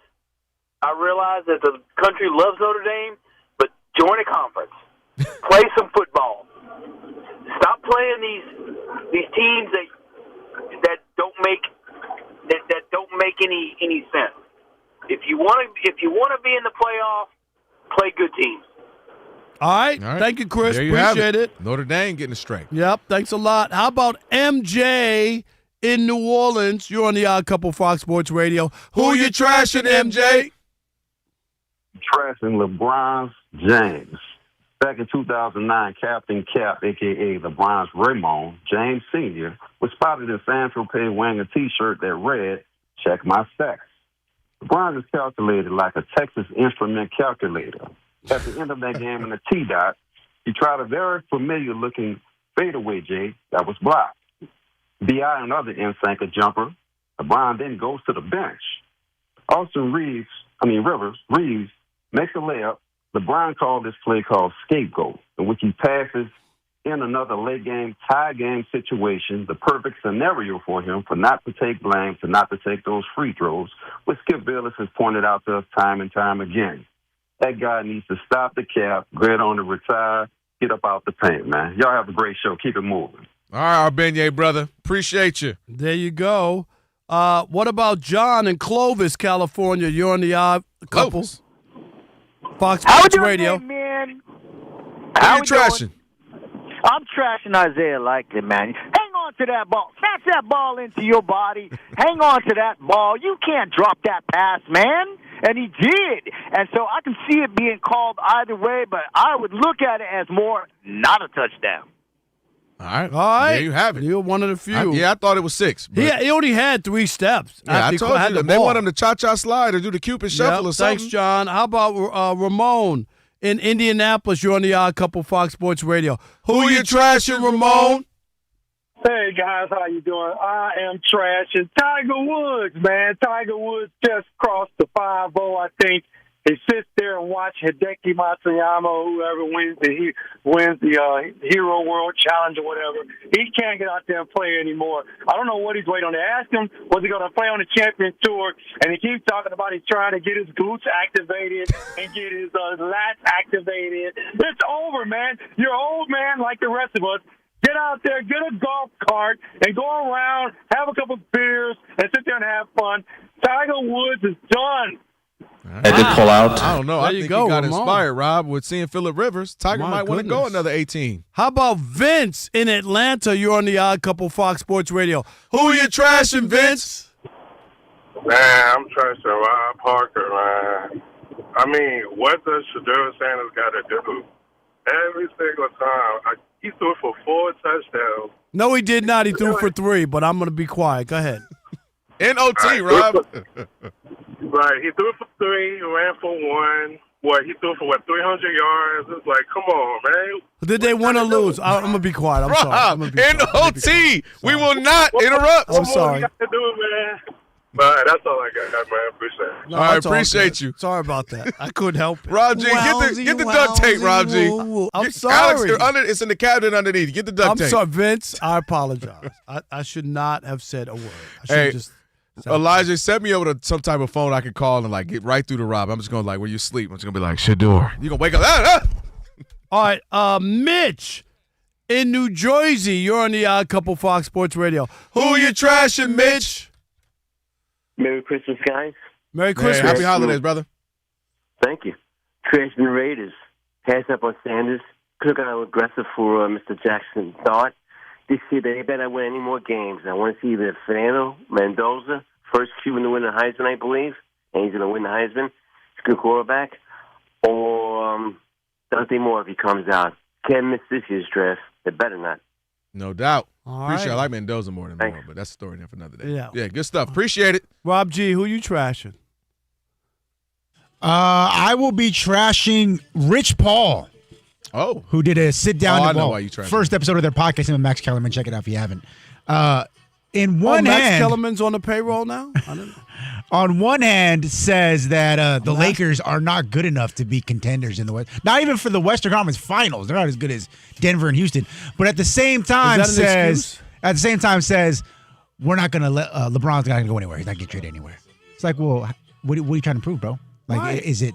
[SPEAKER 24] that the country loves Notre Dame, but join a conference. Play some football. Stop playing these teams that don't make any sense. If you want to be in the playoffs, play good teams.
[SPEAKER 1] All right. Thank you, Chris.
[SPEAKER 7] There you
[SPEAKER 1] Appreciate
[SPEAKER 7] have
[SPEAKER 1] it.
[SPEAKER 7] Notre Dame getting it straight.
[SPEAKER 1] Yep. Thanks a lot. How about MJ in New Orleans? You're on the Odd Couple Fox Sports Radio. Who you trashing, MJ?
[SPEAKER 25] Trashing LeBron James. Back in 2009, Captain Cap, a.k.a. LeBron's Raymond James Sr., was spotted in San Tropez wearing a T-shirt that read, "Check my sex." LeBron is calculated like a Texas Instrument calculator. At the end of that game in the T-dot, he tried a very familiar-looking fadeaway J that was blocked. B.I. another in-sync jumper. LeBron then goes to the bench. Reeves makes a layup. LeBron called this play called scapegoat, in which he passes in another late game, tie game situation, the perfect scenario for him for not to take blame, to not to take those free throws, which Skip Bayless has pointed out to us time and time again. That guy needs to stop the cap, get on to retire, get up out the paint, man. Y'all have a great show. Keep it moving.
[SPEAKER 7] All right, Arbegne, brother. Appreciate you.
[SPEAKER 1] There you go. What about John in Clovis, California? You're on the Odd Couples. Fox Sports Radio.
[SPEAKER 26] Man?
[SPEAKER 7] How you trashing?
[SPEAKER 26] I'm trashing Isaiah Likely, man. Hang on to that ball. Snatch that ball into your body. Hang on to that ball. You can't drop that pass, man. And he did. And so I can see it being called either way, but I would look at it as more not a touchdown.
[SPEAKER 7] All right.
[SPEAKER 1] There
[SPEAKER 7] you have it.
[SPEAKER 1] You're one of the few.
[SPEAKER 7] I thought it was 6.
[SPEAKER 1] He only had 3 steps.
[SPEAKER 7] Yeah, I told you. They want him to cha-cha slide or do the Cupid shuffle or something.
[SPEAKER 1] Thanks, John. How about Ramon in Indianapolis? You're on the Odd Couple Fox Sports Radio. Who you trashing, Ramon?
[SPEAKER 27] Hey, guys. How you doing? I am trashing Tiger Woods, man. Tiger Woods just crossed the 5-0, I think. He sits there and watch Hideki Matsuyama, whoever wins the Hero World Challenge or whatever. He can't get out there and play anymore. I don't know what he's waiting on. They asked him, was he going to play on the Champion Tour? And he keeps talking about he's trying to get his glutes activated and get his lats activated. It's over, man. You're an old man like the rest of us. Get out there, get a golf cart, and go around, have a couple beers, and sit there and have fun. Tiger Woods is done.
[SPEAKER 3] They did pull out.
[SPEAKER 7] I don't know. I think he got inspired, Rob, with seeing Phillip Rivers. Tiger might want to go another 18.
[SPEAKER 1] How about Vince in Atlanta? You're on the Odd Couple Fox Sports Radio. Who you trashing, Vince?
[SPEAKER 9] Man, I'm trashing Rob Parker, man. I mean, what does Shedeur Sanders got to do? Every single time. He threw for 4 touchdowns.
[SPEAKER 1] No, he did not. He threw for 3, but I'm going to be quiet. Go ahead.
[SPEAKER 7] N-O-T, Rob.
[SPEAKER 9] Right. He threw for 3, ran for 1. He threw for, 300 yards? It's like, come on, man.
[SPEAKER 1] Did they win or lose? I'm going to be quiet. I'm sorry.
[SPEAKER 7] N-O-T. We will not interrupt.
[SPEAKER 1] I'm sorry.
[SPEAKER 9] What you got to do, man? But that's all I got, man. Appreciate it.
[SPEAKER 1] No,
[SPEAKER 7] all right, appreciate you.
[SPEAKER 1] Sorry about that. I couldn't help it.
[SPEAKER 7] Rob G, get the duct tape, Rob G.
[SPEAKER 1] I'm sorry.
[SPEAKER 7] Alex, it's in the cabinet underneath. Get the duct tape.
[SPEAKER 1] I'm sorry, Vince. I apologize. I should not have said a word. I should
[SPEAKER 7] Hey,
[SPEAKER 1] just
[SPEAKER 7] Elijah, set me over to some type of phone I can call and get right through to Rob. I'm just going where you sleep. I'm just going to be like, Shedeur. You're going to wake up.
[SPEAKER 1] All right, Mitch in New Jersey. You're on the Odd Couple Fox Sports Radio. Who you trashing, Mitch?
[SPEAKER 12] Merry Christmas, guys.
[SPEAKER 1] Merry Christmas.
[SPEAKER 7] Happy holidays, brother.
[SPEAKER 12] Thank you. Trashing the Raiders. Pass up on Sanders. Could have got aggressive for Mr. Jackson. Thought this year they better win any more games. I want to see either Fernando Mendoza, first Cuban to win the Heisman, I believe, and he's going to win the Heisman. He's a good quarterback. Or Dante Moore if he comes out. Can't miss this year's draft. They better not.
[SPEAKER 7] No doubt.
[SPEAKER 1] All
[SPEAKER 7] Appreciate it.
[SPEAKER 1] right.
[SPEAKER 7] I like Mendoza more than
[SPEAKER 12] Thanks.
[SPEAKER 7] Moore, but that's a story there for another day.
[SPEAKER 1] Yeah.
[SPEAKER 7] Good stuff. Appreciate it.
[SPEAKER 1] Rob G, who you trashing?
[SPEAKER 10] I will be trashing Rich Paul.
[SPEAKER 7] Oh.
[SPEAKER 10] Who did a sit down?
[SPEAKER 7] I know why you trashing
[SPEAKER 10] first episode of their podcast, him and Max Kellerman. Check it out if you haven't. In one
[SPEAKER 1] Max
[SPEAKER 10] hand,
[SPEAKER 1] Kellerman's on the payroll now? I don't know.
[SPEAKER 10] on one hand, says that the Lakers are not good enough to be contenders in the West. Not even for the Western Conference Finals. They're not as good as Denver and Houston. But at the same time says we're not going to let LeBron's not going to go anywhere. He's not going to get traded anywhere. It's like, well, what are you trying to prove, bro? Like,
[SPEAKER 1] Right.
[SPEAKER 10] is it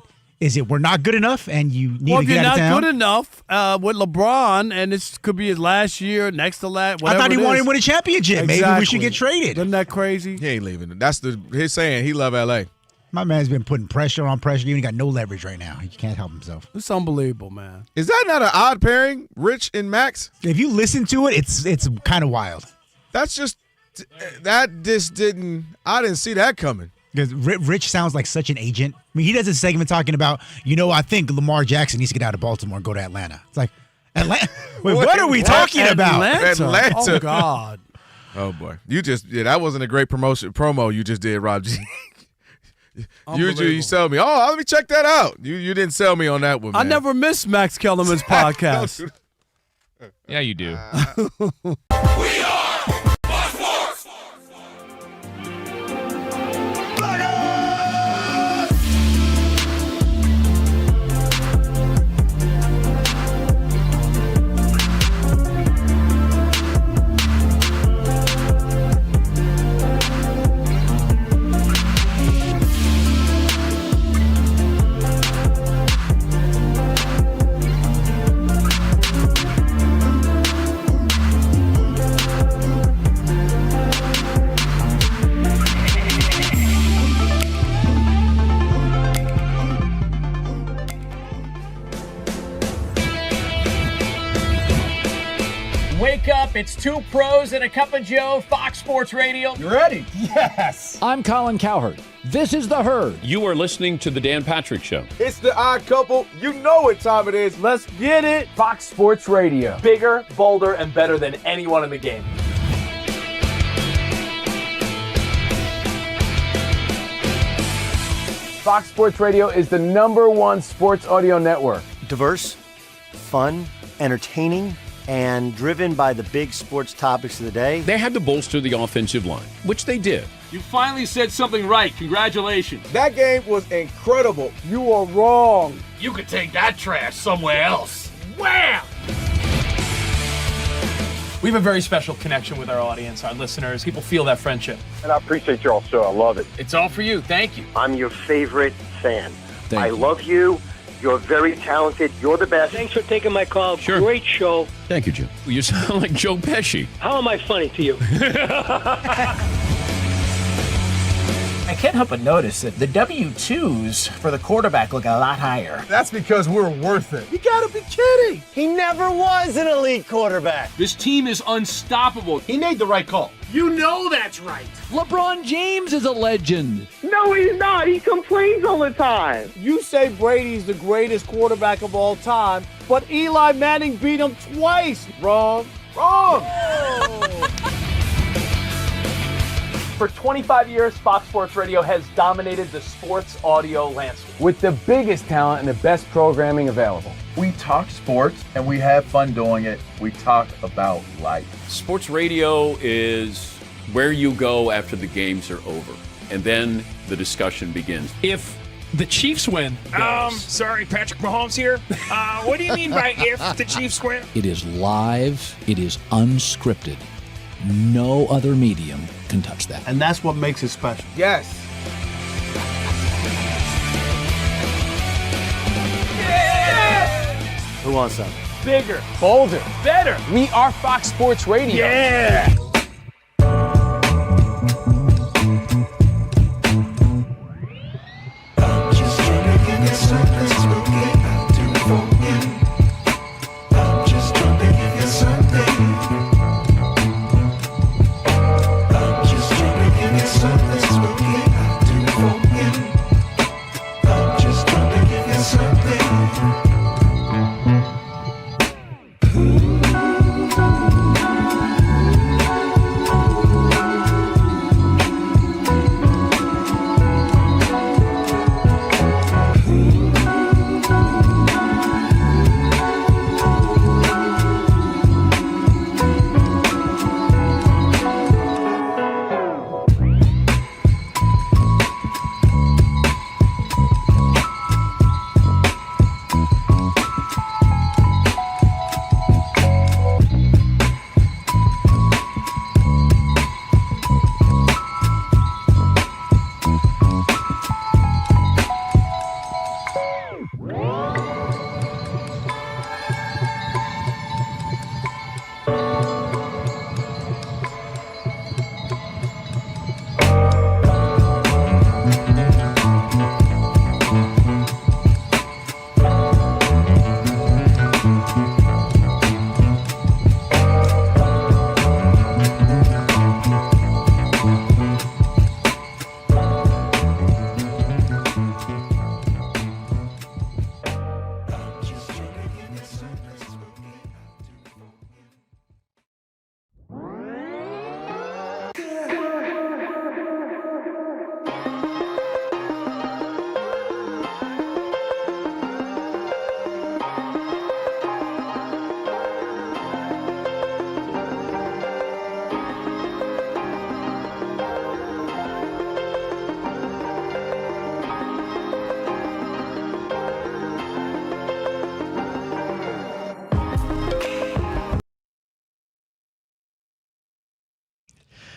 [SPEAKER 10] we're not good enough and you need
[SPEAKER 1] Well,
[SPEAKER 10] to
[SPEAKER 1] if
[SPEAKER 10] get
[SPEAKER 1] you're
[SPEAKER 10] out of
[SPEAKER 1] not
[SPEAKER 10] town?
[SPEAKER 1] good enough with LeBron, and this could be his last year, next to last,
[SPEAKER 10] I
[SPEAKER 1] whatever
[SPEAKER 10] thought he
[SPEAKER 1] it is.
[SPEAKER 10] wanted to win a championship. Maybe we should
[SPEAKER 1] Exactly.
[SPEAKER 10] get traded.
[SPEAKER 1] Isn't that crazy?
[SPEAKER 7] He ain't leaving. That's his saying. He love L.A.
[SPEAKER 10] My man's been putting pressure on pressure. He even got no leverage right now. He can't help himself.
[SPEAKER 1] It's unbelievable, man.
[SPEAKER 7] Is that not an odd pairing, Rich and Max?
[SPEAKER 10] If you listen to it, it's kind of wild.
[SPEAKER 7] That's just I didn't see that coming.
[SPEAKER 10] Because Rich sounds like such an agent. I mean, he does a segment talking about, I think Lamar Jackson needs to get out of Baltimore and go to Atlanta. It's like, Atlanta? Wait, what are we talking about?
[SPEAKER 7] Atlanta.
[SPEAKER 1] Oh, God.
[SPEAKER 7] Oh, boy. That wasn't a great promo you just did, Rob G. Usually you sell me. Oh, let me check that out. You didn't sell me on that one, man.
[SPEAKER 1] I never miss Max Kellerman's podcast.
[SPEAKER 11] Yeah, you do.
[SPEAKER 17] Wake up, it's two pros and a cup of Joe, Fox Sports Radio.
[SPEAKER 13] You ready?
[SPEAKER 17] Yes.
[SPEAKER 18] I'm Colin Cowherd. This is The Herd.
[SPEAKER 16] You are listening to The Dan Patrick Show.
[SPEAKER 7] It's the Odd Couple. You know what time it is.
[SPEAKER 1] Let's get it.
[SPEAKER 17] Fox Sports Radio. Bigger, bolder, and better than anyone in the game. Fox Sports Radio is the #1 sports audio network.
[SPEAKER 20] Diverse, fun, entertaining, and driven by the big sports topics of the day.
[SPEAKER 16] They had to bolster the offensive line, which they did.
[SPEAKER 13] You finally said something right. Congratulations.
[SPEAKER 4] That game was incredible. You are wrong.
[SPEAKER 13] You could take that trash somewhere else. Wham!
[SPEAKER 17] We have a very special connection with our audience, our listeners. People feel that friendship.
[SPEAKER 27] And I appreciate y'all so. I love it.
[SPEAKER 13] It's all for you. Thank you.
[SPEAKER 12] I'm your favorite fan.
[SPEAKER 16] Thank you.
[SPEAKER 12] Love you. You're very talented. You're the best.
[SPEAKER 26] Thanks for taking my call.
[SPEAKER 16] Sure.
[SPEAKER 26] Great show.
[SPEAKER 16] Thank you, Jim. You sound like Joe Pesci.
[SPEAKER 26] How am I funny to you?
[SPEAKER 17] I can't help but notice that the W-2s for the quarterback look a lot higher.
[SPEAKER 4] That's because we're worth it.
[SPEAKER 20] You gotta be kidding! He never was an elite quarterback.
[SPEAKER 13] This team is unstoppable.
[SPEAKER 4] He made the right call.
[SPEAKER 13] You know that's right.
[SPEAKER 18] LeBron James is a legend.
[SPEAKER 26] No, he's not. He complains all the time.
[SPEAKER 4] You say Brady's the greatest quarterback of all time, but Eli Manning beat him twice. Wrong.
[SPEAKER 17] For 25 years, Fox Sports Radio has dominated the sports audio landscape.
[SPEAKER 4] With the biggest talent and the best programming available.
[SPEAKER 14] We talk sports and we have fun doing it. We talk about life.
[SPEAKER 16] Sports radio is where you go after the games are over, and then the discussion begins.
[SPEAKER 11] If the Chiefs win.
[SPEAKER 13] Sorry, Patrick Mahomes here. What do you mean by if the Chiefs win?
[SPEAKER 18] It is live. It is unscripted. No other medium can touch that.
[SPEAKER 1] And that's what makes it special.
[SPEAKER 4] Yes.
[SPEAKER 20] Who wants some?
[SPEAKER 17] Bigger,
[SPEAKER 4] Bolder.
[SPEAKER 17] better.
[SPEAKER 4] We are Fox Sports Radio.
[SPEAKER 17] Yeah.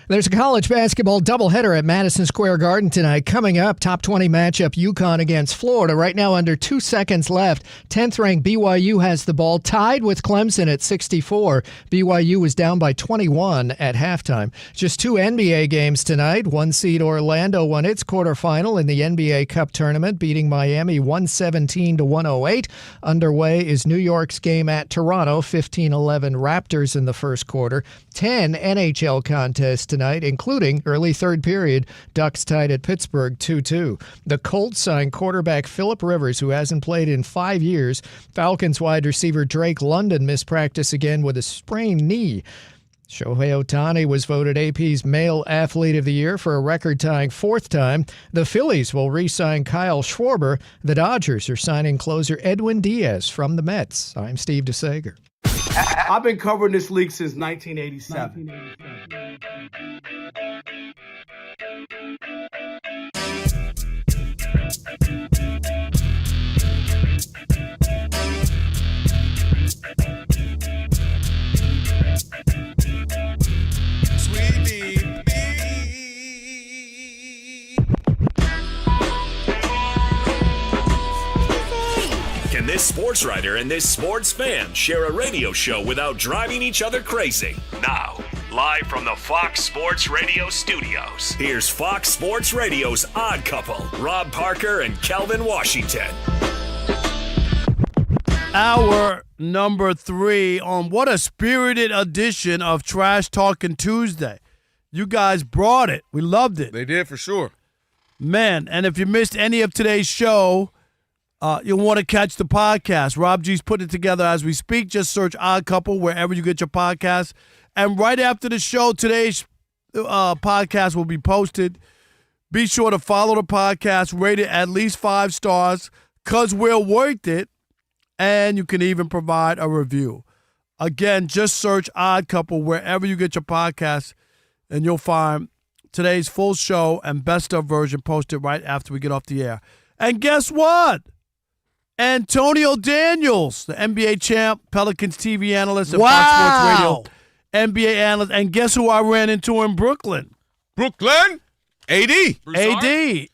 [SPEAKER 15] There's a college basketball doubleheader at Madison Square Garden tonight. Coming up, top 20 matchup, UConn against Florida. Right now, under 2 seconds left. 10th-ranked BYU has the ball, tied with Clemson at 64. BYU was down by 21 at halftime. Just 2 NBA games tonight. 1 seed Orlando won its quarterfinal in the NBA Cup tournament, beating Miami 117-108. Underway is New York's game at Toronto, 15-11 Raptors in the first quarter. 10 NHL contests tonight, including early third period. Ducks tied at Pittsburgh 2-2. The Colts signed quarterback Phillip Rivers, who hasn't played in 5 years. Falcons wide receiver Drake London missed practice again with a sprained knee. Shohei Ohtani was voted AP's Male Athlete of the Year for a record-tying 4th time. The Phillies will re-sign Kyle Schwarber. The Dodgers are signing closer Edwin Diaz from the Mets. I'm Steve DeSager.
[SPEAKER 1] I've been covering this league since 1987.
[SPEAKER 2] Can this sports writer and this sports fan share a radio show without driving each other crazy? Now, live from the Fox Sports Radio studios, here's Fox Sports Radio's Odd Couple, Rob Parker and Kelvin Washington.
[SPEAKER 1] Hour number 3 on what a spirited edition of Trash Talking Tuesday. You guys brought it. We loved it.
[SPEAKER 7] They did for sure.
[SPEAKER 1] Man, and if you missed any of today's show, you'll want to catch the podcast. Rob G's putting it together as we speak. Just search Odd Couple wherever you get your podcast. And right after the show, today's podcast will be posted. Be sure to follow the podcast, rate it at least 5 stars, because we're worth it. And you can even provide a review. Again, just search Odd Couple wherever you get your podcast, and you'll find today's full show and best of version posted right after we get off the air. And guess what? Antonio Daniels, the NBA champ, Pelicans TV analyst, and Fox Sports Radio NBA analyst. And guess who I ran into in Brooklyn?
[SPEAKER 7] Brooklyn? AD.
[SPEAKER 1] AD.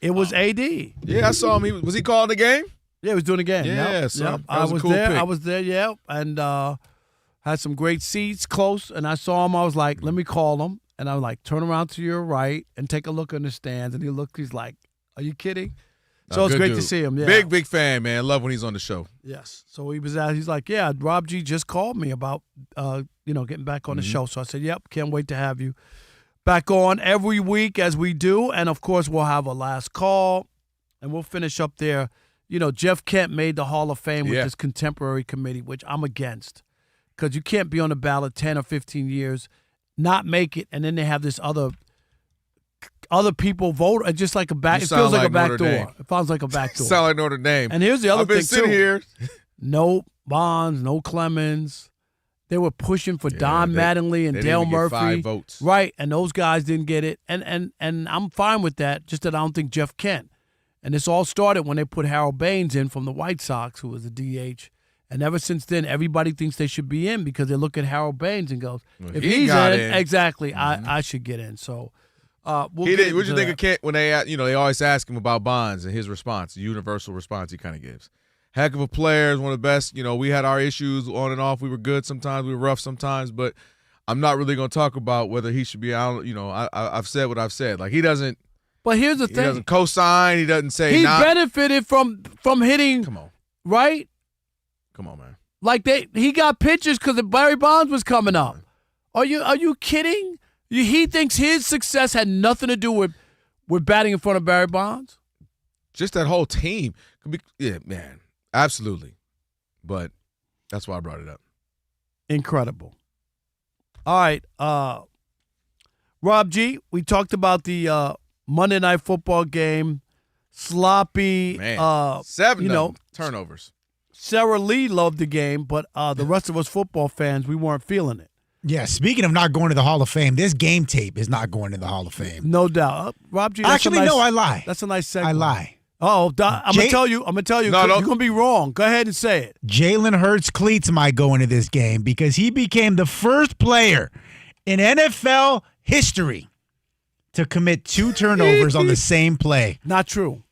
[SPEAKER 1] It was AD.
[SPEAKER 7] Yeah, I saw him. Was he calling the game?
[SPEAKER 1] Yeah, he was doing the game.
[SPEAKER 7] Yeah,
[SPEAKER 1] yep.
[SPEAKER 7] I was
[SPEAKER 1] there.
[SPEAKER 7] pick.
[SPEAKER 1] I was there, yeah. And had some great seats close. And I saw him. I was like, let me call him. And I was like, turn around to your right and take a look in the stands. And he's like, are you kidding? So it's great to see him. Yeah.
[SPEAKER 7] Big fan, man. Love when he's on the show.
[SPEAKER 1] Yes. So he's like, yeah, Rob G just called me about, getting back on the show. So I said, yep, can't wait to have you back on every week as we do. And, of course, we'll have a last call, and we'll finish up there. You know, Jeff Kent made the Hall of Fame with this contemporary committee, which I'm against, because you can't be on the ballot 10 or 15 years, not make it, and then they have this other people vote. It's just like a back. It feels like a back door. It feels like a back door.
[SPEAKER 7] Sound like Notre Dame.
[SPEAKER 1] And here's the other thing, too.
[SPEAKER 7] Here.
[SPEAKER 1] No Bonds, no Clemens. They were pushing for Don Mattingly and Dale Murphy.
[SPEAKER 7] 5 votes.
[SPEAKER 1] Right, and those guys didn't get it. And I'm fine with that, just that I don't think Jeff Kent. And this all started when they put Harold Baines in from the White Sox, who was a DH. And ever since then, everybody thinks they should be in because they look at Harold Baines and goes, if he's in, exactly, I should get in. So what you
[SPEAKER 7] think of Kent when they always ask him about Bonds and his response, the universal response he kind of gives? Heck of a player, one of the best. You know, we had our issues on and off. We were good sometimes, we were rough sometimes, but I'm not really going to talk about whether he should be out. You know, I've said what I've said. Like, he doesn't.
[SPEAKER 1] But here's the thing.
[SPEAKER 7] He doesn't co-sign. He doesn't say.
[SPEAKER 1] He benefited from hitting.
[SPEAKER 7] Come on.
[SPEAKER 1] Right?
[SPEAKER 7] Come on, man.
[SPEAKER 1] Like he got pitches because Barry Bonds was coming up. Are you kidding? He thinks his success had nothing to do with batting in front of Barry Bonds?
[SPEAKER 7] Just that whole team. Yeah, man. Absolutely. But that's why I brought it up.
[SPEAKER 1] Incredible. All right. Rob G, we talked about the Monday Night Football game. Sloppy.
[SPEAKER 7] Man, 7 turnovers.
[SPEAKER 1] Sarah Lee loved the game, but the rest of us football fans, we weren't feeling it.
[SPEAKER 10] Yeah, speaking of not going to the Hall of Fame, this game tape is not going to the Hall of Fame.
[SPEAKER 1] No doubt. Rob G,
[SPEAKER 10] no, I lie.
[SPEAKER 1] That's a nice segue.
[SPEAKER 10] I lie.
[SPEAKER 1] Oh, I'm going to tell you. No, you're going to be wrong. Go ahead and say it.
[SPEAKER 10] Jalen Hurts cleats might go into this game because he became the first player in NFL history to commit 2 turnovers on the same play.
[SPEAKER 1] Not true.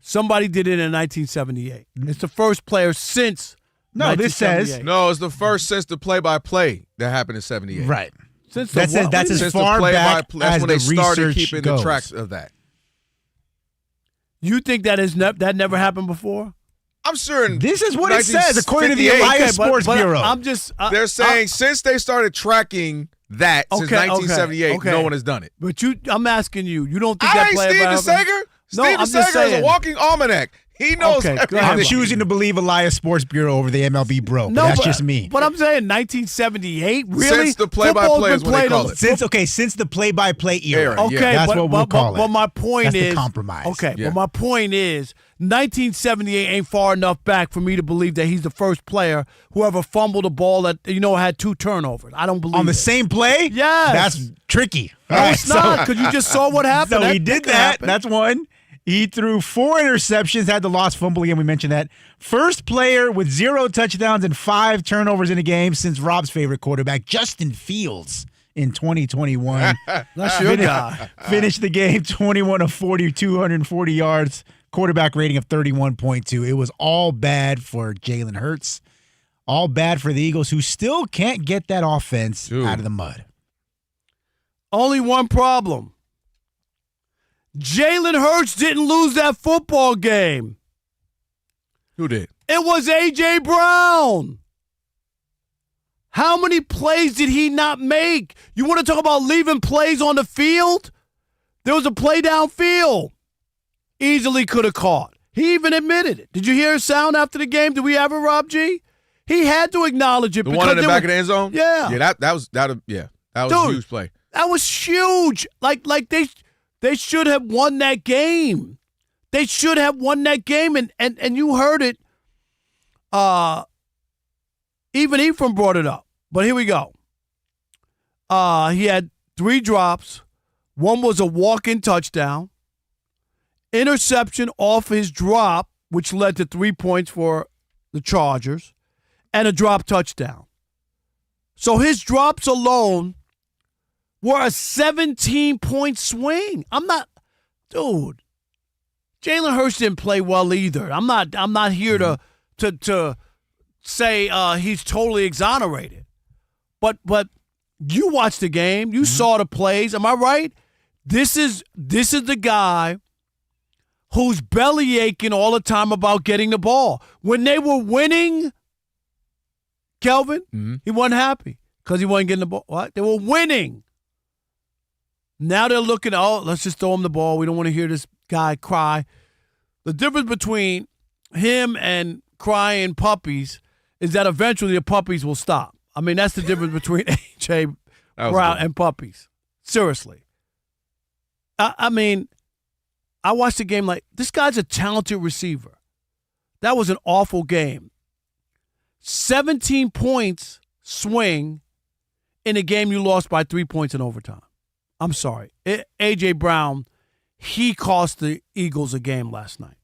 [SPEAKER 1] Somebody did it in 1978. It's the first player since.
[SPEAKER 10] No, this says
[SPEAKER 7] it's the first since the play-by-play that happened in 78.
[SPEAKER 10] Right.
[SPEAKER 1] Since
[SPEAKER 10] that's as far back
[SPEAKER 7] that's
[SPEAKER 10] as
[SPEAKER 7] when they
[SPEAKER 10] the
[SPEAKER 7] started
[SPEAKER 10] research
[SPEAKER 7] keeping
[SPEAKER 10] goes.
[SPEAKER 7] the tracks of that.
[SPEAKER 1] You think that never happened before?
[SPEAKER 7] I'm sure.
[SPEAKER 10] This is what it says according to the Elias Sports Bureau.
[SPEAKER 1] I'm just.
[SPEAKER 7] They're saying since they started tracking that since 1978, no one has done it.
[SPEAKER 1] But I'm asking you. You don't think that play
[SPEAKER 7] Steve DeSager? Steve DeSager is a walking almanac. He knows everything.
[SPEAKER 10] I'm choosing to believe Elias Sports Bureau over the MLB Bro. But that's just me.
[SPEAKER 1] But I'm saying 1978, really?
[SPEAKER 7] Since the play-by-play is what they call it.
[SPEAKER 10] Since the play-by-play era.
[SPEAKER 1] Okay,
[SPEAKER 10] that's what we'll call it.
[SPEAKER 1] But my point
[SPEAKER 10] that's
[SPEAKER 1] is
[SPEAKER 10] the compromise.
[SPEAKER 1] Okay, but my point is 1978 ain't far enough back for me to believe that he's the first player who ever fumbled a ball that, had 2 turnovers. I don't believe
[SPEAKER 10] On the same play?
[SPEAKER 1] Yes.
[SPEAKER 10] That's tricky.
[SPEAKER 1] No, it's not, because you just saw what happened.
[SPEAKER 10] So he did that. That's one. He threw 4 interceptions, had the lost fumble again. We mentioned that. First player with 0 touchdowns and 5 turnovers in a game since Rob's favorite quarterback, Justin Fields, in 2021.
[SPEAKER 1] That's your guy.
[SPEAKER 10] Finished the game 21 of 40, 240 yards, quarterback rating of 31.2. It was all bad for Jalen Hurts, all bad for the Eagles, who still can't get that offense out of the mud.
[SPEAKER 1] Only one problem. Jalen Hurts didn't lose that football game.
[SPEAKER 7] Who did?
[SPEAKER 1] It was A.J. Brown. How many plays did he not make? You want to talk about leaving plays on the field? There was a play downfield. Easily could have caught. He even admitted it. Did you hear his sound after the game? Did we have it, Rob G? He had to acknowledge it.
[SPEAKER 7] The one in the back of the end zone?
[SPEAKER 1] Yeah.
[SPEAKER 7] Yeah, that was a huge play.
[SPEAKER 1] That was huge. Like they should have won that game. They should have won that game, and you heard it. Even Ephraim brought it up. But here we go. He had 3 drops. One was a walk-in touchdown. Interception off his drop, which led to 3 points for the Chargers, and a drop touchdown. So his drops alone were a 17-point swing. Dude. Jalen Hurts didn't play well either. I'm not here to say he's totally exonerated. But you watched the game. You saw the plays. Am I right? This is the guy who's belly aching all the time about getting the ball. When they were winning, Kelvin, he wasn't happy because he wasn't getting the ball. What? They were winning. Now they're looking, let's just throw him the ball. We don't want to hear this guy cry. The difference between him and crying puppies is that eventually the puppies will stop. I mean, that's the difference between A.J. Brown and puppies. Seriously. I mean, I watched the game like, this guy's a talented receiver. That was an awful game. 17 points swing in a game you lost by 3 points in overtime. I'm sorry. A.J. Brown, he cost the Eagles a game last night.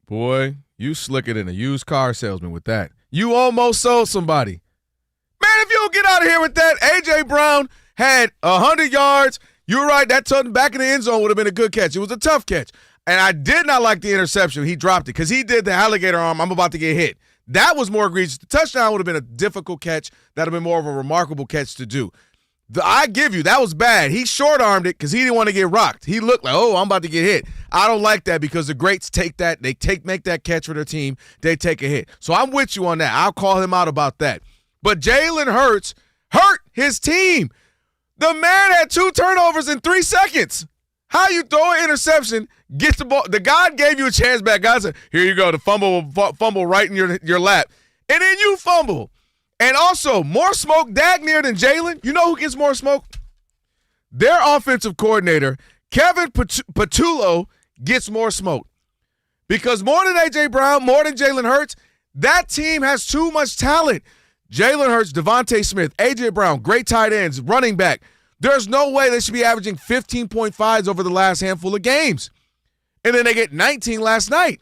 [SPEAKER 7] Boy, you slicker than a used car salesman with that. You almost sold somebody. Man, if you don't get out of here with that, A.J. Brown had 100 yards. You're right, that back in the end zone would have been a good catch. It was a tough catch. And I did not like the interception. He dropped it because he did the alligator arm, I'm about to get hit. That was more egregious. The touchdown would have been a difficult catch. That would have been more of a remarkable catch to do. I give you, that was bad. He short-armed it because he didn't want to get rocked. He looked like, I'm about to get hit. I don't like that because the greats take that. They make that catch for their team. They take a hit. So I'm with you on that. I'll call him out about that. But Jalen Hurts hurt his team. The man had 2 turnovers in 3 seconds. How you throw an interception, get the ball. The God gave you a chance back. God said, here you go. The fumble right in your lap. And then you fumble. And also, more smoke Dagnier than Jalen. You know who gets more smoke? Their offensive coordinator, Kevin Patullo, gets more smoke. Because more than A.J. Brown, more than Jalen Hurts, that team has too much talent. Jalen Hurts, Devontae Smith, A.J. Brown, great tight ends, running back. There's no way they should be averaging 15.5s over the last handful of games. And then they get 19 last night.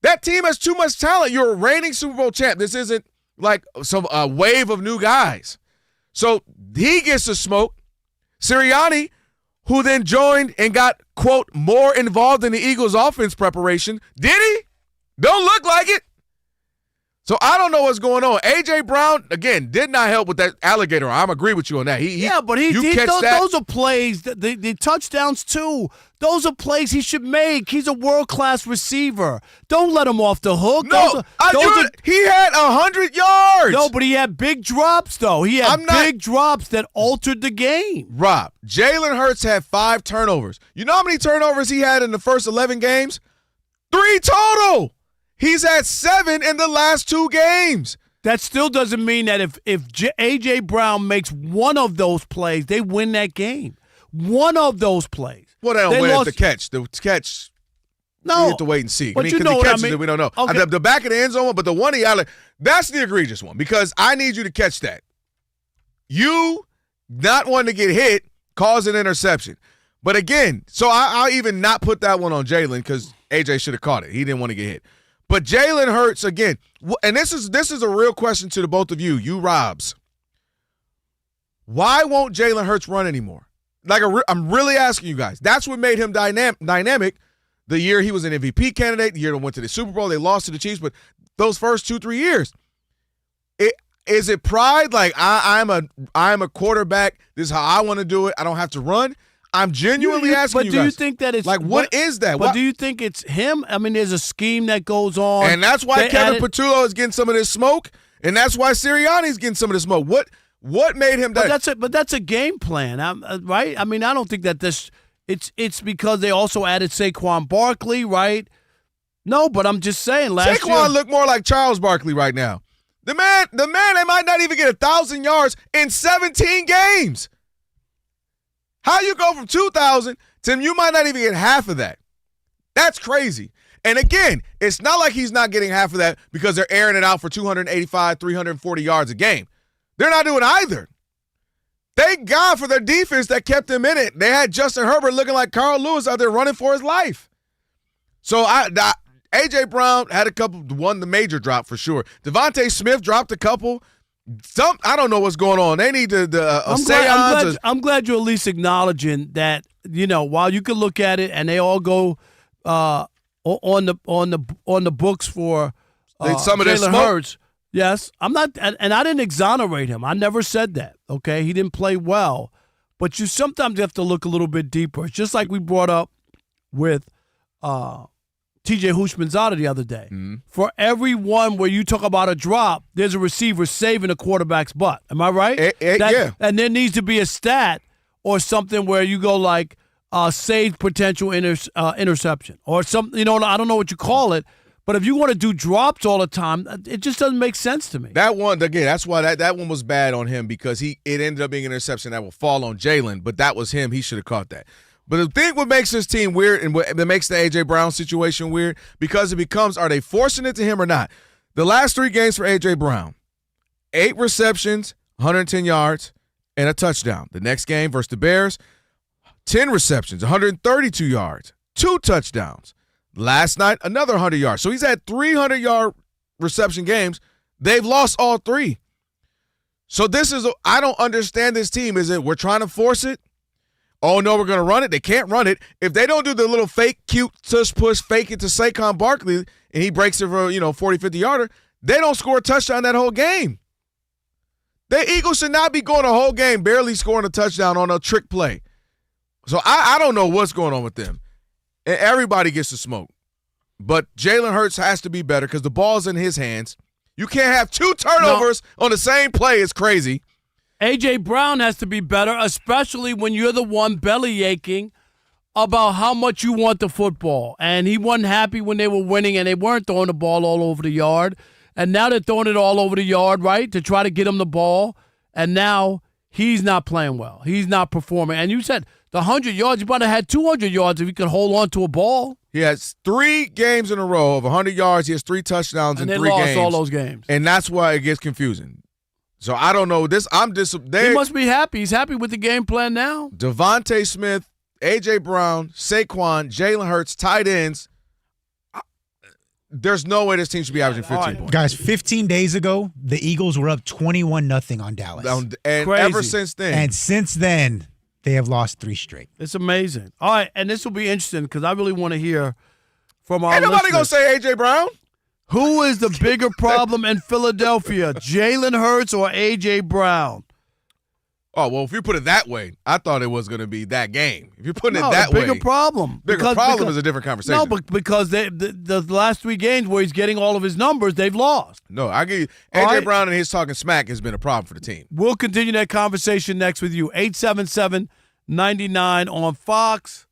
[SPEAKER 7] That team has too much talent. You're a reigning Super Bowl champ. This isn't like some wave of new guys. So he gets the smoke. Sirianni, who then joined and got, quote, more involved in the Eagles' offense preparation. Did he? Don't look like it. So I don't know what's going on. A.J. Brown, again, did not help with that alligator. I'm agree with you on that.
[SPEAKER 1] Those are plays. The touchdowns, too. Those are plays he should make. He's a world-class receiver. Don't let him off the hook.
[SPEAKER 7] No, he had 100 yards.
[SPEAKER 1] No, but he had big drops, though. He had big drops that altered the game.
[SPEAKER 7] Rob, Jalen Hurts had 5 turnovers. You know how many turnovers he had in the first 11 games? 3 total. He's had 7 in the last 2 games.
[SPEAKER 1] That still doesn't mean that if A.J. Brown makes one of those plays, they win that game. One of those plays.
[SPEAKER 7] Well, they don't win the catch. The catch
[SPEAKER 1] No.
[SPEAKER 7] We have to wait and see.
[SPEAKER 1] But
[SPEAKER 7] because
[SPEAKER 1] you know
[SPEAKER 7] he
[SPEAKER 1] what I
[SPEAKER 7] catches
[SPEAKER 1] mean.
[SPEAKER 7] it, we don't know.
[SPEAKER 1] Okay.
[SPEAKER 7] The back of the end zone one, but the one he out, that's the egregious one because I need you to catch that. You not wanting to get hit caused an interception. But again, so I'll even not put that one on Jalen because AJ should have caught it. He didn't want to get hit. But Jalen Hurts, again, and this is a real question to the both of you Robs. Why won't Jalen Hurts run anymore? I'm really asking you guys. That's what made him dynamic the year he was an MVP candidate, the year they went to the Super Bowl. They lost to the Chiefs, but those first 2-3 years, is it pride? Like I'm a quarterback. This is how I want to do it. I don't have to run. I'm genuinely asking you guys.
[SPEAKER 1] But do you think that it's
[SPEAKER 7] like what is that?
[SPEAKER 1] But do you think it's him? I mean, there's a scheme that goes on,
[SPEAKER 7] and that's why Kevin Patullo is getting some of this smoke, and that's why Sirianni's getting some of the smoke. What made him?
[SPEAKER 1] But that's a game plan, right? I mean, I don't think that this. It's because they also added Saquon Barkley, right? No, but I'm just saying.
[SPEAKER 7] Saquon look more like Charles Barkley right now. The man, they might not even get 1,000 yards in 17 games. How you go from 2,000 to you might not even get half of that? That's crazy. And again, it's not like he's not getting half of that because they're airing it out for 285, 340 yards a game. They're not doing either. Thank God for their defense that kept them in it. They had Justin Herbert looking like Carl Lewis out there running for his life. So A.J. Brown had won the major drop for sure. Devontae Smith dropped a couple. I don't know what's going on. They need
[SPEAKER 1] I'm glad you're at least acknowledging that, while you can look at it and they all go on the books for
[SPEAKER 7] some of their
[SPEAKER 1] Jalen Hurts. Yes, I'm not, and I didn't exonerate him. I never said that. Okay, he didn't play well, but you sometimes have to look a little bit deeper. It's just like we brought up with T.J. Houshmandzadeh the other day. Mm-hmm. For every one where you talk about a drop, there's a receiver saving a quarterback's butt. Am I right?
[SPEAKER 7] Yeah.
[SPEAKER 1] And there needs to be a stat or something where you go like saved potential interception or something. I don't know what you call it. But if you want to do drops all the time, it just doesn't make sense to me.
[SPEAKER 7] That one, again, that's why that one was bad on him because it ended up being an interception that will fall on Jalen, but that was him. He should have caught that. But the thing what makes this team weird and what makes the A.J. Brown situation weird because it becomes, are they forcing it to him or not? The last 3 games for A.J. Brown, 8 receptions, 110 yards, and a touchdown. The next game versus the Bears, 10 receptions, 132 yards, 2 touchdowns. Last night, another 100 yards. So he's had 300-yard reception games. They've lost all 3. So I don't understand this team. Is it we're trying to force it? Oh, no, we're going to run it. They can't run it. If they don't do the little fake, cute, tush push, fake it to Saquon Barkley, and he breaks it for, 40, 50-yarder, they don't score a touchdown that whole game. The Eagles should not be going a whole game barely scoring a touchdown on a trick play. So I don't know what's going on with them. And everybody gets the smoke. But Jalen Hurts has to be better because the ball's in his hands. You can't have 2 turnovers on the same play. It's crazy.
[SPEAKER 1] A.J. Brown has to be better, especially when you're the one belly aching about how much you want the football. And he wasn't happy when they were winning and they weren't throwing the ball all over the yard. And now they're throwing it all over the yard, right, to try to get him the ball. And now he's not playing well. He's not performing. And you said the 100 yards, you might have had 200 yards if you could hold on to a ball.
[SPEAKER 7] He has 3 games in a row of 100 yards. He has 3 touchdowns in 3 games.
[SPEAKER 1] And they lost all those games.
[SPEAKER 7] And that's why it gets confusing. So I don't know.
[SPEAKER 1] He must be happy. He's happy with the game plan now.
[SPEAKER 7] Devontae Smith, A.J. Brown, Saquon, Jalen Hurts, tight ends. There's no way this team should be averaging 15 points.
[SPEAKER 10] Guys, 15 days ago, the Eagles were up 21-0 on Dallas.
[SPEAKER 7] And
[SPEAKER 1] Crazy.
[SPEAKER 7] Ever since then.
[SPEAKER 10] And since then, they have lost 3 straight.
[SPEAKER 1] It's amazing. All right, and this will be interesting because I really want to hear from our
[SPEAKER 7] Ain't nobody going to say A.J. Brown.
[SPEAKER 1] Who is the bigger problem in Philadelphia, Jalen Hurts or A.J. Brown?
[SPEAKER 7] Oh, well, if you put it that way, I thought it was going to be that game. If you're putting it that
[SPEAKER 1] way.
[SPEAKER 7] Bigger
[SPEAKER 1] problem.
[SPEAKER 7] Bigger problem is a different conversation.
[SPEAKER 1] No, but because the last 3 games where he's getting all of his numbers, they've lost.
[SPEAKER 7] No, I give you. A.J. Brown and his talking smack has been a problem for the team.
[SPEAKER 1] We'll continue that conversation next with you. 877-99 on Fox.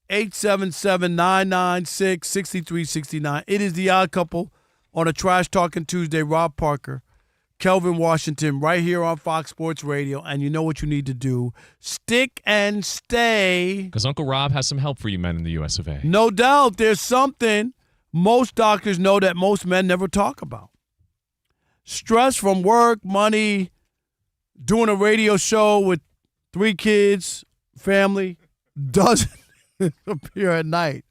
[SPEAKER 1] 877-996-6369. It is the Odd Couple on a Trash Talking Tuesday. Rob Parker, Kelvin Washington, right here on Fox Sports Radio. And you know what you need to do. Stick and stay.
[SPEAKER 11] Because Uncle Rob has some help for you men in the US of A.
[SPEAKER 1] No doubt. There's something most doctors know that most men never talk about. Stress from work, money, doing a radio show with 3 kids, family, doesn't appear at night.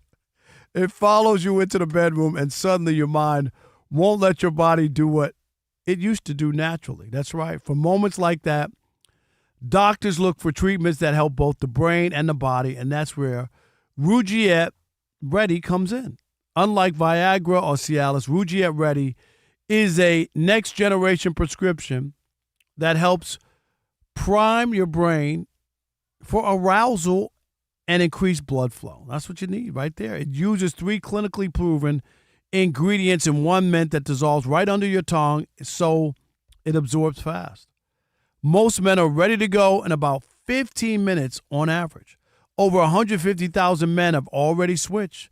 [SPEAKER 1] It follows you into the bedroom, and suddenly your mind won't let your body do what it used to do naturally. That's right. For moments like that, doctors look for treatments that help both the brain and the body, and that's where Rugiet Ready comes in. Unlike Viagra or Cialis, Rugiet Ready is a next-generation prescription that helps prime your brain for arousal and increase blood flow. That's what you need right there. It uses 3 clinically proven ingredients in one mint that dissolves right under your tongue so it absorbs fast. Most men are ready to go in about 15 minutes on average. Over 150,000 men have already switched.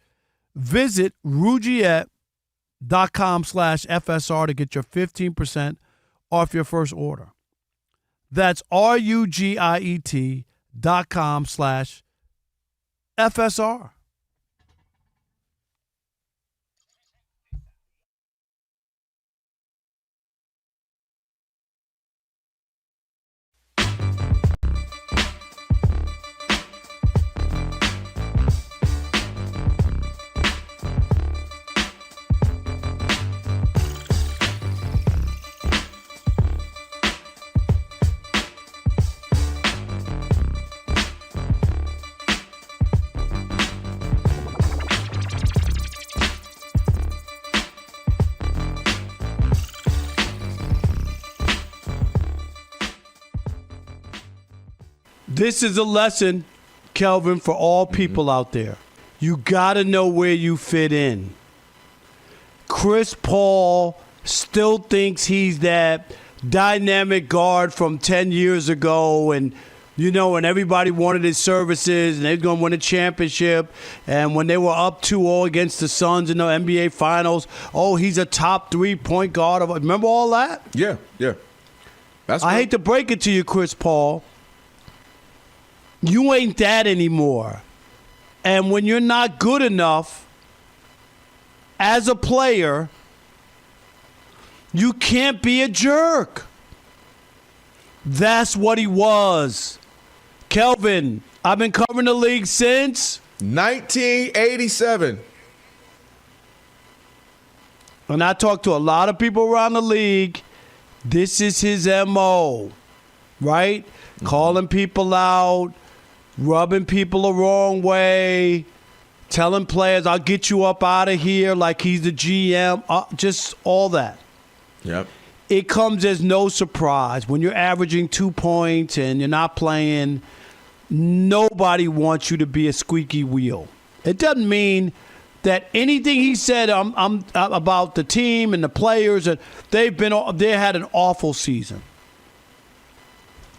[SPEAKER 1] Visit Rugiet.com/FSR to get your 15% off your first order. That's RUGIET.com/FSR. This is a lesson, Kelvin, for all people out there. You got to know where you fit in. Chris Paul still thinks he's that dynamic guard from 10 years ago, and and everybody wanted his services, and they were going to win a championship. And when they were up 2-0 against the Suns in the NBA Finals, he's a top 3 point guard. Remember all that?
[SPEAKER 7] Yeah.
[SPEAKER 1] I hate to break it to you, Chris Paul. You ain't that anymore. And when you're not good enough as a player, you can't be a jerk. That's what he was. Kelvin, I've been covering the league since
[SPEAKER 7] 1987.
[SPEAKER 1] When I talk to a lot of people around the league, this is his MO, right? Mm-hmm. Calling people out, rubbing people the wrong way, telling players, I'll get you up out of here like he's the GM, just all that.
[SPEAKER 7] Yep.
[SPEAKER 1] It comes as no surprise. When you're averaging 2 points and you're not playing, nobody wants you to be a squeaky wheel. It doesn't mean that anything he said about the team and the players, they had an awful season.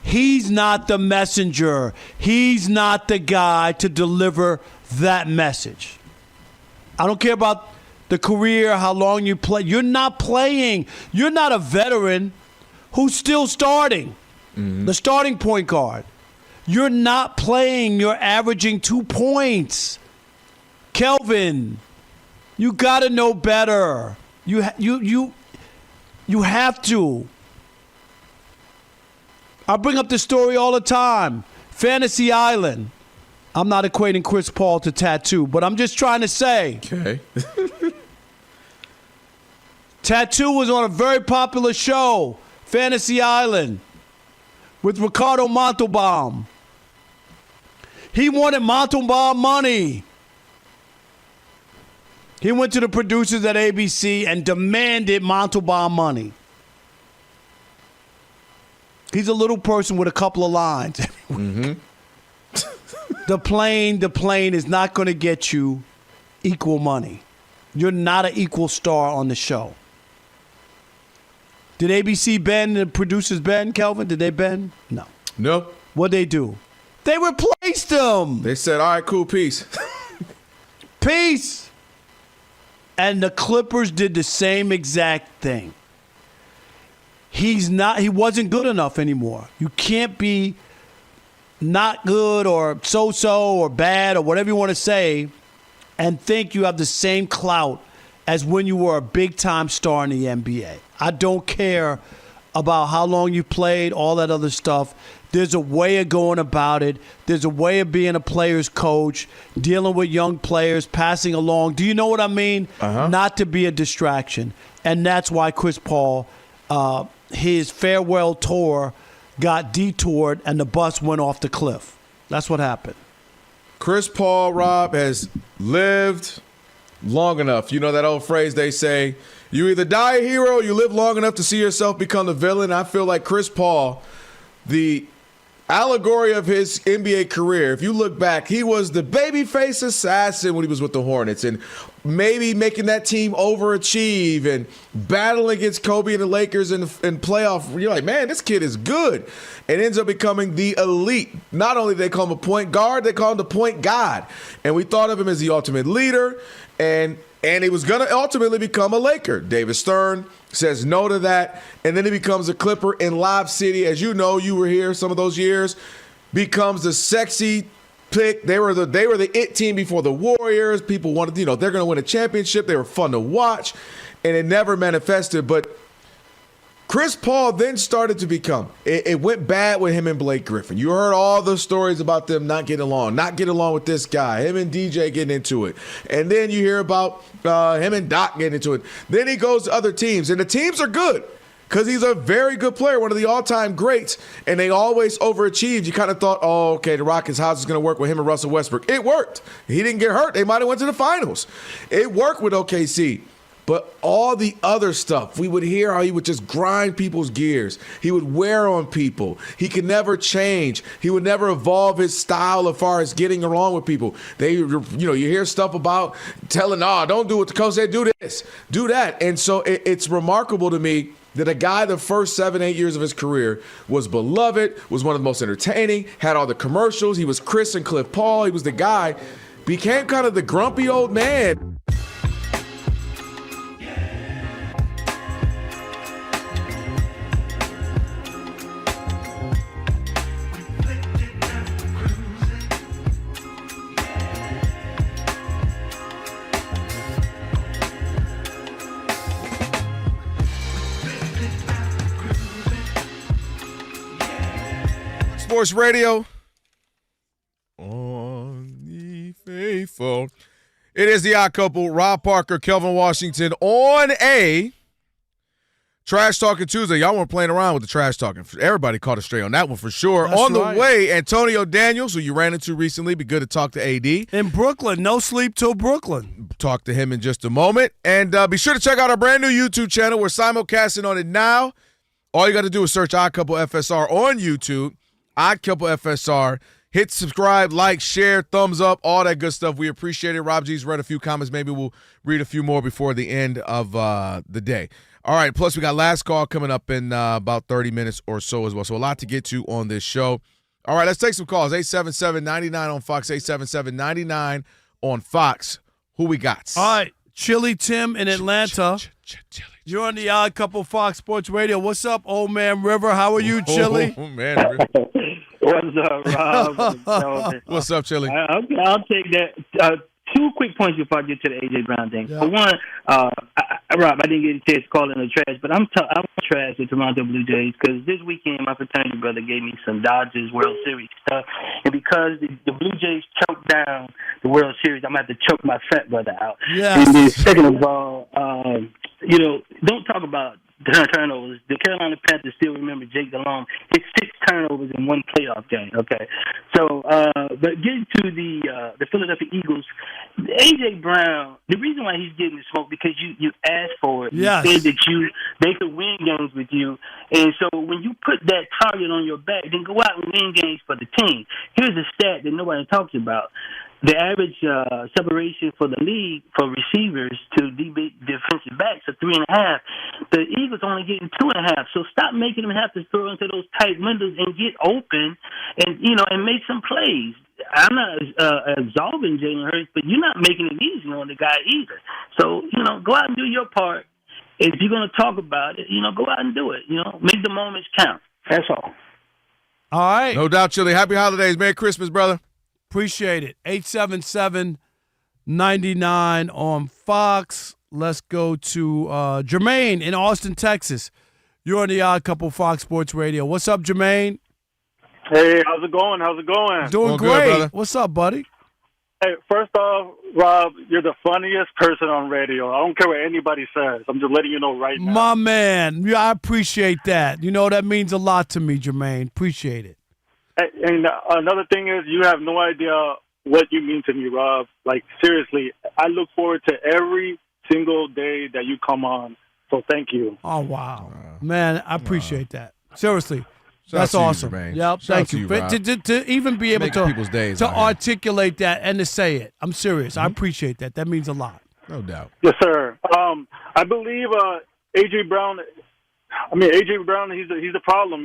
[SPEAKER 1] He's not the messenger. He's not the guy to deliver that message. I don't care about the career, how long you play. You're not playing. You're not a veteran who's still starting. Mm-hmm. The starting point guard. You're not playing. You're averaging 2 points. Kelvin, you got to know better. You have to. I bring up this story all the time. Fantasy Island. I'm not equating Chris Paul to Tattoo, but I'm just trying to say.
[SPEAKER 7] Okay.
[SPEAKER 1] Tattoo was on a very popular show, Fantasy Island, with Ricardo Montalban. He wanted Montalban money. He went to the producers at ABC and demanded Montalban money. He's a little person with a couple of lines.
[SPEAKER 7] Mm-hmm.
[SPEAKER 1] The plane is not going to get you equal money. You're not an equal star on the show. Did ABC bend, the producers bend, Kelvin? Did they bend? No.
[SPEAKER 7] Nope.
[SPEAKER 1] What'd they do? They replaced him.
[SPEAKER 7] They said, all right, cool, peace.
[SPEAKER 1] Peace. And the Clippers did the same exact thing. He wasn't good enough anymore. You can't be not good or so-so or bad or whatever you want to say and think you have the same clout as when you were a big-time star in the NBA. I don't care about how long you played, all that other stuff. There's a way of going about it. There's a way of being a player's coach, dealing with young players, passing along. Do you know what I mean? Not to be a distraction. And that's why Chris Paul, his farewell tour got detoured and the bus went off the cliff. That's what happened.
[SPEAKER 7] Chris Paul, Rob, has lived long enough. You know that old phrase they say, you either die a hero or you live long enough to see yourself become the villain. I feel like Chris Paul, the allegory of his NBA career, if you look back, he was the babyface assassin when he was with the Hornets and maybe making that team overachieve and battling against Kobe and the Lakers in playoff. You're like, man, this kid is good. And ends up becoming the elite. Not only do they call him a point guard, they call him the point god. And we thought of him as the ultimate leader, and he was going to ultimately become a Laker. David Stern says no to that, and then he becomes a Clipper in Lob City. As you know, you were here some of those years. Becomes the sexy pick. They were the it team before the Warriors. People wanted, they're going to win a championship. They were fun to watch, and it never manifested. But Chris Paul then started to become, it went bad with him and Blake Griffin. You heard all the stories about them not getting along with this guy, him and DJ getting into it. And then you hear about him and Doc getting into it. Then he goes to other teams, and the teams are good because he's a very good player, one of the all-time greats, and they always overachieved. You kind of thought, oh, okay, the Rockets' house is going to work with him and Russell Westbrook. It worked. He didn't get hurt. They might have went to the finals. It worked with OKC. But all the other stuff, we would hear how he would just grind people's gears. He would wear on people. He could never change. He would never evolve his style as far as getting along with people. You hear stuff about telling, don't do what the coach said, do this, do that. And so it's remarkable to me that a guy the first 7-8 years of his career was beloved, was one of the most entertaining, had all the commercials. He was Chris and Cliff Paul. He was the guy, became kind of the grumpy old man. Sports Radio on the faithful. It is the odd couple, Rob Parker, Kelvin Washington, on a Trash Talking Tuesday. Y'all weren't playing around with the trash talking. Everybody caught it straight on that one for sure.
[SPEAKER 1] That's
[SPEAKER 7] on the
[SPEAKER 1] right.
[SPEAKER 7] way, Antonio Daniels, who you ran into recently. Be good to talk to AD.
[SPEAKER 1] In Brooklyn. No sleep till Brooklyn.
[SPEAKER 7] Talk to him in just a moment. And be sure to check out our brand new YouTube channel. We're simulcasting on it now. All you got to do is search Odd Couple FSR on YouTube. Odd Couple FSR. Hit subscribe, like, share, thumbs up, all that good stuff. We appreciate it. Rob G's read a few comments. Maybe we'll read a few more before the end of the day. All right, plus we got last call coming up in about 30 minutes or so as well. So a lot to get to on this show. All right, let's take some calls. 877-99 on Fox, 877-99 on Fox. Who we got?
[SPEAKER 1] All right, Chili Tim in Atlanta. You're on the Odd Couple Fox Sports Radio. What's up, old man River? How are you, Chili?
[SPEAKER 7] Oh, man River.
[SPEAKER 5] What's up, Rob?
[SPEAKER 7] What's up, Chili?
[SPEAKER 5] I'll take that. 2 quick points before I get to the A.J. Brown thing. Yeah. For one, Rob, I didn't get a chance to call in the trash, but I'm trash the Toronto Blue Jays because this weekend my fraternity brother gave me some Dodgers World Series stuff, and because the Blue Jays choked down the World Series, I'm going to have to choke my fat brother out.
[SPEAKER 1] Yes.
[SPEAKER 5] And then second of all, don't talk about turnovers. The Carolina Panthers still remember Jake Delhomme. His 6 turnovers in 1 playoff game. Okay, so but getting to the Philadelphia Eagles, A.J. Brown. The reason why he's getting the smoke because you asked for it.
[SPEAKER 1] Yes.
[SPEAKER 5] You said that they could win games with you, and so when you put that target on your back, then go out and win games for the team. Here's a stat that nobody talks about. The average separation for the league for receivers to defensive backs are 3.5. The Eagles only getting 2.5. So stop making them have to throw into those tight windows and get open, and make some plays. I'm not absolving Jalen Hurts, but you're not making it easy on the guy either. So go out and do your part. if you're going to talk about it, go out and do it. Make the moments count. That's all.
[SPEAKER 1] All right.
[SPEAKER 7] No doubt, Chili. Happy holidays. Merry Christmas, brother.
[SPEAKER 1] Appreciate it. 877-99 on Fox. Let's go to Jermaine in Austin, Texas. You're on the Odd Couple Fox Sports Radio. What's up, Jermaine?
[SPEAKER 27] Hey, how's it going?
[SPEAKER 1] Doing great.
[SPEAKER 7] Good,
[SPEAKER 1] what's up, buddy?
[SPEAKER 27] Hey, first off, Rob, you're the funniest person on radio. I don't care what anybody says. I'm just letting you know right now.
[SPEAKER 1] My man. Yeah, I appreciate that. That means a lot to me, Jermaine. Appreciate it.
[SPEAKER 27] And another thing is, you have no idea what you mean to me, Rob. Like, seriously, I look forward to every single day that you come on. So thank you.
[SPEAKER 1] Oh, wow. Man, I appreciate that. Seriously.
[SPEAKER 7] Shout
[SPEAKER 1] That's
[SPEAKER 7] out to
[SPEAKER 1] awesome.
[SPEAKER 7] You, Jermaine.
[SPEAKER 1] Yep,
[SPEAKER 7] Shout
[SPEAKER 1] thank
[SPEAKER 7] out to
[SPEAKER 1] you.
[SPEAKER 7] Rob.
[SPEAKER 1] To even be able
[SPEAKER 7] Making people's days
[SPEAKER 1] to
[SPEAKER 7] out here.
[SPEAKER 1] articulate that and to say it. I'm serious. I appreciate that. That means a lot.
[SPEAKER 7] No doubt.
[SPEAKER 27] Yes, sir. I believe A.J. Brown, he's the problem,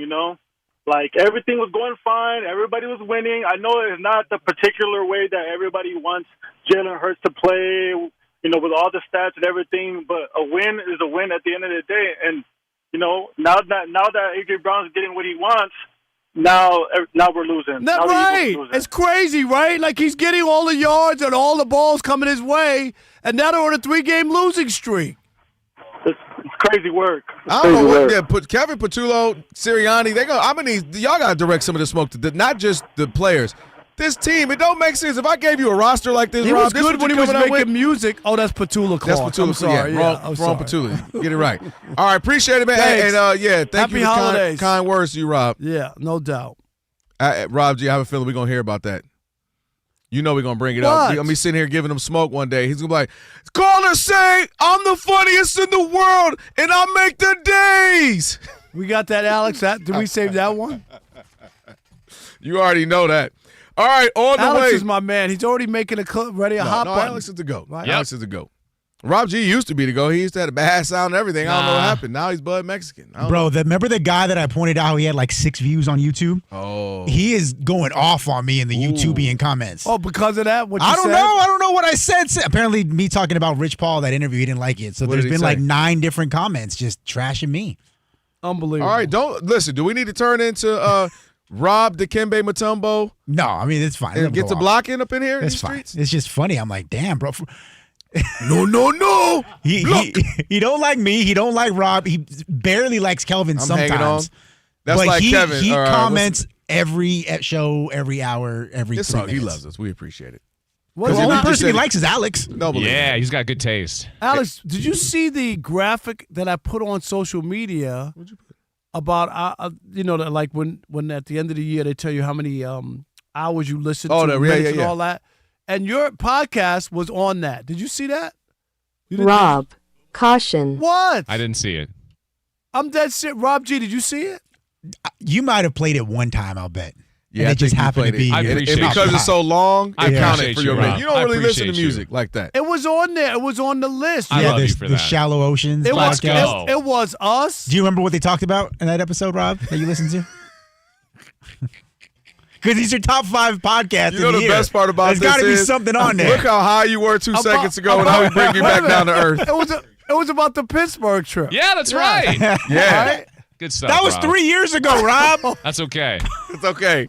[SPEAKER 27] Like, everything was going fine. Everybody was winning. I know it's not the particular way that everybody wants Jalen Hurts to play, with all the stats and everything, but a win is a win at the end of the day. And, now that A.J. Brown's getting what he wants, now we're losing.
[SPEAKER 1] That's right. It's crazy, right? Like, he's getting all the yards and all the balls coming his way, and now they're on a 3-game losing streak.
[SPEAKER 27] It's crazy work.
[SPEAKER 7] I don't know what. Yeah, Kevin Patullo, Sirianni, y'all got to direct some of the smoke to not just the players. This team, it don't make sense. If I gave you a roster like this,
[SPEAKER 1] He
[SPEAKER 7] Rob,
[SPEAKER 1] was
[SPEAKER 7] this
[SPEAKER 1] good
[SPEAKER 7] what
[SPEAKER 1] when he
[SPEAKER 7] you
[SPEAKER 1] was
[SPEAKER 7] coming out
[SPEAKER 1] making
[SPEAKER 7] with?
[SPEAKER 1] music. Oh, that's Patullo.
[SPEAKER 7] That's Patullo.
[SPEAKER 1] I'm sorry.
[SPEAKER 7] Wrong Patullo. Get it right. All right, appreciate it, man.
[SPEAKER 1] Thanks.
[SPEAKER 7] And thank
[SPEAKER 1] Happy
[SPEAKER 7] you for
[SPEAKER 1] holidays.
[SPEAKER 7] kind words to you, Rob.
[SPEAKER 1] Yeah, no doubt.
[SPEAKER 7] Rob G, I have a feeling we're going to hear about that. We're going to bring it up. I'm going to be sitting here giving him smoke one day. He's going to be like, callers say I'm the funniest in the world, and I make their days.
[SPEAKER 1] We got that, Alex. Did we save that one?
[SPEAKER 7] You already know that. All right, on the way.
[SPEAKER 1] Alex is my man. He's already making a hot button.
[SPEAKER 7] Alex is the GOAT. Right? Alex is the GOAT. Rob G used to be the GOAT. He used to have a bad sound and everything. I don't know what happened. Now he's Bud Mexican.
[SPEAKER 10] Bro, remember the guy that I pointed out how he had like 6 views on YouTube?
[SPEAKER 7] Oh.
[SPEAKER 10] He is going off on me in the YouTubian comments.
[SPEAKER 1] Oh, because of that?
[SPEAKER 10] I don't know what I said. Apparently, me talking about Rich Paul, that interview, he didn't like it. So there's been like 9 different comments just trashing me.
[SPEAKER 1] Unbelievable.
[SPEAKER 7] All right, do we need to turn into Rob Dikembe Mutombo?
[SPEAKER 10] No, I mean, it's fine.
[SPEAKER 7] And get the blocking up in here?
[SPEAKER 10] It's fine.
[SPEAKER 7] Streets?
[SPEAKER 10] It's just funny. I'm like, damn, bro.
[SPEAKER 7] No.
[SPEAKER 10] He don't like me. He don't like Rob. He barely likes Kelvin sometimes.
[SPEAKER 7] Hanging on. That's
[SPEAKER 10] but
[SPEAKER 7] like Kevin.
[SPEAKER 10] He comments every show, every hour, every 3 minutes.
[SPEAKER 7] He loves us. We appreciate it.
[SPEAKER 10] The only person he likes is Alex.
[SPEAKER 11] Yeah, he's got good taste.
[SPEAKER 1] Alex, did you see the graphic that I put on social media about, like when at the end of the year they tell you how many hours you listen to and all that? And your podcast was on that. Did you see that?
[SPEAKER 6] Rob, caution.
[SPEAKER 1] What?
[SPEAKER 11] I didn't see it.
[SPEAKER 1] I'm dead serious. Rob G, did you see it?
[SPEAKER 10] You might have played it one time, I'll bet.
[SPEAKER 7] Yeah,
[SPEAKER 10] and
[SPEAKER 7] I
[SPEAKER 10] it just
[SPEAKER 7] think you
[SPEAKER 10] happened to
[SPEAKER 7] played
[SPEAKER 10] be.
[SPEAKER 7] it. And because it's so long, it counted for your minute. You don't really listen to music like that.
[SPEAKER 1] It was on there. It was on the list.
[SPEAKER 11] I love you for
[SPEAKER 10] the
[SPEAKER 11] that.
[SPEAKER 10] Shallow Oceans
[SPEAKER 1] It was,
[SPEAKER 10] podcast.
[SPEAKER 1] it was us.
[SPEAKER 10] Do you remember what they talked about in that episode, Rob, that you listened to? Because these are top 5 podcasts.
[SPEAKER 7] You know the best part about this
[SPEAKER 10] There's got to be
[SPEAKER 7] is,
[SPEAKER 10] something on there.
[SPEAKER 7] Look how high you were 2 seconds ago, and now we bring you back down to earth.
[SPEAKER 1] It was about the Pittsburgh trip.
[SPEAKER 11] Yeah, that's right.
[SPEAKER 7] Yeah.
[SPEAKER 1] Right?
[SPEAKER 11] Good stuff.
[SPEAKER 10] That was
[SPEAKER 11] Rob.
[SPEAKER 10] 3 years ago, Rob.
[SPEAKER 11] That's okay.
[SPEAKER 7] It's okay.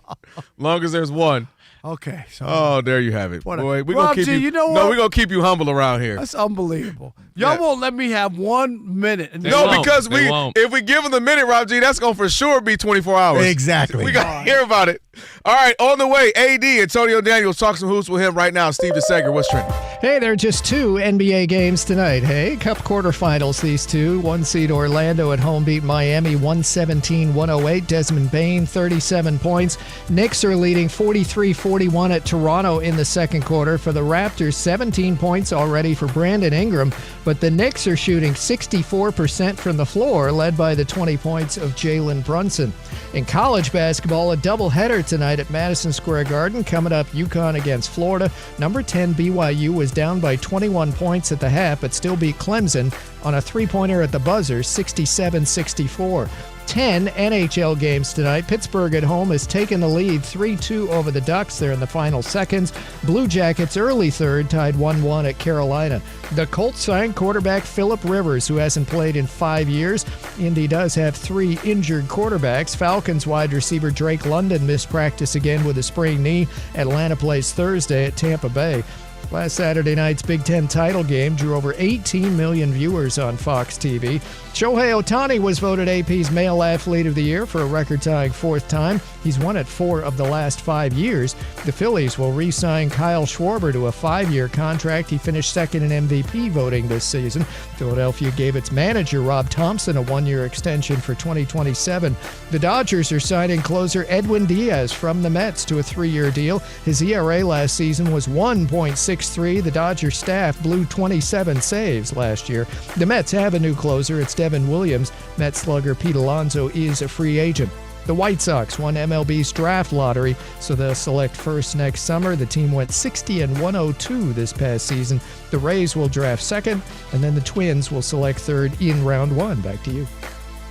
[SPEAKER 7] Long as there's one.
[SPEAKER 1] Okay. So
[SPEAKER 7] Oh, there you have it.
[SPEAKER 1] What a-
[SPEAKER 7] Boy, we're
[SPEAKER 1] Rob
[SPEAKER 7] going to keep
[SPEAKER 1] G,
[SPEAKER 7] you.
[SPEAKER 1] you know
[SPEAKER 7] No,
[SPEAKER 1] what?
[SPEAKER 7] we're going to keep you humble around here.
[SPEAKER 1] that's unbelievable. Y'all won't let me have 1 minute.
[SPEAKER 11] They
[SPEAKER 7] No,
[SPEAKER 11] won't.
[SPEAKER 7] because
[SPEAKER 11] They won't.
[SPEAKER 7] if we give them the minute, Rob G, that's going to for sure be 24 hours.
[SPEAKER 10] Exactly.
[SPEAKER 7] We got to hear about it. All right, on the way, AD, Antonio Daniels, talk some hoops with him right now. Steve DeSager, what's trending?
[SPEAKER 15] Hey, there are just 2 NBA games tonight. Hey, Cup quarterfinals, these 2. 1 seed Orlando at home beat Miami 117-108. Desmond Bane, 37 points. Knicks are leading 43-41 at Toronto in the second quarter. For the Raptors, 17 points already for Brandon Ingram. But the Knicks are shooting 64% from the floor, led by the 20 points of Jalen Brunson. In college basketball, a doubleheader tonight at Madison Square Garden. Coming up, UConn against Florida. Number 10 BYU was down by 21 points at the half, but still beat Clemson on a three-pointer at the buzzer, 67-64. 10 NHL games tonight. Pittsburgh at home has taken the lead 3-2 over the Ducks. They're in the final seconds. Blue Jackets early third, tied 1-1 at Carolina. The Colts signed quarterback Phillip Rivers, who hasn't played in 5 years. Indy does have 3 injured quarterbacks. Falcons wide receiver Drake London missed practice again with a sprained knee. Atlanta plays Thursday at Tampa Bay. Last Saturday night's Big Ten title game drew over 18 million viewers on Fox TV. Shohei Ohtani was voted AP's Male Athlete of the Year for a record-tying 4th time. He's won it 4 of the last 5 years. The Phillies will re-sign Kyle Schwarber to a 5-year contract. He finished second in MVP voting this season. Philadelphia gave its manager, Rob Thompson, a 1-year extension for 2027. The Dodgers are signing closer Edwin Diaz from the Mets to a 3-year deal. His ERA last season was 1.63. The Dodgers staff blew 27 saves last year. The Mets have a new closer. It's Devin Williams. Mets slugger Pete Alonso is a free agent. The White Sox won MLB's draft lottery, so they'll select first next summer. The team went 60-102 this past season. The Rays will draft second, and then the Twins will select third in round 1. Back to you.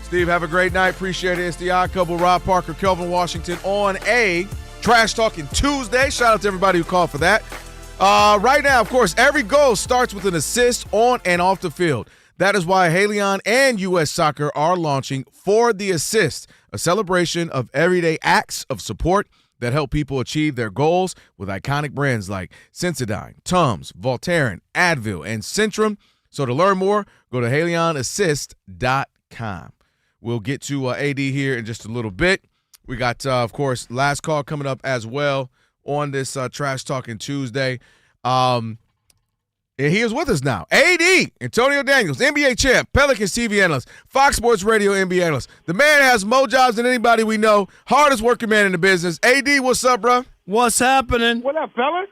[SPEAKER 7] Steve, have a great night. Appreciate it. It's the Odd Couple, Rob Parker, Kelvin Washington on a Trash Talking Tuesday. Shout out to everybody who called for that. Right now, of course, every goal starts with an assist on and off the field. That is why Haleon and U.S. Soccer are launching For the Assist, a celebration of everyday acts of support that help people achieve their goals with iconic brands like Sensodyne, Tums, Voltaren, Advil, and Centrum. So to learn more, go to HaleonAssist.com. We'll get to AD here in just a little bit. We got, of course, last call coming up as well on this Trash Talking Tuesday. And he is with us now. AD, Antonio Daniels, NBA champ, Pelicans TV analyst, Fox Sports Radio NBA analyst. The man has more jobs than anybody we know. Hardest working man in the business. AD, what's up, bro?
[SPEAKER 1] What's happening?
[SPEAKER 27] What up, fellas?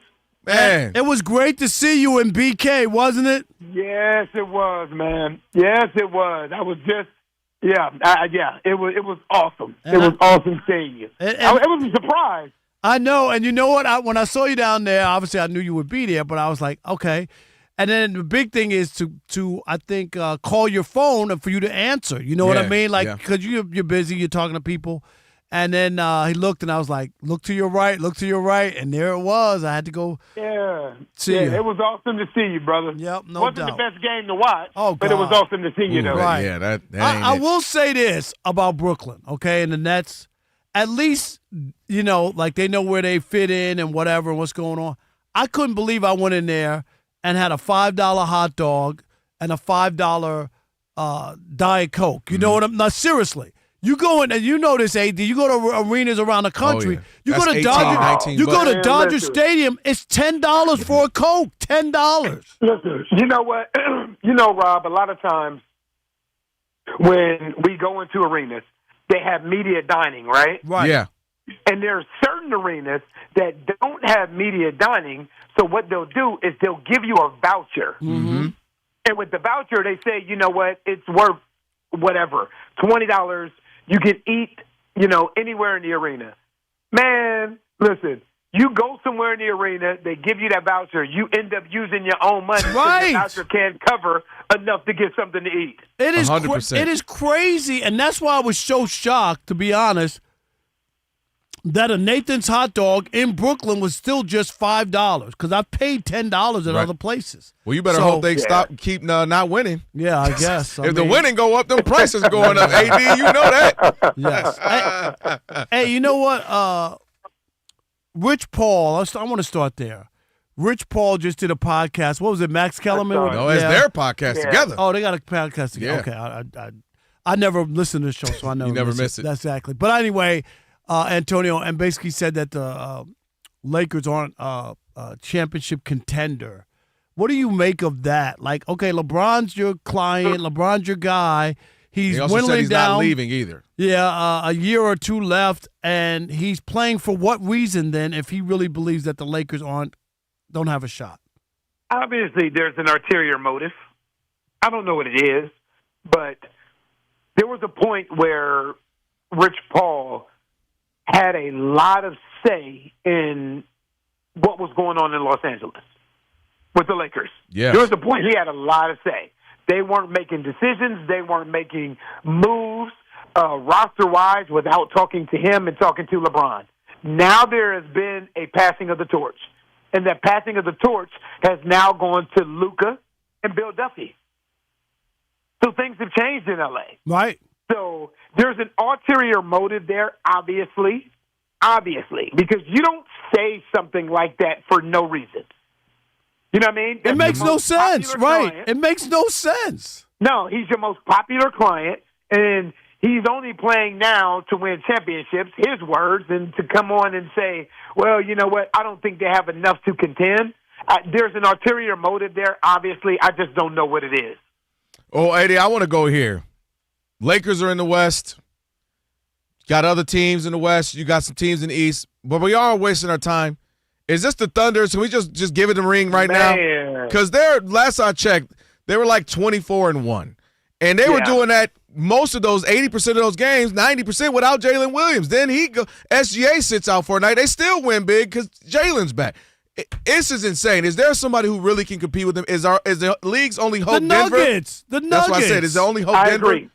[SPEAKER 7] Man.
[SPEAKER 1] It was great to see you in BK, wasn't it?
[SPEAKER 27] Yes, it was, man. Yes, it was. I was just, it was awesome. It was awesome seeing you. It was a surprise.
[SPEAKER 1] I know, and you know what? When I saw you down there, obviously I knew you would be there, but I was like, okay. And then the big thing is to I think, call your phone and for you to answer. You know what I mean? Like, because you're busy, you're talking to people. And then he looked, and I was like, look to your right, and there it was. I had to go see you.
[SPEAKER 27] It was awesome to see you, brother.
[SPEAKER 1] Yep, no
[SPEAKER 27] doubt. Wasn't the best game to watch, but it was awesome to see you, though.
[SPEAKER 1] Right.
[SPEAKER 7] Yeah, that ain't
[SPEAKER 1] I will say this about Brooklyn, okay, and the Nets. At least, you know, like they know where they fit in and whatever and what's going on. I couldn't believe I went in there and had a $5 hot dog and a $5 Diet Coke. You know what I'm – now, seriously. You go in – and you know this, AD. You go to arenas around the country. You go to Dodger Stadium. It's $10 for a Coke. $10.
[SPEAKER 27] Listen, you know what? You know, Rob, a lot of times when we go into arenas, they have media dining, right?
[SPEAKER 7] Right. Yeah.
[SPEAKER 27] And there are certain arenas that don't have media dining, so what they'll do is they'll give you a voucher.
[SPEAKER 7] Mm-hmm.
[SPEAKER 27] And with the voucher, they say, you know what, it's worth whatever, $20. You can eat, you know, anywhere in the arena. Man, listen, you go somewhere in the arena, they give you that voucher, you end up using your own money because the voucher can't cover enough to get something to eat.
[SPEAKER 1] It is 100%. It is crazy, and that's why I was so shocked, to be honest, that a Nathan's hot dog in Brooklyn was still just $5 because I've paid $10 at other places.
[SPEAKER 7] Well, you better hope they keep not winning.
[SPEAKER 1] Yeah, I guess.
[SPEAKER 7] If the winning go up, them prices are going up. AD, you know that.
[SPEAKER 1] Yes. Hey, you know what? Rich Paul, I want to start there. Rich Paul just did a podcast. What was it, Max Kellerman?
[SPEAKER 7] No, it's their podcast together.
[SPEAKER 1] Oh, they got a podcast together. Yeah. Okay, I never listened to the show, so I never
[SPEAKER 7] you never miss it.
[SPEAKER 1] That's exactly. But anyway, Antonio, and basically said that the Lakers aren't a championship contender. What do you make of that? Like, okay, LeBron's your client, LeBron's your guy. He's
[SPEAKER 7] also
[SPEAKER 1] dwindling
[SPEAKER 7] said he's
[SPEAKER 1] down.
[SPEAKER 7] Not leaving either.
[SPEAKER 1] Yeah, a year or two left, and he's playing for what reason then? If he really believes that the Lakers don't have a shot.
[SPEAKER 27] Obviously, there's an ulterior motive. I don't know what it is, but there was a point where Rich Paul had a lot of say in what was going on in Los Angeles with the Lakers.
[SPEAKER 7] Yeah.
[SPEAKER 27] There was a point he had a lot of say. They weren't making decisions. They weren't making moves.
[SPEAKER 8] roster-wise without talking to him and talking to LeBron. Now there has been a passing of the torch, and that passing of the torch has now gone to Luka and Bill Duffy. So things have changed in L.A.
[SPEAKER 1] Right.
[SPEAKER 8] So there's an ulterior motive there, obviously, because you don't say something like that for no reason. You know what I mean?
[SPEAKER 1] It makes no sense, right? It makes no sense.
[SPEAKER 8] No, he's your most popular client, and he's only playing now to win championships, his words, and to come on and say, well, you know what, I don't think they have enough to contend. There's an ulterior motive there, obviously. I just don't know what it is.
[SPEAKER 7] Oh, Eddie, I want to go here. Lakers are in the West. Got other teams in the West. You got some teams in the East. But we are wasting our time. Is this the Thunder? Can we just give it the ring right now? Because last I checked, they were like 24-1. And they were doing that most of those, 80% of those games, 90% without Jalen Williams. Then SGA sits out for a night. They still win big because Jalen's back. This is insane. Is there somebody who really can compete with them? Is the league's only hope
[SPEAKER 1] the
[SPEAKER 7] Denver?
[SPEAKER 1] Nuggets. The Nuggets.
[SPEAKER 7] That's what I said. Is the only hope
[SPEAKER 8] I
[SPEAKER 7] Denver?
[SPEAKER 8] agree.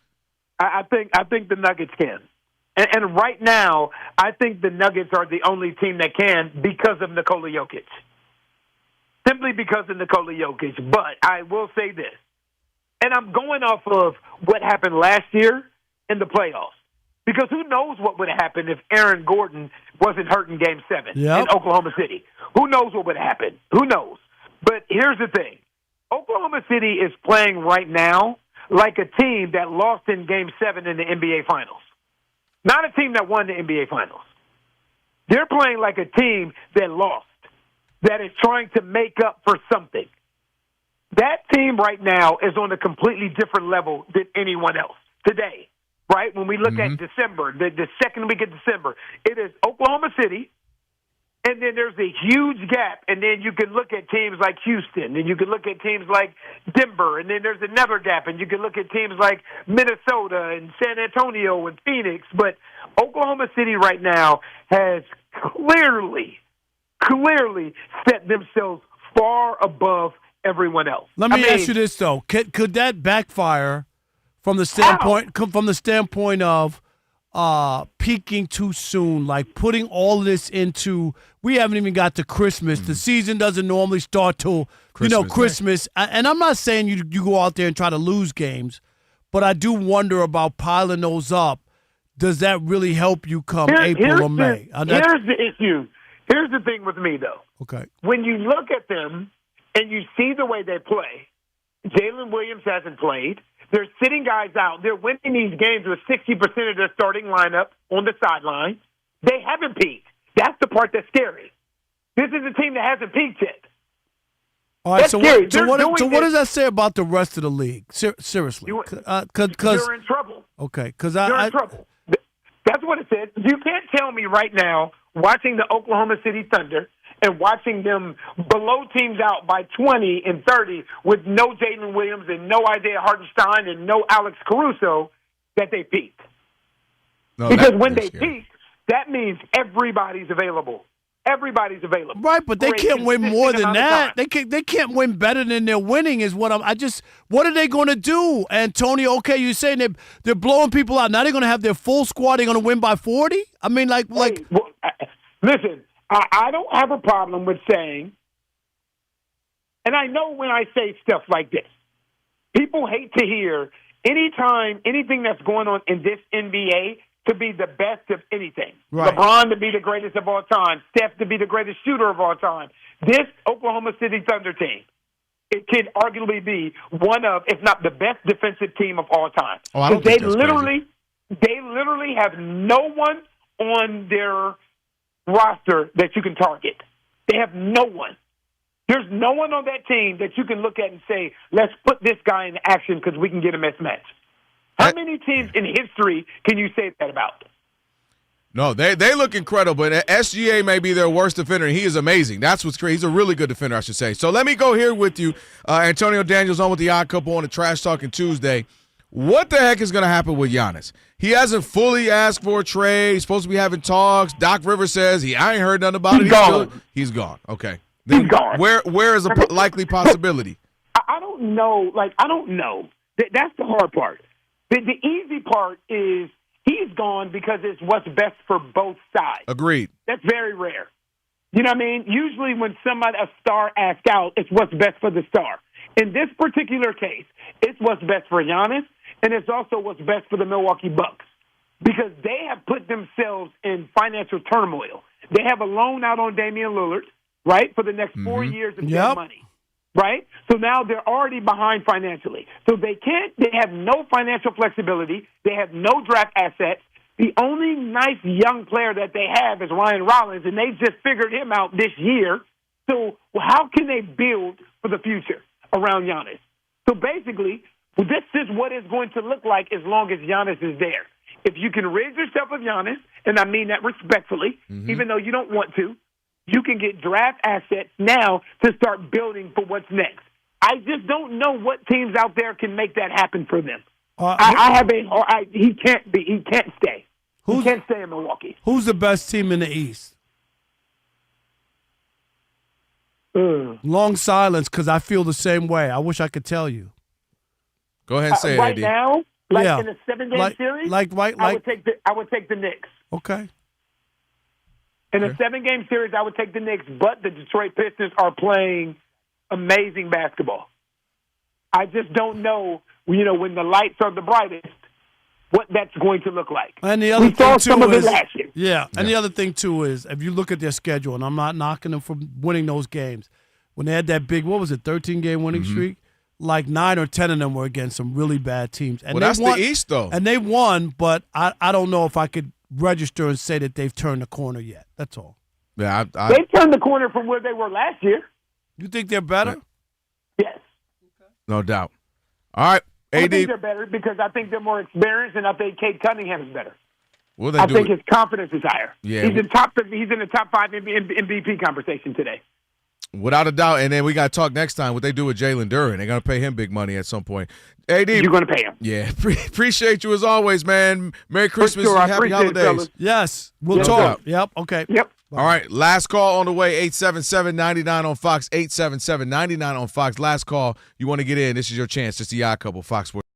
[SPEAKER 8] I think the Nuggets can. And right now, I think the Nuggets are the only team that can because of Nikola Jokic. Simply because of Nikola Jokic. But I will say this, and I'm going off of what happened last year in the playoffs. Because who knows what would have happened if Aaron Gordon wasn't hurt in Game 7 in Oklahoma City. Who knows what would have happened? Who knows? But here's the thing. Oklahoma City is playing right now like a team that lost in Game 7 in the NBA Finals. Not a team that won the NBA Finals. They're playing like a team that lost, that is trying to make up for something. That team right now is on a completely different level than anyone else today, right? When we look at December, the second week of December, it is Oklahoma City, and then there's a huge gap, and then you can look at teams like Houston, and you can look at teams like Denver, and then there's another gap, and you can look at teams like Minnesota and San Antonio and Phoenix. But Oklahoma City right now has clearly set themselves far above everyone else.
[SPEAKER 1] Let me ask you this though: could that backfire from the standpoint of peaking too soon, like putting all this into? We haven't even got to Christmas. The season doesn't normally start till Christmas. And I'm not saying you go out there and try to lose games, but I do wonder about piling those up. Does that really help you come April or May?
[SPEAKER 8] Here's the issue. Here's the thing with me though.
[SPEAKER 1] Okay.
[SPEAKER 8] When you look at them and you see the way they play, Jalen Williams hasn't played. They're sitting guys out. They're winning these games with 60% of their starting lineup on the sideline. They haven't peaked. That's the part that's scary. This is a team that hasn't peaked yet.
[SPEAKER 1] All right,
[SPEAKER 8] that's
[SPEAKER 1] so what does that say about the rest of the league? Seriously.
[SPEAKER 8] You're in trouble.
[SPEAKER 1] Okay, because
[SPEAKER 8] you're in trouble. That's what it said. You can't tell me right now, watching the Oklahoma City Thunder and watching them blow teams out by 20 and 30 with no Jalen Williams and no Isaiah Hartenstein and no Alex Caruso, that they peaked.
[SPEAKER 7] No,
[SPEAKER 8] because when they peak, that means everybody's available. Everybody's available.
[SPEAKER 1] Right, but they can't win more than that. They can't win better than they're winning is what what are they going to do? Antonio, okay, you're saying they're blowing people out. Now they're going to have their full squad. They're going to win by 40? I mean,
[SPEAKER 8] listen, I don't have a problem with saying, and I know when I say stuff like this, people hate to hear anything that's going on in this NBA to be the best of anything.
[SPEAKER 1] Right.
[SPEAKER 8] LeBron to be the greatest of all time. Steph to be the greatest shooter of all time. This Oklahoma City Thunder team, it could arguably be one of, if not the best defensive team of all time.
[SPEAKER 7] Oh, I don't think that's crazy.
[SPEAKER 8] They literally have no one on their roster that you can target. They have no one. There's no one on that team that you can look at and say, let's put this guy in action because we can get a mismatch. How many teams in history can you say that about?
[SPEAKER 7] No, they look incredible. And SGA may be their worst defender, and he is amazing. That's what's crazy. He's a really good defender, I should say. So let me go here with you. Antonio Daniels on with the Odd Couple on the Trash Talking Tuesday. What the heck is going to happen with Giannis? He hasn't fully asked for a trade. He's supposed to be having talks. Doc Rivers says I ain't heard nothing about it. He's gone. Okay. Then
[SPEAKER 8] He's gone.
[SPEAKER 7] Where is a likely possibility?
[SPEAKER 8] I don't know. I don't know. That's the hard part. The easy part is he's gone because it's what's best for both sides.
[SPEAKER 7] Agreed.
[SPEAKER 8] That's very rare. You know what I mean? Usually when a star asks out, it's what's best for the star. In this particular case, it's what's best for Giannis, and it's also what's best for the Milwaukee Bucks because they have put themselves in financial turmoil. They have a loan out on Damian Lillard, right, for the next 4 years of their money, right? So now they're already behind financially. So they have no financial flexibility. They have no draft assets. The only nice young player that they have is Ryan Rollins, and they just figured him out this year. So how can they build for the future around Giannis? So basically, this is what it's going to look like as long as Giannis is there. If you can rid yourself of Giannis, and I mean that respectfully, even though you don't want to, you can get draft assets now to start building for what's next. I just don't know what teams out there can make that happen for them. He can't stay. He can't stay in Milwaukee.
[SPEAKER 1] Who's the best team in the East? Long silence because I feel the same way. I wish I could tell you.
[SPEAKER 7] Go ahead and say
[SPEAKER 8] right
[SPEAKER 7] it,
[SPEAKER 8] now, in a 7-game series,
[SPEAKER 1] I
[SPEAKER 8] would take the Knicks.
[SPEAKER 1] Okay.
[SPEAKER 8] In a 7-game series, I would take the Knicks, but the Detroit Pistons are playing amazing basketball. I just don't know, when the lights are the brightest, what that's going to look like.
[SPEAKER 1] And the other
[SPEAKER 8] we saw
[SPEAKER 1] thing
[SPEAKER 8] some
[SPEAKER 1] too
[SPEAKER 8] of it
[SPEAKER 1] is,
[SPEAKER 8] last year.
[SPEAKER 1] yeah. And the other thing too is, if you look at their schedule, and I'm not knocking them for winning those games, when they had that big, 13-game winning streak, like 9 or 10 of them were against some really bad teams. And
[SPEAKER 7] that's the East, though.
[SPEAKER 1] And they won, but I don't know if I could register and say that they've turned the corner yet. That's all.
[SPEAKER 7] Yeah,
[SPEAKER 8] they've turned the corner from where they were last year.
[SPEAKER 1] You think they're better?
[SPEAKER 8] Yes.
[SPEAKER 7] No doubt. All right, AD.
[SPEAKER 8] I think they're better because I think they're more experienced, and I think Kate Cunningham is better.
[SPEAKER 7] Well,
[SPEAKER 8] I think his confidence is higher.
[SPEAKER 7] Yeah.
[SPEAKER 8] He's in the top 5 MVP conversation today.
[SPEAKER 7] Without a doubt. And then we got to talk next time what they do with Jalen Duren. They're going to pay him big money at some point. AD.
[SPEAKER 8] You're going to pay him.
[SPEAKER 7] Yeah. Appreciate you as always, man. Merry Christmas and happy holidays.
[SPEAKER 1] Yes. We'll talk. Yep. Okay.
[SPEAKER 8] Yep.
[SPEAKER 7] All right. Last call on the way. 877-99 on Fox. 877-99 on Fox. Last call. You want to get in. This is your chance. It's the Odd Couple. Fox Sports.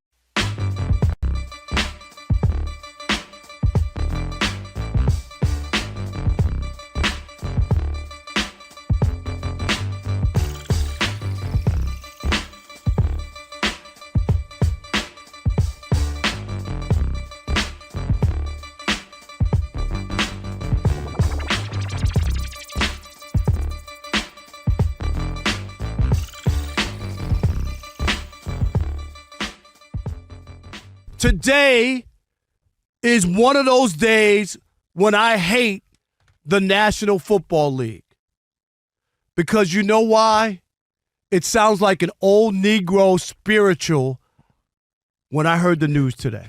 [SPEAKER 1] Today is one of those days when I hate the National Football League. Because you know why? It sounds like an old Negro spiritual when I heard the news today.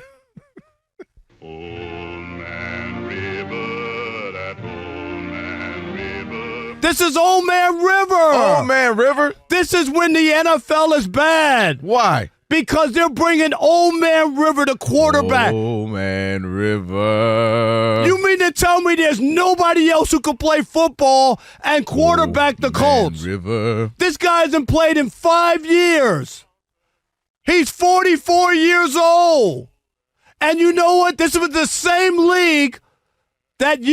[SPEAKER 1] This is Old Man River.
[SPEAKER 7] Old Man River?
[SPEAKER 1] This is when the NFL is bad.
[SPEAKER 7] Why?
[SPEAKER 1] Because they're bringing Old Man River, the quarterback.
[SPEAKER 7] Old Man River.
[SPEAKER 1] You mean to tell me there's nobody else who could play football and quarterback the Colts?
[SPEAKER 7] River.
[SPEAKER 1] This guy hasn't played in 5 years. He's 44 years old. And you know what? This was the same league that 5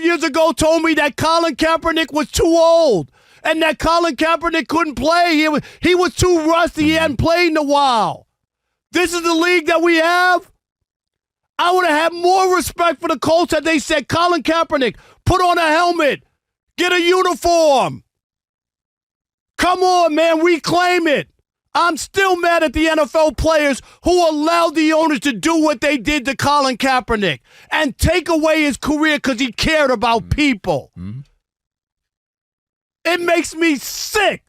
[SPEAKER 1] years ago, told me that Colin Kaepernick was too old. And that Colin Kaepernick couldn't play. He was too rusty. He hadn't played in a while. This is the league that we have. I would have had more respect for the Colts had they said, Colin Kaepernick, put on a helmet. Get a uniform. Come on, man. Reclaim it. I'm still mad at the NFL players who allowed the owners to do what they did to Colin Kaepernick and take away his career because he cared about people. It makes me sick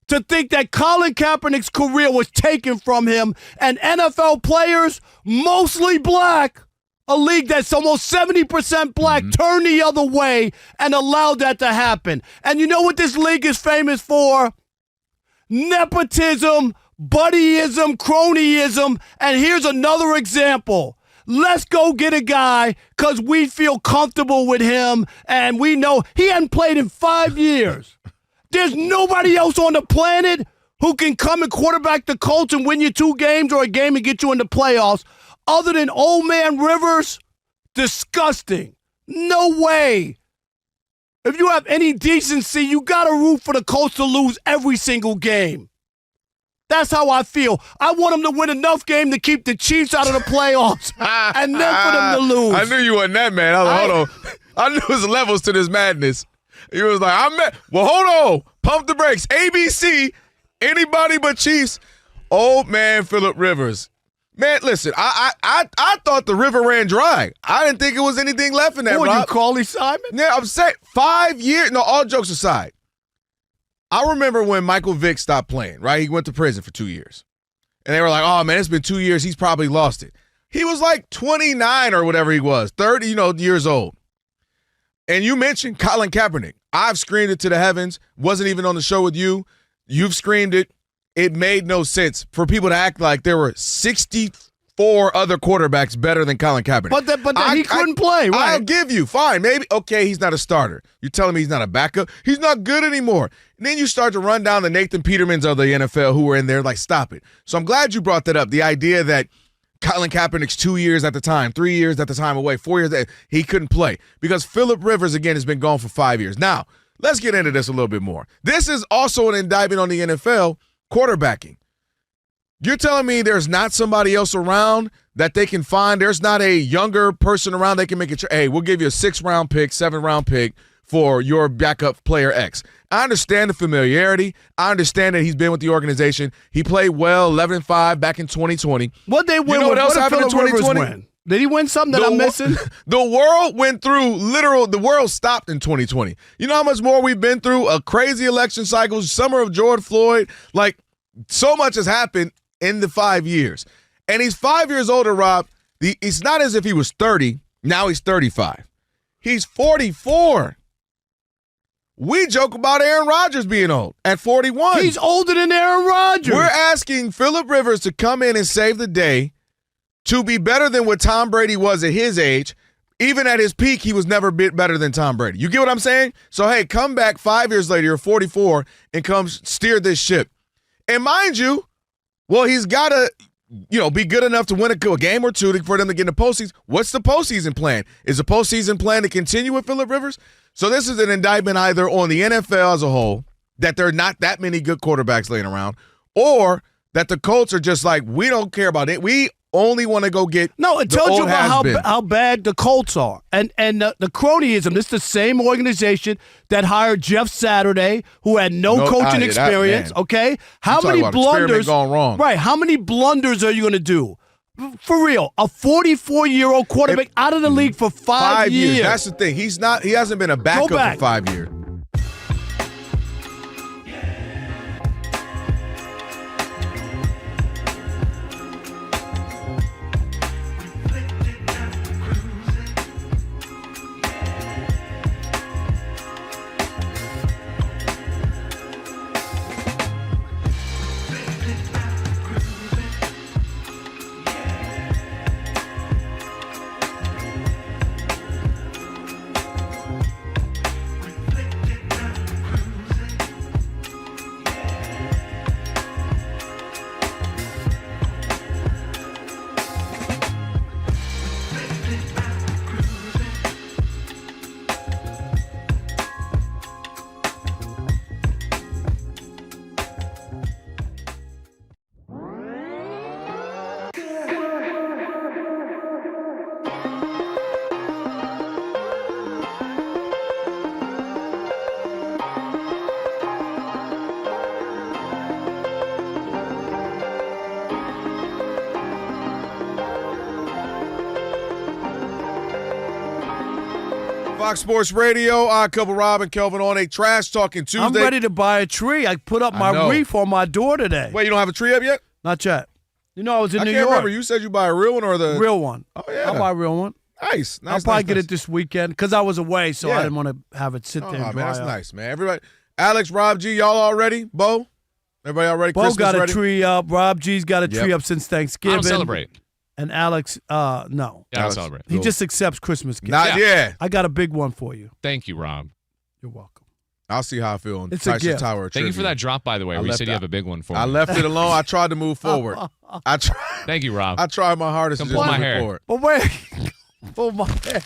[SPEAKER 1] to think that Colin Kaepernick's career was taken from him and NFL players, mostly black, a league that's almost 70% black, turned the other way and allowed that to happen. And you know what this league is famous for? Nepotism, buddyism, cronyism. And here's another example. Let's go get a guy because we feel comfortable with him and we know he hadn't played in 5 years. There's nobody else on the planet who can come and quarterback the Colts and win you 2 games or a game and get you in the playoffs other than old man Rivers, disgusting. No way. If you have any decency, you got to root for the Colts to lose every single game. That's how I feel. I want them to win enough game to keep the Chiefs out of the playoffs and then for them to lose.
[SPEAKER 7] I knew you wasn't that man. I was like, hold on. I knew there was levels to this madness. He was like, well, hold on. Pump the brakes. ABC, anybody but Chiefs. Old man Phillip Rivers. Man, listen, I thought the river ran dry. I didn't think it was anything left in that,
[SPEAKER 1] What,
[SPEAKER 7] Rob.
[SPEAKER 1] you Carly Simon?
[SPEAKER 7] Yeah, I'm saying 5 years. No, all jokes aside. I remember when Michael Vick stopped playing, right? He went to prison for 2 years. And they were like, oh, man, it's been 2 years. He's probably lost it. He was like 29 or whatever he was, 30, years old. And you mentioned Colin Kaepernick. I've screamed it to the heavens. Wasn't even on the show with you. You've screamed it. It made no sense for people to act like there were 64 other quarterbacks better than Colin Kaepernick.
[SPEAKER 1] But he couldn't play, right?
[SPEAKER 7] I'll give you. Fine. Maybe. Okay, he's not a starter. You're telling me he's not a backup? He's not good anymore. And then you start to run down the Nathan Petermans of the NFL who were in there like, stop it. So I'm glad you brought that up. The idea that Colin Kaepernick's 2 years at the time, 3 years at the time away, 4 years, he couldn't play. Because Phillip Rivers, again, has been gone for 5 years. Now, let's get into this a little bit more. This is also an indictment on the NFL quarterbacking. You're telling me there's not somebody else around that they can find? There's not a younger person around they can make it. Hey, we'll give you a 6th-round pick, 7th-round pick for your backup player X. I understand the familiarity. I understand that he's been with the organization. He played well, 11-5 back in 2020.
[SPEAKER 1] What they win?
[SPEAKER 7] You know what else happened in 2020?
[SPEAKER 1] Win? Did he win something that I'm missing?
[SPEAKER 7] The world went through the world stopped in 2020. You know how much more we've been through? A crazy election cycle, summer of George Floyd. Like, so much has happened in the 5 years. And he's 5 years older, Rob. It's not as if he was 30. Now he's 35. He's 44. We joke about Aaron Rodgers being old at 41.
[SPEAKER 1] He's older than Aaron Rodgers.
[SPEAKER 7] We're asking Phillip Rivers to come in and save the day, to be better than what Tom Brady was at his age. Even at his peak, he was never better than Tom Brady. You get what I'm saying? So, hey, come back 5 years later, you're 44, and come steer this ship. And mind you, well, he's got to, be good enough to win a game or two for them to get in the postseason. What's the postseason plan? Is the postseason plan to continue with Phillip Rivers? So this is an indictment either on the NFL as a whole, that there are not that many good quarterbacks laying around, or that the Colts are just like, we don't care about it. We only want to go get
[SPEAKER 1] No, it tells you about how bad the Colts are. And the cronyism, this is the same organization that hired Jeff Saturday, who had no coaching experience, okay? How many blunders
[SPEAKER 7] gone wrong.
[SPEAKER 1] Right, how many blunders are you going to do? For real, a 44-year-old quarterback out of the league for 5 years.
[SPEAKER 7] That's the thing. He hasn't been a backup for 5 years. Fox Sports Radio, Odd Couple Rob and Kelvin on a Trash Talking Tuesday.
[SPEAKER 1] I'm ready to buy a tree. I put up my wreath on my door today.
[SPEAKER 7] Wait, you don't have a tree up yet?
[SPEAKER 1] Not yet. I was in New
[SPEAKER 7] I
[SPEAKER 1] York.
[SPEAKER 7] can't remember. You said you buy a real one or the
[SPEAKER 1] real one?
[SPEAKER 7] Oh yeah,
[SPEAKER 1] I'll buy a real one.
[SPEAKER 7] Nice.
[SPEAKER 1] I'll probably get it this weekend because I was away, so I didn't want to have it sit there.
[SPEAKER 7] Man, that's nice, man. Everybody, Alex, Rob G, y'all all ready? Bo, everybody all ready?
[SPEAKER 1] Bo
[SPEAKER 7] Christmas
[SPEAKER 1] got a
[SPEAKER 7] ready?
[SPEAKER 1] tree up. Rob G's got a tree up since Thanksgiving.
[SPEAKER 11] I don't celebrate.
[SPEAKER 1] And Alex, no.
[SPEAKER 11] Yeah, I don't celebrate.
[SPEAKER 1] He just accepts Christmas gifts.
[SPEAKER 7] Not yet.
[SPEAKER 1] I got a big one for you.
[SPEAKER 11] Thank you, Rob.
[SPEAKER 1] You're welcome.
[SPEAKER 7] I'll see how I feel in
[SPEAKER 1] It's a
[SPEAKER 7] Tyson
[SPEAKER 1] gift.
[SPEAKER 7] Tower.
[SPEAKER 11] Thank you for that drop, by the way. We said you have a big one for me.
[SPEAKER 7] I left it alone. I tried to move forward.
[SPEAKER 11] Thank you, Rob.
[SPEAKER 7] I tried my hardest
[SPEAKER 11] Come
[SPEAKER 7] to just
[SPEAKER 11] pull my
[SPEAKER 7] move
[SPEAKER 11] hair.
[SPEAKER 7] forward.
[SPEAKER 1] But wait. Pull my hair.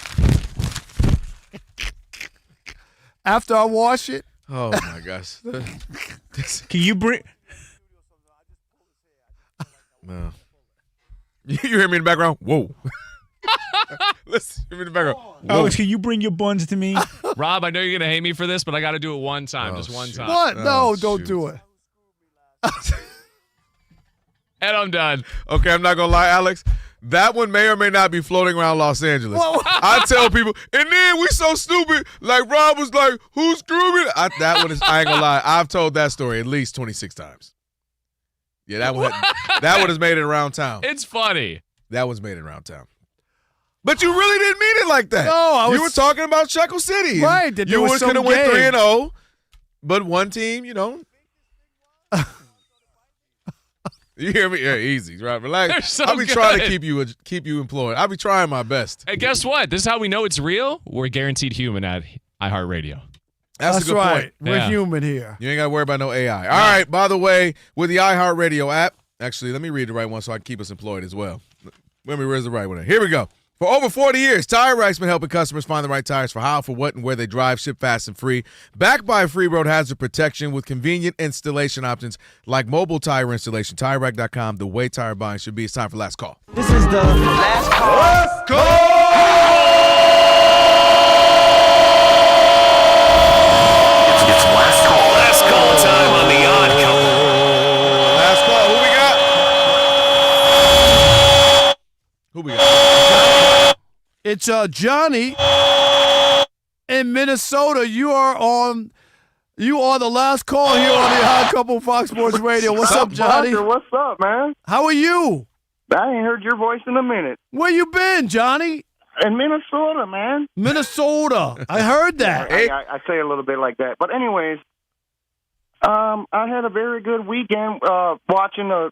[SPEAKER 1] After I wash it.
[SPEAKER 7] Oh, my gosh.
[SPEAKER 10] Can you bring...
[SPEAKER 7] No. You hear me in the background? Whoa. Listen, hear me in the background.
[SPEAKER 10] Alex, can you bring your buns to me?
[SPEAKER 11] Rob, I know you're going to hate me for this, but I got to do it one time. Just one time.
[SPEAKER 1] What? No, don't do it.
[SPEAKER 11] And I'm done.
[SPEAKER 7] Okay, I'm not going to lie, Alex. That one may or may not be floating around Los Angeles. I tell people, and then we so stupid, like Rob was like, who's screwing? That one is, I ain't going to lie, I've told that story at least 26 times. Yeah, that one has made it around town.
[SPEAKER 11] It's funny.
[SPEAKER 7] That one's made it around town. But you really didn't mean it like that.
[SPEAKER 1] No,
[SPEAKER 7] you were talking about Shekel City.
[SPEAKER 1] Right, that there
[SPEAKER 7] you
[SPEAKER 1] was
[SPEAKER 7] could
[SPEAKER 1] some
[SPEAKER 7] have went
[SPEAKER 1] game.
[SPEAKER 7] 3-0, but one team, you know. You hear me? Yeah, easy. Right, relax.
[SPEAKER 11] They're so
[SPEAKER 7] I'll be trying to
[SPEAKER 11] good.
[SPEAKER 7] keep you employed. I'll be trying my best.
[SPEAKER 11] And guess what? This is how we know it's real. We're guaranteed human at iHeartRadio.
[SPEAKER 7] That's a good
[SPEAKER 1] right.
[SPEAKER 7] point.
[SPEAKER 1] We're human here.
[SPEAKER 7] You ain't got to worry about no AI. All right, by the way, with the iHeartRadio app, actually, let me read the right one so I can keep us employed as well. Where's the right one? Here we go. For over 40 years, Tire Rack's been helping customers find the right tires for how, for what, and where they drive, ship fast and free. Backed by free road hazard protection with convenient installation options like mobile tire installation. TireRack.com, the way tire buying should be. It's time for Last Call.
[SPEAKER 26] This is the last call.
[SPEAKER 7] Last call!
[SPEAKER 2] It's last call. Last call time on the Odd Couple.
[SPEAKER 7] Last call. Who we got?
[SPEAKER 1] It's Johnny in Minnesota. You are the last call here on the Odd Couple Fox Sports Radio. What's up, Johnny?
[SPEAKER 27] Parker, what's up, man?
[SPEAKER 1] How are you?
[SPEAKER 27] I ain't heard your voice in a minute.
[SPEAKER 1] Where you been, Johnny?
[SPEAKER 27] In Minnesota, man.
[SPEAKER 1] Minnesota. I heard that.
[SPEAKER 27] I say a little bit like that. But anyways, I had a very good weekend watching the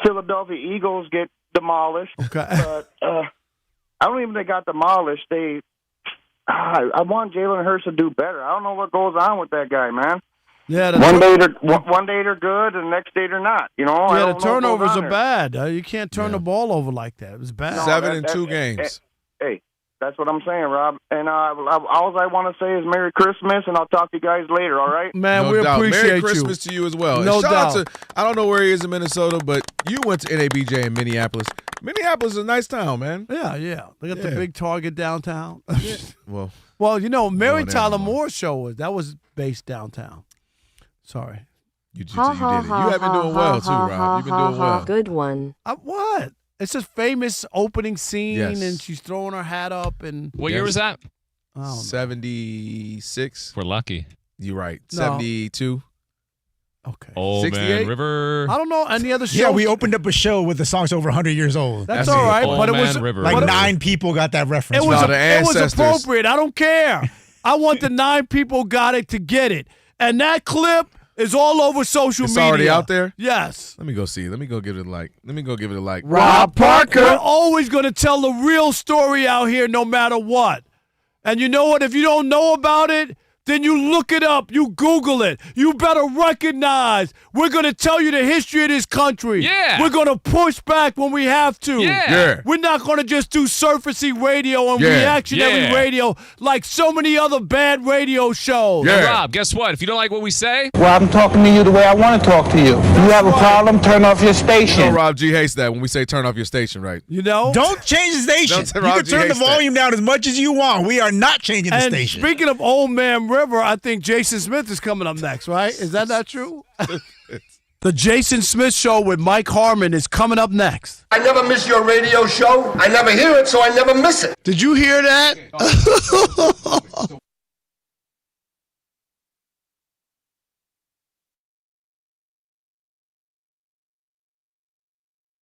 [SPEAKER 27] Philadelphia Eagles get demolished.
[SPEAKER 1] Okay.
[SPEAKER 27] But I don't even think they got demolished. I want Jalen Hurts to do better. I don't know what goes on with that guy, man.
[SPEAKER 1] Yeah,
[SPEAKER 27] one day they're good, and the next day they're not. You know, I
[SPEAKER 1] yeah,
[SPEAKER 27] don't
[SPEAKER 1] the
[SPEAKER 27] know what goes
[SPEAKER 1] turnovers
[SPEAKER 27] on
[SPEAKER 1] are
[SPEAKER 27] there.
[SPEAKER 1] bad. You can't turn the ball over like that. It was bad.
[SPEAKER 7] 7 in 2 games.
[SPEAKER 27] Hey, that's what I'm saying, Rob. And all I want to say is Merry Christmas, and I'll talk to you guys later. All right?
[SPEAKER 1] Man,
[SPEAKER 7] No
[SPEAKER 1] we
[SPEAKER 7] doubt.
[SPEAKER 1] appreciate
[SPEAKER 7] Merry
[SPEAKER 1] you.
[SPEAKER 7] Christmas to you as well.
[SPEAKER 1] No
[SPEAKER 7] and shout
[SPEAKER 1] doubt.
[SPEAKER 7] out to, I don't know where he is in Minnesota, but you went to NABJ in Minneapolis. Minneapolis is a nice town, man.
[SPEAKER 1] Yeah. They got the big Target downtown.
[SPEAKER 7] Well,
[SPEAKER 1] you know, Mary
[SPEAKER 7] Going
[SPEAKER 1] Tyler
[SPEAKER 7] anymore.
[SPEAKER 1] Moore's show was based downtown. Sorry.
[SPEAKER 7] You did it. You have been doing well, too, Rob. You've been doing well.
[SPEAKER 6] Good one.
[SPEAKER 1] What? It's a famous opening scene,
[SPEAKER 7] Yes.
[SPEAKER 1] and she's throwing her hat up. And
[SPEAKER 11] What year was that?
[SPEAKER 7] 76.
[SPEAKER 11] We're lucky.
[SPEAKER 7] You're right.
[SPEAKER 1] No.
[SPEAKER 7] 72.
[SPEAKER 1] Okay.
[SPEAKER 11] Old
[SPEAKER 7] 68?
[SPEAKER 11] Man River.
[SPEAKER 1] I don't know any other show.
[SPEAKER 10] Yeah, we opened up a show with the songs over 100 years old.
[SPEAKER 1] That's all right,
[SPEAKER 11] Old
[SPEAKER 1] but it
[SPEAKER 11] Man
[SPEAKER 1] was
[SPEAKER 11] River.
[SPEAKER 10] Like
[SPEAKER 1] but it-
[SPEAKER 10] 9 people got that reference.
[SPEAKER 1] It was,
[SPEAKER 7] No, the
[SPEAKER 1] it was
[SPEAKER 7] ancestors.
[SPEAKER 1] appropriate. I don't care. I want the 9 people got it to get it, and that clip is all over social
[SPEAKER 7] It's
[SPEAKER 1] media.
[SPEAKER 7] already out there?
[SPEAKER 1] Yes.
[SPEAKER 7] Let me go see. Let me go give it a like.
[SPEAKER 1] Rob Parker. We're always going to tell the real story out here no matter what. And you know what? If you don't know about it, then you look it up. You Google it. You better recognize we're going to tell you the history of this country.
[SPEAKER 11] Yeah.
[SPEAKER 1] We're going to push back when we have to.
[SPEAKER 11] Yeah.
[SPEAKER 1] We're not going to just do surfacey radio and
[SPEAKER 7] Yeah.
[SPEAKER 1] reactionary
[SPEAKER 11] Yeah.
[SPEAKER 1] radio like so many other bad radio shows.
[SPEAKER 7] Yeah.
[SPEAKER 11] Rob, guess what? If you don't like what we say,
[SPEAKER 26] Well, I'm talking to you the way I want to talk to you. You have a problem, turn off your
[SPEAKER 7] You know,
[SPEAKER 26] station.
[SPEAKER 7] Rob G hates that when we say turn off your station, right?
[SPEAKER 1] You know?
[SPEAKER 10] Don't change the station.
[SPEAKER 7] Don't-
[SPEAKER 10] You
[SPEAKER 7] Rob
[SPEAKER 10] can
[SPEAKER 7] G
[SPEAKER 10] turn the
[SPEAKER 7] hates that.
[SPEAKER 10] volume down as much as you want. We are not changing the
[SPEAKER 1] And
[SPEAKER 10] station.
[SPEAKER 1] speaking of Old Man River, I think Jason Smith is coming up next, right? Is that not true? The Jason Smith Show with Mike Harmon is coming up next.
[SPEAKER 3] I never miss your radio show. I never hear it, so I never miss it.
[SPEAKER 1] Did you hear that?